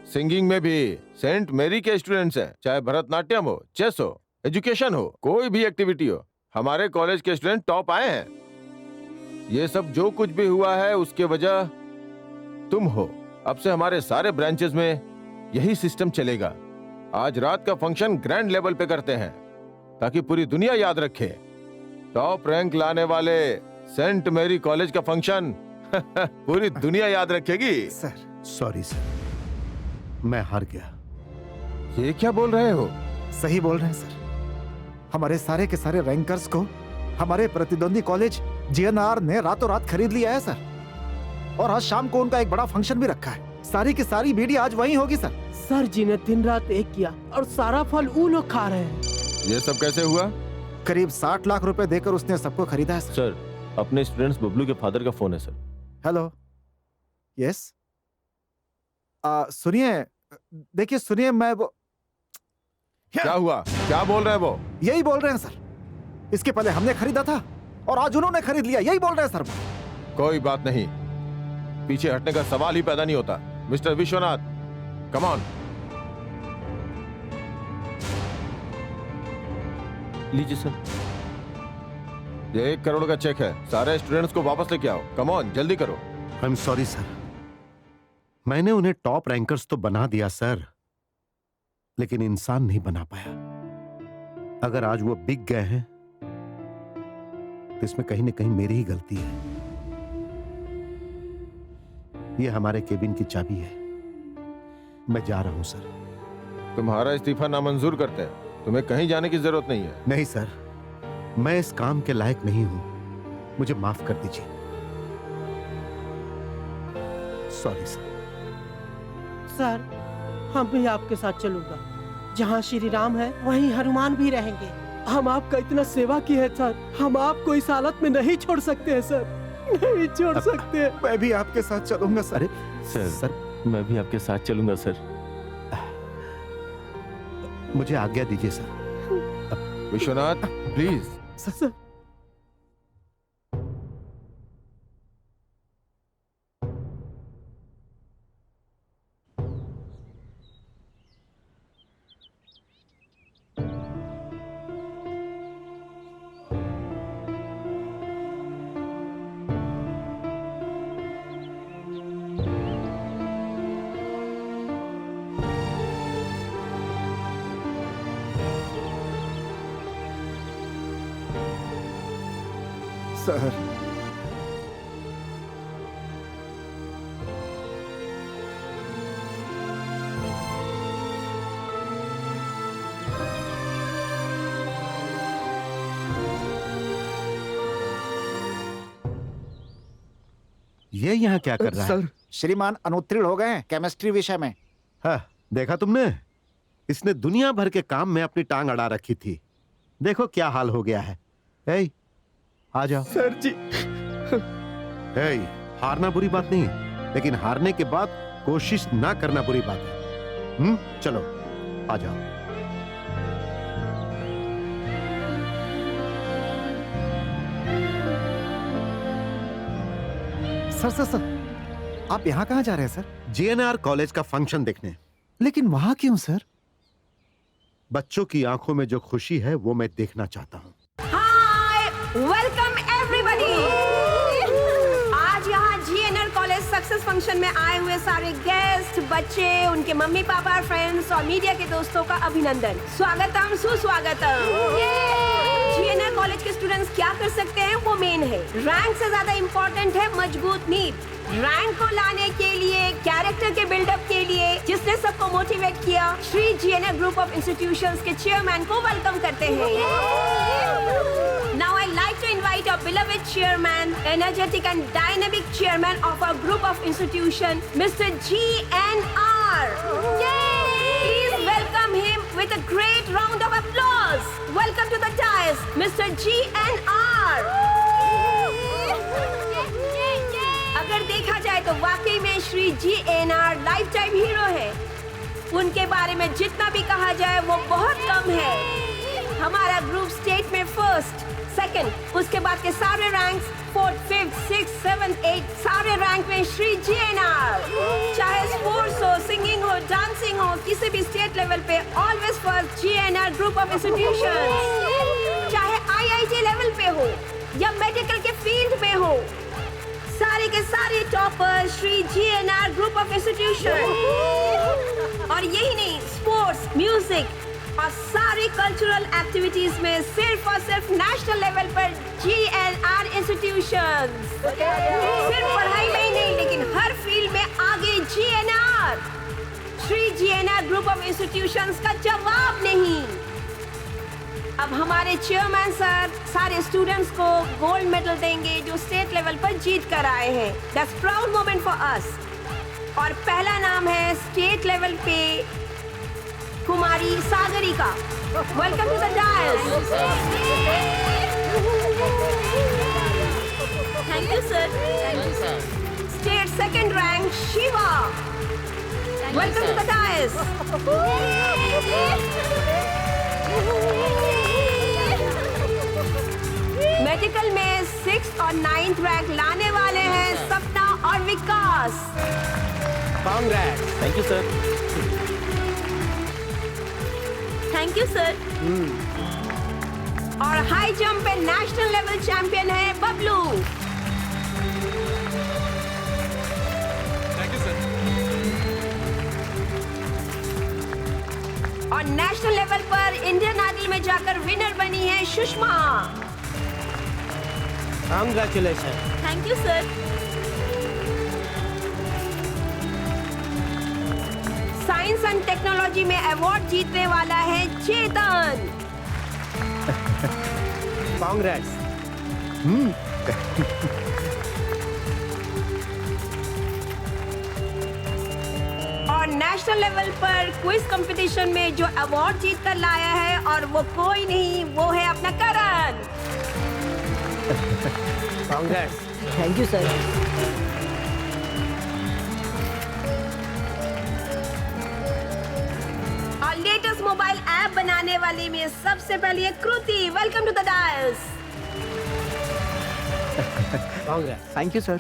सिंगिंग में भी सेंट मेरी के स्टूडेंट्स हैं। चाहे भरतनाट्यम हो, चेस हो, एजुकेशन हो, कोई भी एक्टिविटी हो, हमारे कॉलेज के स्टूडेंट टॉप आए हैं। ये सब जो कुछ भी हुआ है उसके वजह तुम हो। अब से हमारे सारे ब्रांचेस में यही सिस्टम चलेगा। आज रात का फंक्शन ग्रैंड लेवल पे करते हैं ताकि पूरी दुनिया याद रखे। टॉप रैंक लाने वाले सेंट मेरी कॉलेज का फंक्शन पूरी दुनिया याद रखेगी। सर सॉरी सर, मैं हार गया। ये क्या बोल रहे हो? सही बोल रहे हैं सर। हमारे सारे के सारे रैंकर्स को हमारे प्रतिद्वंदी कॉलेज GNR ने रातों रात खरीद लिया है सर। और आज शाम को उनका एक बड़ा फंक्शन भी रखा है। सारी की सारी बीड़ी आज वहीं होगी सर। सर जी ने दिन रात एक किया और सारा फल वो लोग खा रहे हैं। ये सब कैसे हुआ? करीब 60 लाख रुपए देकर उसने सबको खरीदा है सर। अपने स्टूडेंट्स बबलू के फादर का फोन है सर। हेलो। यस। सुनिए, देखिए सुनिए, मैं वो क्या हुआ? क्या बोल रहे हैं वो? यही बोल रहे हैं सर। इसके पहले हमने खरीदा था और आज उन्होंने खरीद लिया। यही बोल रहे हैं सर। कोई बात नहीं, पीछे हटने का सवाल ही पैदा नहीं होता। Mister Vishwanath, come on. लीजिए सर। ये 1 करोड़ का चेक है। सारे स्टूडेंट्स को वापस लेके आओ। कम ऑन, जल्दी करो। आई एम सॉरी सर, मैंने उन्हें टॉप रैंकर्स तो बना दिया सर, लेकिन इंसान नहीं बना पाया। अगर आज वो बिक गए हैं तो इसमें कहीं ना कहीं मेरी ही गलती है। ये हमारे केबिन की चाबी है। मैं जा रहा हूं सर। तुम्हारा इस्तीफा नामंजूर करते हैं। तुम्हें कहीं जाने की जरूरत नहीं है। नहीं सर, मैं इस काम के लायक नहीं हूं। मुझे माफ कर दीजिए। Sorry sir. सर, हम भी आपके साथ चलूंगा। जहाँ श्री राम है वहीं हनुमान भी रहेंगे। हम आपका इतना सेवा की है सर, हम आपको इस हालत में नहीं छोड़ सकते हैं सर, नहीं छोड़ सकते। मैं भी आपके साथ चलूंगा सर। सर, मैं भी आपके साथ चलूंगा सर। मुझे आज्ञा दीजिए sir. Vishwanath, please. Sir sir. ये यहाँ क्या कर रहा है? श्रीमान अनुत्तीर्ण हो गए हैं केमिस्ट्री विषय में। हाँ, देखा तुमने? इसने दुनिया भर के काम में अपनी टांग अड़ा रखी थी। देखो क्या हाल हो गया है। ए, आ जाओ। सर जी। ए, हारना बुरी बात नहीं, लेकिन हारने के बाद कोशिश ना करना बुरी बात है। चलो आ जाओ। सर, आप यहाँ कहाँ जा रहे हैं सर? जीएनआर कॉलेज का फंक्शन देखने। लेकिन वहां क्यों सर? बच्चों की आंखों में जो खुशी है वो मैं देखना चाहता हूँ। हाय, वेलकम एवरीबॉडी। आज यहाँ जीएनआर कॉलेज सक्सेस फंक्शन में आए हुए सारे गेस्ट, बच्चे, उनके मम्मी पापा, फ्रेंड्स और मीडिया के दोस्तों का अभिनंदन, स्वागतम, सुस्वागतम। जीएनआर कॉलेज के स्टूडेंट्स क्या कर सकते हैं वो मेन है। रैंक से ज्यादा इम्पोर्टेंट है मजबूत नींव। रैंक को लाने के लिए, कैरेक्टर के बिल्डअप के लिए जिसने सबको मोटिवेट किया, श्री जीएनआर ग्रुप ऑफ इंस्टीट्यूशंस के चेयरमैन को वेलकम करते हैं। Now I'd like to invite our beloved chairman, energetic and dynamic chairman of our group of institution, Mr. GNR. Please welcome him with a great round of applause. Welcome to the dais, Mr. GNR. अगर देखा जाए तो वाकई में Shri GNR life time hero है। उनके बारे में जितना भी कहा जाए वो बहुत कम है। हमारा ग्रुप स्टेट में फर्स्ट, सेकंड, उसके बाद के सारे ranks 4th, 5th, 6th, 7th, 8th सारे रैंक में श्री GNR। चाहे स्पोर्ट्स हो, सिंगिंग हो, डांसिंग हो, किसी भी स्टेट लेवल पे always first GNR group of institutions. चाहे IIT लेवल पे हो या मेडिकल के फील्ड में हो, सारे के सारे topper Shri GNR group of institution. और यही नहीं, स्पोर्ट्स, म्यूजिक और सारे कल्चरल एक्टिविटीज में सिर्फ और सिर्फ नेशनल लेवल पर GNR इंस्टीट्यूशंस। सिर्फ पढ़ाई में ही नहीं, लेकिन हर फील्ड में आगे GNR। Shri GNR group of institutions का जवाब नहीं। अब हमारे चेयरमैन सर सारे स्टूडेंट्स को गोल्ड मेडल देंगे जो स्टेट लेवल पर जीत कर आए हैं। That's proud moment for us. और पहला नाम है स्टेट लेवल पे Kumari Sagarika. Welcome to the dais. Thank you sir. State second rank Shiva. Welcome to the dais. Medical में 6th और 9th रैंक लाने वाले हैं सपना और Vikas. Congrats. Thank you sir. Thank you sir. और हाई जंप पे नेशनल लेवल चैंपियन है बबलू। Thank you sir. और नेशनल लेवल पर इंडियन आइडल में जाकर विनर बनी है Sushma. Congratulation. Thank you sir. Science and technology में अवार्ड जीतने वाला है चेतन। कांग्रेस। और नेशनल लेवल पर क्विज कंपटीशन में जो अवार्ड जीत कर लाया है, और वो कोई नहीं, वो है अपना Karan. Congrats. Thank you sir. और लेटेस्ट मोबाइल ऐप बनाने वाली में सबसे पहले है Kriti. Welcome to the dais. Congrats. Thank you sir.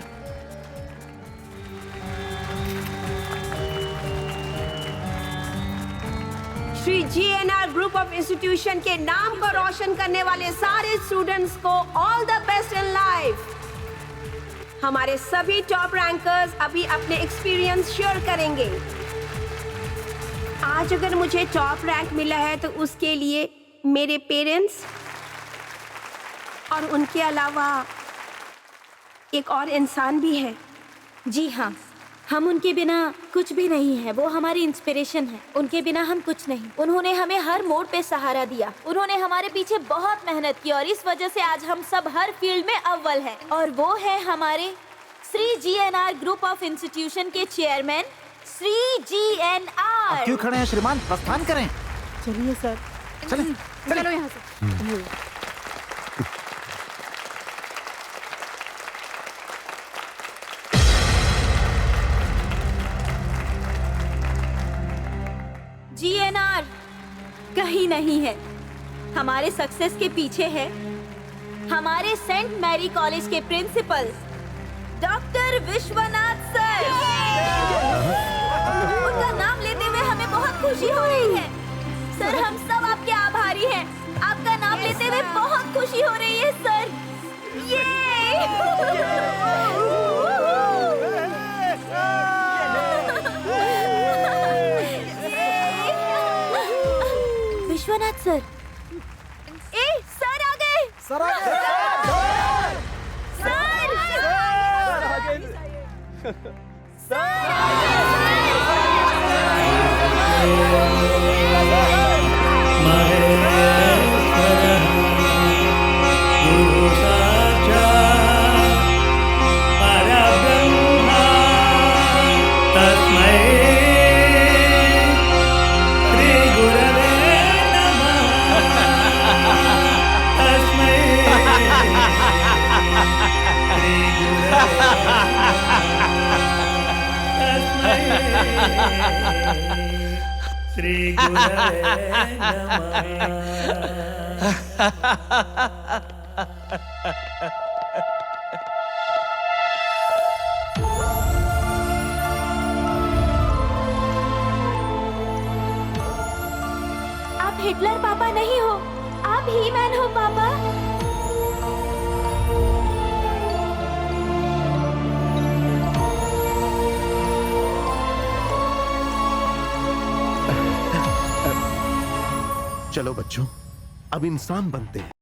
Shri GNR group of institution के नाम को रोशन करने वाले सारे स्टूडेंट्स को all the best in life. हमारे सभी टॉप रैंकर्स अभी अपने एक्सपीरियंस शेयर करेंगे। आज अगर मुझे टॉप रैंक मिला है तो उसके लिए मेरे पेरेंट्स और उनके अलावा एक और इंसान भी है। जी हाँ, हम उनके बिना कुछ भी नहीं है। वो हमारी इंस्पिरेशन है। उनके बिना हम कुछ नहीं। उन्होंने हमें हर मोड़ पे सहारा दिया। उन्होंने हमारे पीछे बहुत मेहनत की और इस वजह से आज हम सब हर फील्ड में अव्वल हैं। और वो है हमारे Shri GNR group of institution के चेयरमैन श्री GNR। क्यों खड़े हैं श्रीमान, प्रस्थान करें। चलिए सर। चलें। चलो यहाँ से। GNR कहीं नहीं है। हमारे सक्सेस के पीछे है हमारे सेंट मैरी कॉलेज के प्रिंसिपल डॉक्टर विश्वनाथ सर। उनका नाम लेते हुए हमें बहुत खुशी हो रही है। सर, हम सब आपके आभारी हैं। आपका नाम लेते हुए बहुत खुशी हो रही है सर। विश्वनाथ सर। सर आ गए। सर आ गए। श्री गुरवे नमः। आप हिटलर पापा नहीं हो, आप ही मैन हो पापा। चलो बच्चों, अब इंसान बनते हैं।